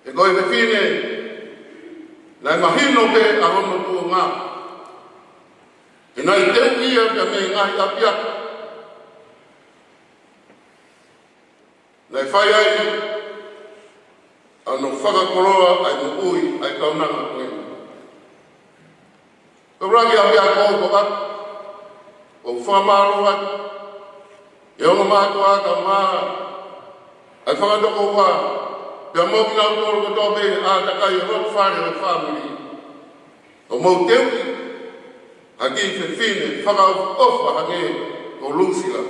E koe whiwhine, nai mahino pe a hono tua ngā. E nai teu ia ka me ngai apia. Nai whai ai, ano whakakoroa ai mo ui ai kaunanga koe. Ko rangi apia kou ko at, o whamaro at, e onga mātua ka mā, ai whakatoko wā, pia mō ki nau tōru ko tōpe a takai o rotu whare o whamiri. O mō teuki, haki i whiwhine, whakau ofa hake o Lusila.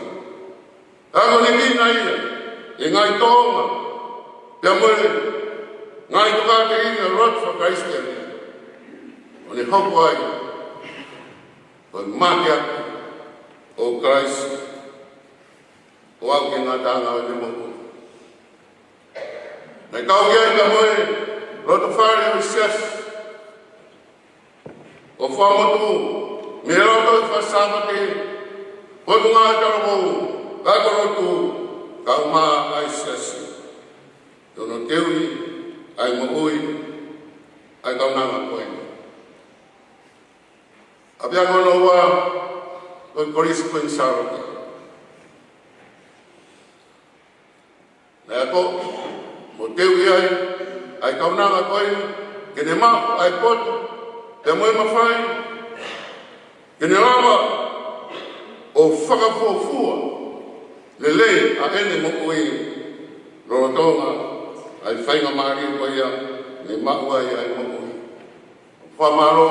Ako ni kina ia, e ngai tōnga, pia mōre, ngai toka te ina rotu whakaistere. O ne hopo ai, o maki aki, o Christ, o au ke ngā tāngā o ne mōku. Nai kau kia i ka moe, roto whare o sias. O whamotu, me roto i whasabate, hotu ngā tarabou, kako rotu, kau mā ai siasi. Tono teui, ai mohui, ai kau nanga koe. Apia kono wā, koi korisi koe nsaroti. Nai ako, mo teu iai, ai kaunanga koe, kene mā, ai potu, te moe mawhai, kene rawa, o whakafuafua, le lei a ene mo koe, rorotonga, ai whainga maari koe ia, ne maua ai mo koe. Whamaro,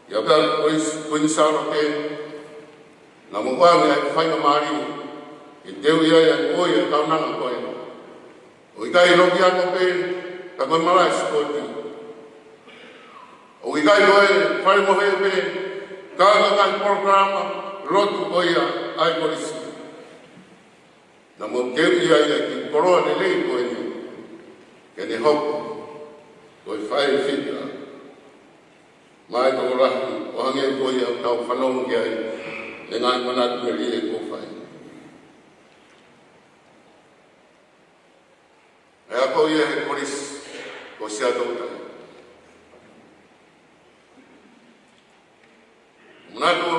ia pēr koe nisaro te, na mo wangi ai whainga maari, i teu iai ai koe, ai kaunanga koe. O i kai roki ako pe, ka koe marai skoti. O i kai koe, whare mohe pe, ka kai programa, rotu koea, ai korisi. Na mo teu ia ia ki koroa ne lei koe ni, ke ne hopo, koe whae whita. Mai tō rahi, o hange koe au tau whanong ki ai, e ngai manatu me rie ko whae. E ako ia he koris ko sia doutai. Manatu,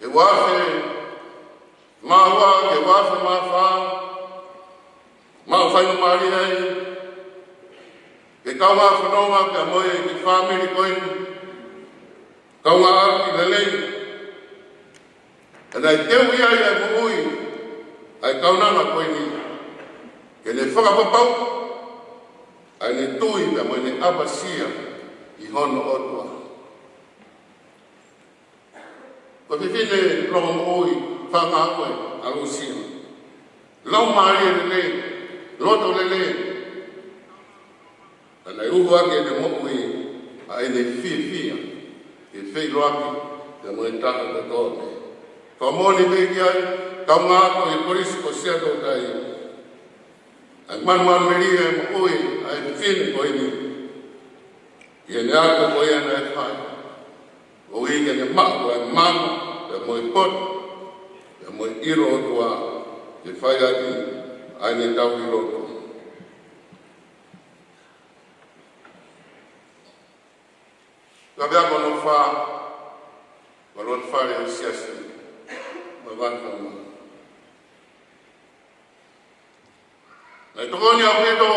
e wafe, maua, e wafe mawha, mau whainga maari ai, e kau ngā whanonga kia moe ki whamiri koe, kau ngā aki lelei. E nei teu ia ia muhui, ai kau nana koe ni, ke ne whakapapau, ai ne tui pia moe ne apasia i hono otua. o fifine lo oi fanga koe alusia lo mari le loto le ana uwa ke de mo oi ai de fifia e fei loaki de mo entaka de tote famoni me kia kama ko e polisi ko sia do dai ai man meria mo oi ai fin ko ni ye na ko ko ya na fai o i ke ma ko man de mo pot de mo iro toa e fai ati ai ni tau iro to la bia ko no fa ko lo fa le siasi ma van ko na to ni a peto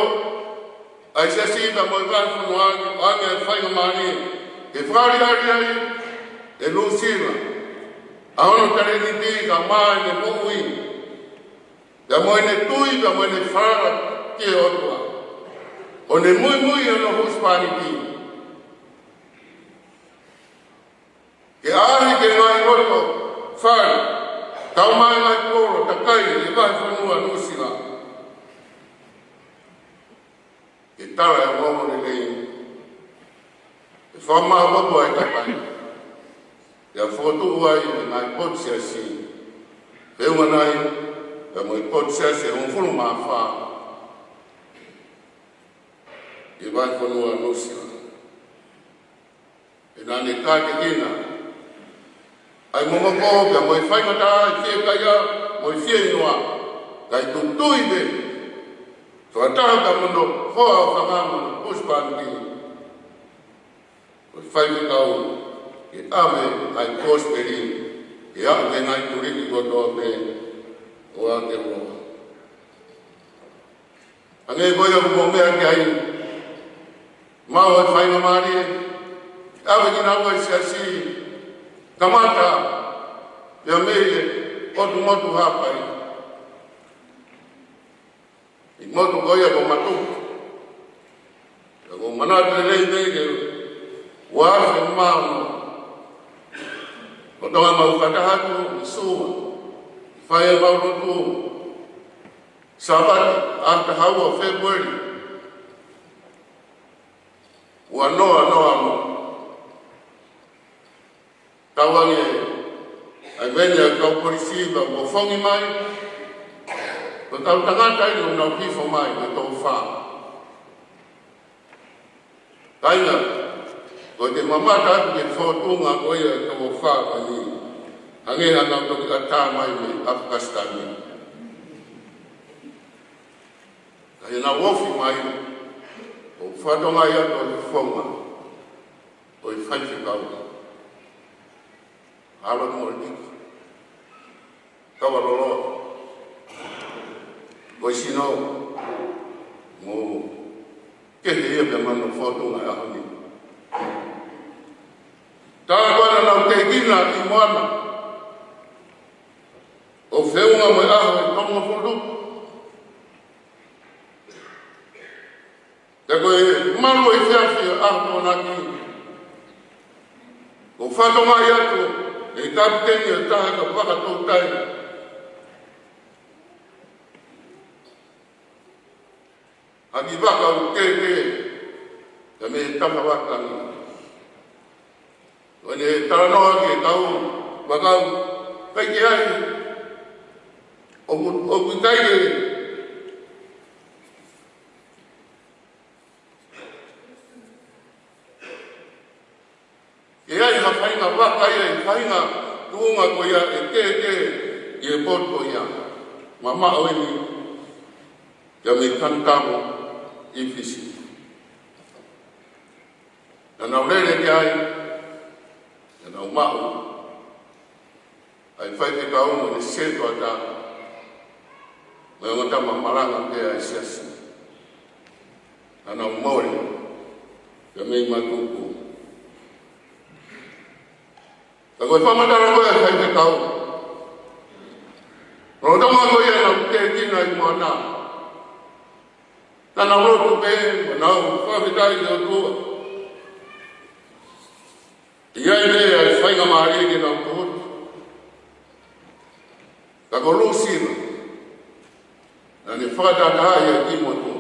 ai siasi ba mo van ko no ani fai no mani e fari ai e lo sira a ono tare ni ti ka mai ne mo ui da mo ne tui da mo ne fara ke o toa o ne muy no huspani ti ke ari ke ngai roto fai tau mai ngai koro takai e vai whanua nusila e tara e momo ne lei e whama wapo e takai e a whotu ai e ngai potsia si peua nai e mo i potsia si e un fulu maa wha e vai whanua nusila e nane kāke kina ai momo ko ga mo fai ngata ke kaya mo fie noa kai tu tuibe to ata ga mo no ho fa ga mo puspan ki o fai me ka o ke ave ai prosperi e a ke nai turi ki to do be o a ke mo ane go yo mo me a ai ma o fai no mari ave ni na o si kamata ya mele otu motu hapa i motu goya ko matu ko manata le le wa fe mano ko toma ma ukata hatu suwa fire ba rotu sabat anta hawa February wa no tawangi ai venia ka polisi ba mo fongi mai ko tau tangata i no na kifo mai ko to fa kaina ko te mamata ke foto nga ko ya ko fa ani ange na to ka ta mai me Afghanistan ni ai na wofi mai o fa to nga ya to fonga o i fa ki ka ala mordi kawarolo boisino mo ke dia be mano foto na ahoni ta bana na te gina i mwana o feunga mo aho como foto da ko malo i fiafi ahmo na ki o fato mai ato e kapteni e taha ka whakatou tai. Aki waka u keke, ka me taha wakani. Wane taranoa ke kau, wakau, kai ke ai, o kutai ke. E ai ha whainga waka ia, whainga tuunga ko ia e ke i e poto ia. Mama o ini, ia me kantamo i fisi. Nau rere ke ai, nau mau, ai whai te kaumo ni seto ata, mai ngota mamaranga ke ai siasi. Nau mori, ia me matuku. Ako pamatara ko ya sai te kau. Ro tama ko ya na ke kina i mana. Na ro tu be na fa vitai yo tu. Ia ile ai sai nga mari ke na tu. Ka ko lusina. Na ni whakata taia ki mo tu.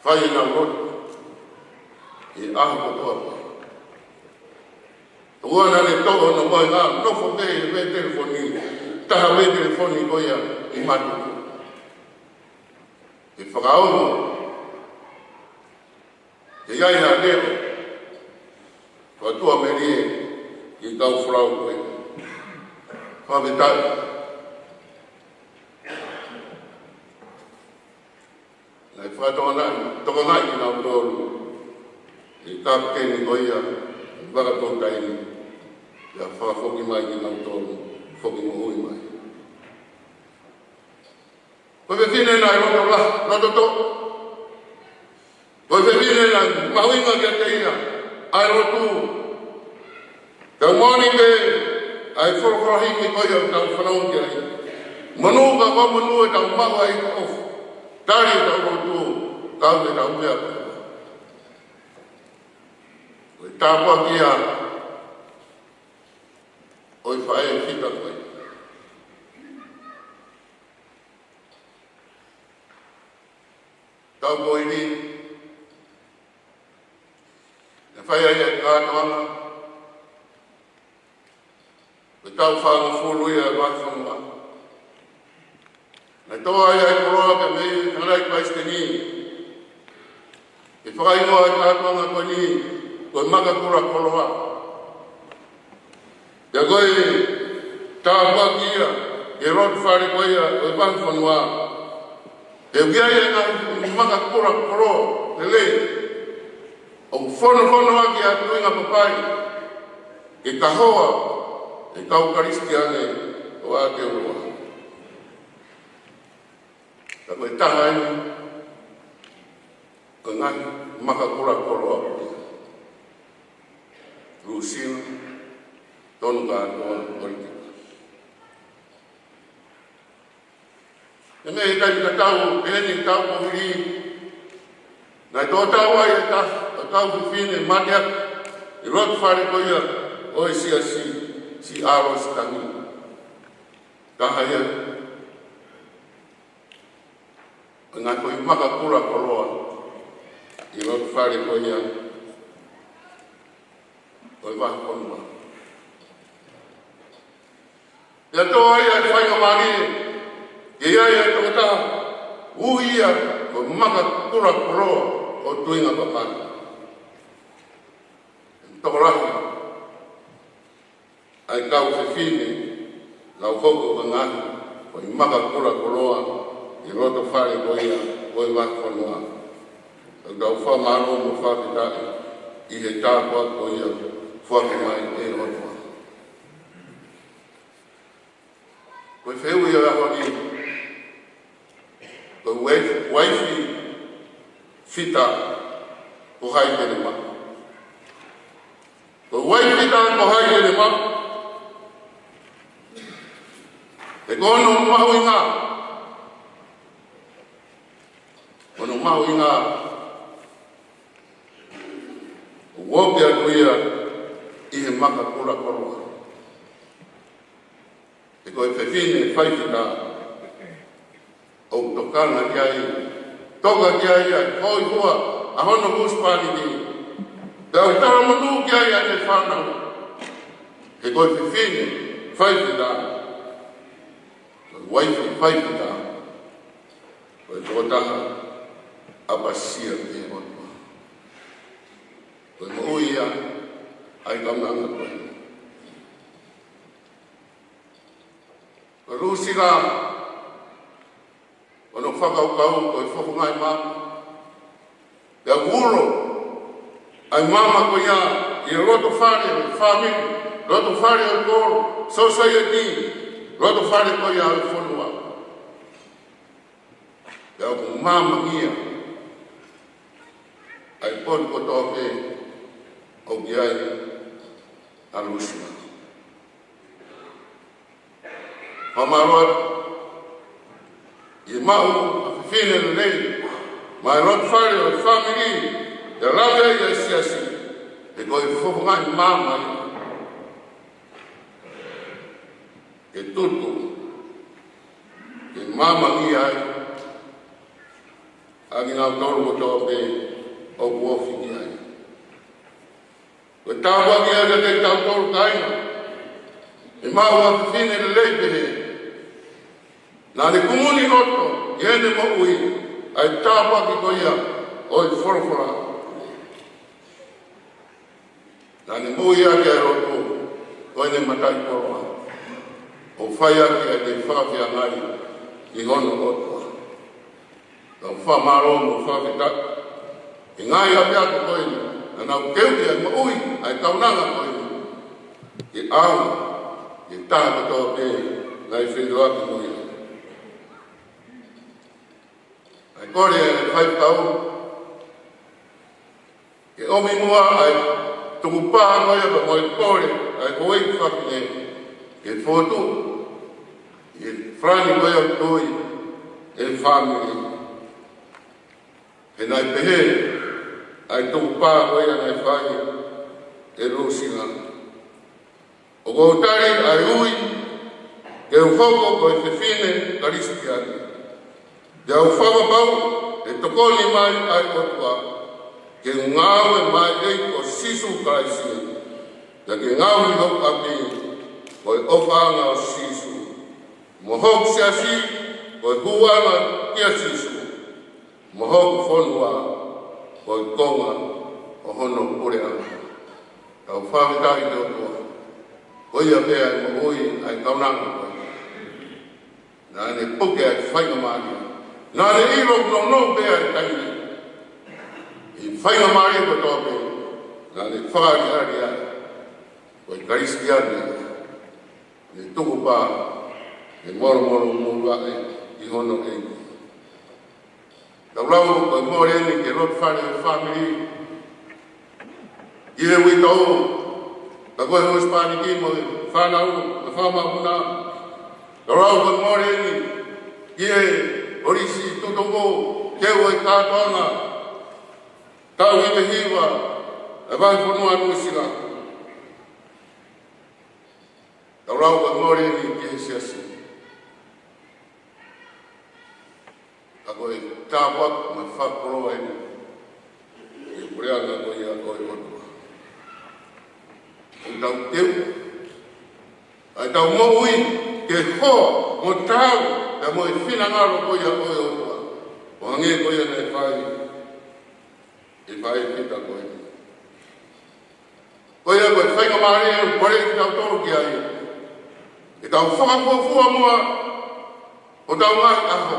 Whai na rot. I ahi ko toa pa. Ua na le toho na mai ngā nofo kei me telefoni. Taha me telefoni ko ia i matu. I whakaono. E iai ha leo. Whatua me rie ki kau whrau koe. Whametai. Nai whakatoa nai ki nau tōru. I kapteni ko ia. Waka tōta ini. Ia whakafoki mai ki nau tōru. Foki mo hui mai. Koe whine nai roto tō. Koe whine nai mahuinga kia te ina. Ai rotu. Ka moni pe. Ai whorokorohingi koe au tau whanau kia i. Manu ka kwa manu e tau mahu ai kof. Tari tau rotu. Kau te tau mea koe. Koe tāpua kia. Oi whae whita koe. Tau koe ni. E whae ai e kātoanga. Koe tau whaanga fulu ia whāwhanua. Nei toa ai ai koroa ka mei harai paiste ni. E whae ingoa ai kātoanga koe ni. Koe maka kura koroa. Ia koe tāpua kia. E rotu whare koe ia koe whāwhanua. E ukia ia ngā maka kura koroa. Lele. O whono aki a tuinga papai. E kahoa. E kau karistiane o Aotearoa. Ka koe taha ini. Ka ngai maka kura koroa. Rusina. Tonu ka atoa politika. E mei kai ka tau, e heni tau pohiri. Nai tō tau ai e ta, a tau whiwhine matea. I rotu whare koia o e si aros tangi. Taha ia. Ngā koe maka kura koroa. I rotu whare koia. Koe waha konua. Ia tō ai ai whainga mani. Ia ai ai tō ta. Uia koe maka kura koroa o tuinga papai. Tō rahi. Ai kau whiwhine, lau hoko ka ngahi, koe maka kura koroa, i roto whare koia, koe whakwanua. Kau whamaro mo whakitai, i he tāpua koia, whakimai e rotoa. Koe wheui a honi, koe waifi whita ko hai kere ma. Koe waifi whita ko hai kere ma, e kono mahu i ngā. Kono mahu i ngā. O wopi a kuia i he maka kura koroa. E koe whiwhine whaifita o tokana ki ai. Toka ki ai ai, hoi hua, a hono kuspani ni. Te au tara manu ki ai ai e whanau. E koe whiwhine whaifita. Waifi whaifita. Koe tōtaha apasia te hotua. Koe moia ai kamanga koe. Koe rusira. Kono whakaukau koe whakungai mama. Ia wuro. Ai mama koe ia. I roto whare, whamiri. Roto whare o koro. Society. Roto whare koe ia au whonua. Ia ko mama ia. Ai poni ko toke. Au ki ai. Alusina. Pamaroa. I mau a whiwhine le rei. Mai roto whare o whamiri. Ia rawe ai ai siasi. E koe whukungai mama ia. ke tutu, ke mama ngi ai, angi ngau toru mo tō pe o kuofi ngi ai. Ko tāwa ngi ai te tau toru kaina, e mau a whine le leipe he. Nā ne kumuni roto, i ene mo ui, ai tāwa ki koia, o i whorofora. Nā ne mui ake a roto, o ene matai koroa. O whai ake a te whawhia ngai, i hono rotoa. Nā whamaro mo whawhitak, i ngai a pia ko koini, nā keuki ai mo ui, ai kaunanga koini. I au, i tāma tō pe, ngai whenua ki koini. Ai kore e whai tau, ke omi mua ai tuku pāha ngoia pa moi kore, ai koi whakine, ke whotu, e whrani ngoia tui, e whamiri. E nai pehe, ai tuku pāha ngoia nai whai, e rūsinga. O kōtari ai ui, ke uwhoko ko e whiwhine karisti ake. Te au whawapau, e tokoni mai ai otua, ke ngāu e mai ei ko sisu karaisi, te ke ngāu i hok api, ko e ofanga o sisu. Mo hok siasi, ko e huanga kia sisu. Mo hok whonua, ko e konga o hono kurea. Tau whawitai te otua, ko ia pēa e mo ui ai kaunanga koe. Nā ne puke ai whaingamānia. Nā ne iro no pēa e taini. I whaingamānia ko tōpe. Nā ne whāri ari ai. Ko i kariski ane. Ne tuku pā. Ne moro mūrua e. I hono e. Tau lau ko i mōre ene ke rot whare o whamiri. I he ui tau. Ka koe hos pāni ki mo whanau, ka whamahuna. Ka rau ka mōre ni, ki e orisi tutoko, keu e kātoanga. Tau i te hiwa, e vai whanua nuisira. Ka rau ka mōre ni, ki e siasi. Ka koe tāwak, ma whakoroa e ni. I pureanga koe ia koe otua. Ang tau teu, ai tau mo ui, ke ho, mo tau, e mo i whinangaro koia koe otua. O hange koia nei whai, i whai pita koe. Koia koe whainga maare e pare ki tau toru ki ai. I tau whakafua mua, o tau ngai aho.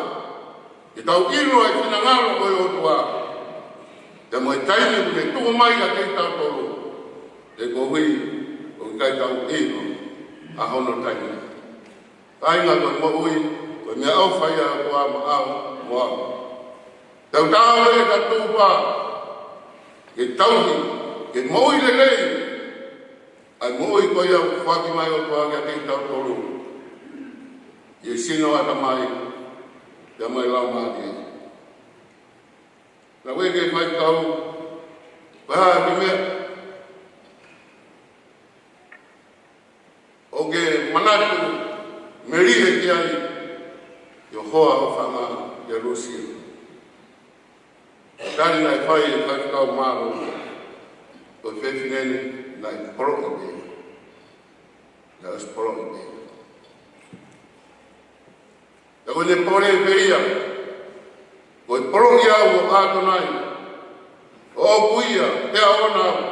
I tau ilo e whinangaro koe otua. E mo i taini kune tuku mai a kei tau toru. E ko hui, o kai tau ino, a hono taini. Tainga koe mo ui, koe mea au whaia ko a mo au, mo au. Tau tāo e ka tūpā, ke tauhi, ke mo ui le lei, ai mo ui koe au whaki mai o tua kia kei tau toru. I sino ata mai, kia mai lau māti. Na weke whai tau, waha ki mea, o ke manatu merihe ki ai i o hoa o whanga i a Rusia. O tani nai whai e whaikau māro o whewhineni nai poro i bea. Nai os poro i bea. E koe ne pore e beia, koe poro i au o ātonai, o kuia, te aona au.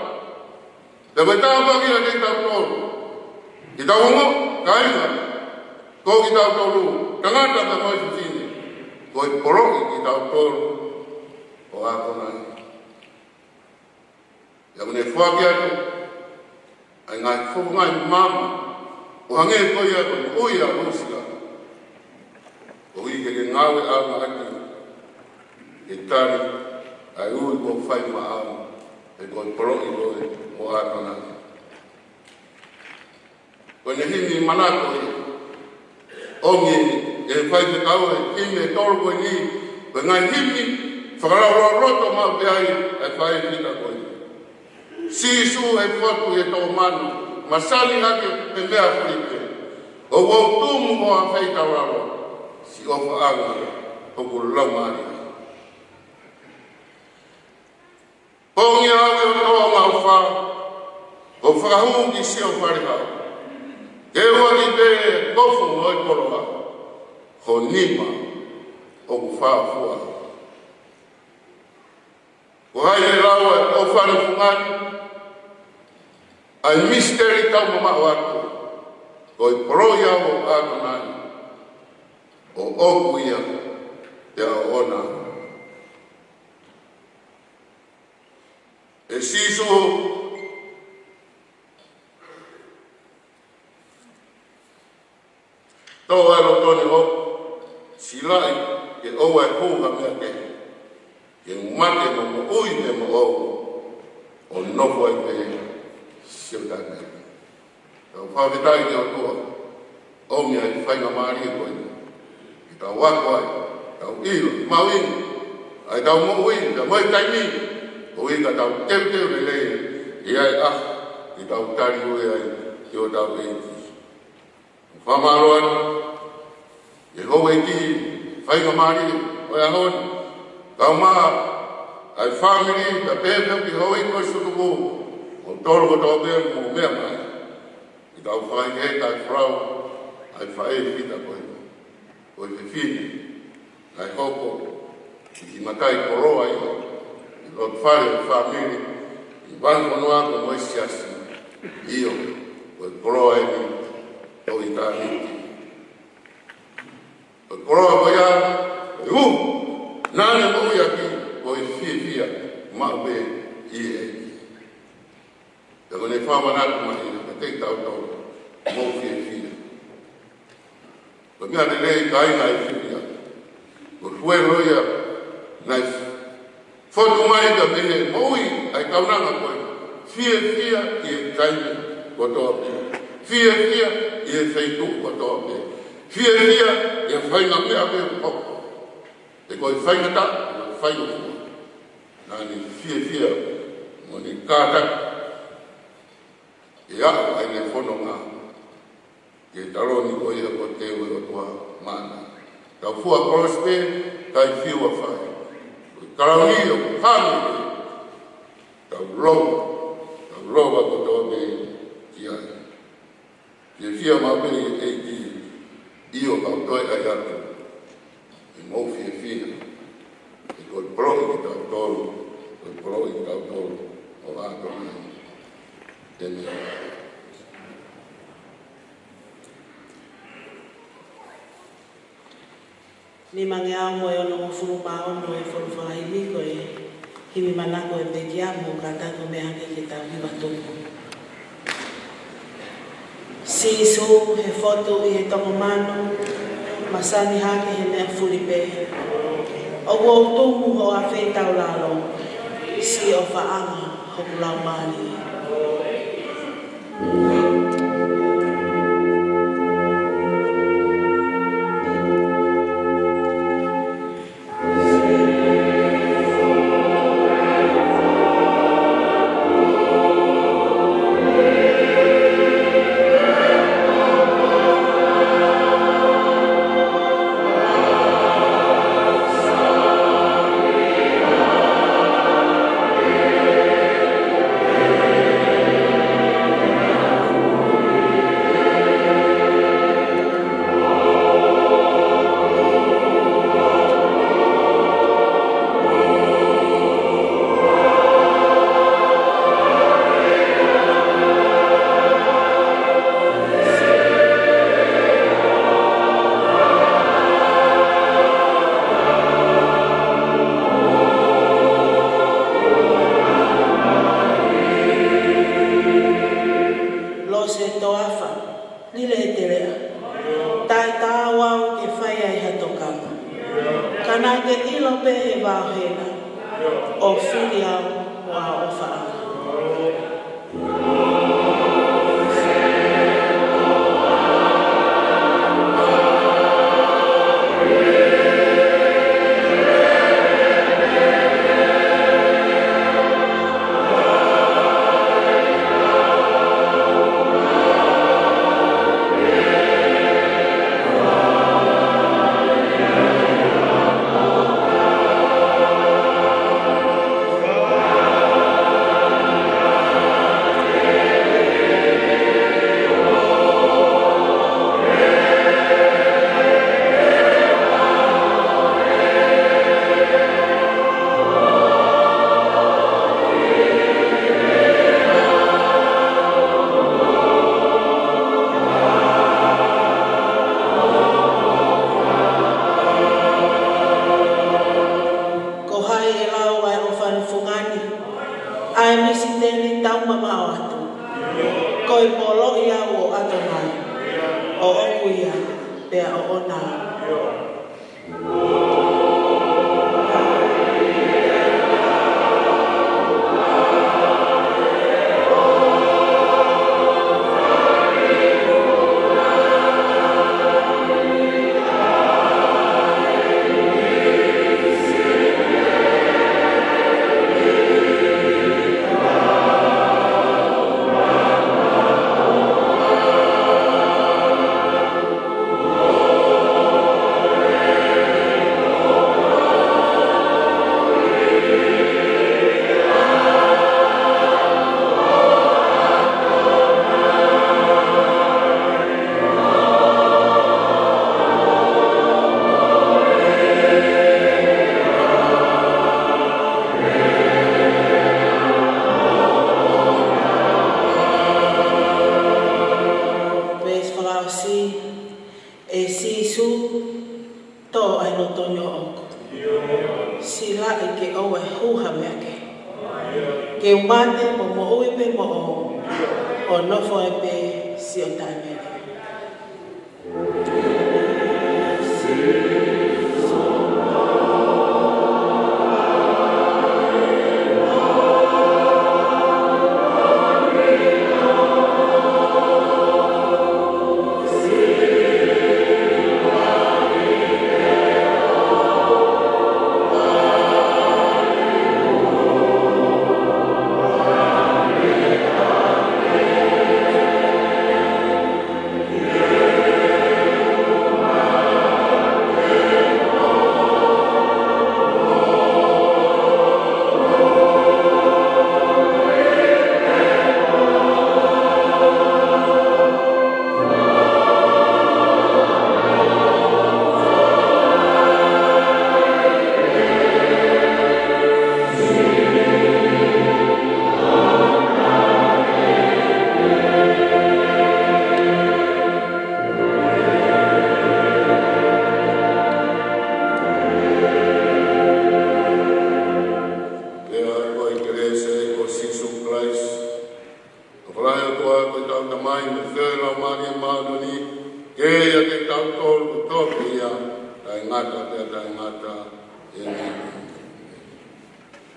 Te koe tāpaki a te tau tōru. I tau hongo, kainga, ko ki tau toru, tangata ka moi whiwhine, ko i poroki ki tau toru, o ākonai. Ia kone whuaki atu, ai ngai whukungai mama, o hange koi atu, ui a rusika, o i ke ngawe au aki, e tari, ai ui ko whai ma au, e ko i poroki koe, o ākonai. Ko ne hini manako e, ongi e whai te tau e hini e toro koe ni, ko ngai hini, whakarau roto mau te ai, e whai whita koe. Sisu e whatu e tō manu, masali hake e mea white. O wau tumu o a whai tauraro, si o whaanga o kulau maari. Pongi awe o toa ngau wha, o whakahungi si o wharihau. E ua ki te kofu o i koroa, ho nima o ku whaafua. Ko hai e raua o whanifungani, ai misteri tau mama o atu, ko i poroi au o atu nani, o oku ia te a ona. E sisu tō aro tōni o silai ke oua e kūha mea ke umate no mo ui me mo o noko ai pe siutane. Tau whawhetai ke o tua, o mea i whainga maari e koe. I tau wako ai, tau ilo, mawini, ai tau mo ui, te moe taimi, o i ka tau teu le lei, i ai i tau tari ue ai, ki o tau eiti. Whamaroan, e hou e ki, whainga maari, o e ahoni, kau maa, ai family, ka pēpeu ki hou e koe sutuku, o toro ko tau pēr mo mea mai. I tau whainga e kai whrau, ai whae whita koe. Koe te whine, ai hoko, ki matai koroa i ho, i lot whare o family, i banko noa ko moe siasi, io, koe koroa e ni, o i tāni. Koe koroa koe ia, koe nāne mo ia ki, koe whia, mawe i e. Te kone whamanatu mai, ka te tau tau, mo whia. Koe mea te lei ka inga e whia. Koe hue roia, nai whotu mai ka mene, moui, ai kaunanga koe, whia i e taime, ko toa pia. Whia i e whaitu ko toa pia. Whia i e whainga mea mea poko. Te koe whainga ta, whainga fua. Nani whia, mo ni kāta. E au ai ne whanonga. Ke taroni ko ia ko te ue o tua mana. Tau fua korospe, kai whiua whai. Karauni o whanonga. Tau loa ko toa me ki ai. Ke whia mape e ki io kau toi ai atu. E mou whia. E koi proi ki tau tolu. Koi proi ki tau tolu. O ato mai. Te mea. Ni mange au mo e ono mo furu paono e furu whahimi ko e himi manako e peki amo ka tako me ake ki tau hiwa tuku. Si isu he foto i he tongo mano, masani hake he mea furi pe. O wo tumu ho a whetau lalo, si o whaanga ho kulau mani. kuia pea o ona. Ke umane mo uipe mo o nofo epe si o taimene.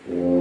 Amen.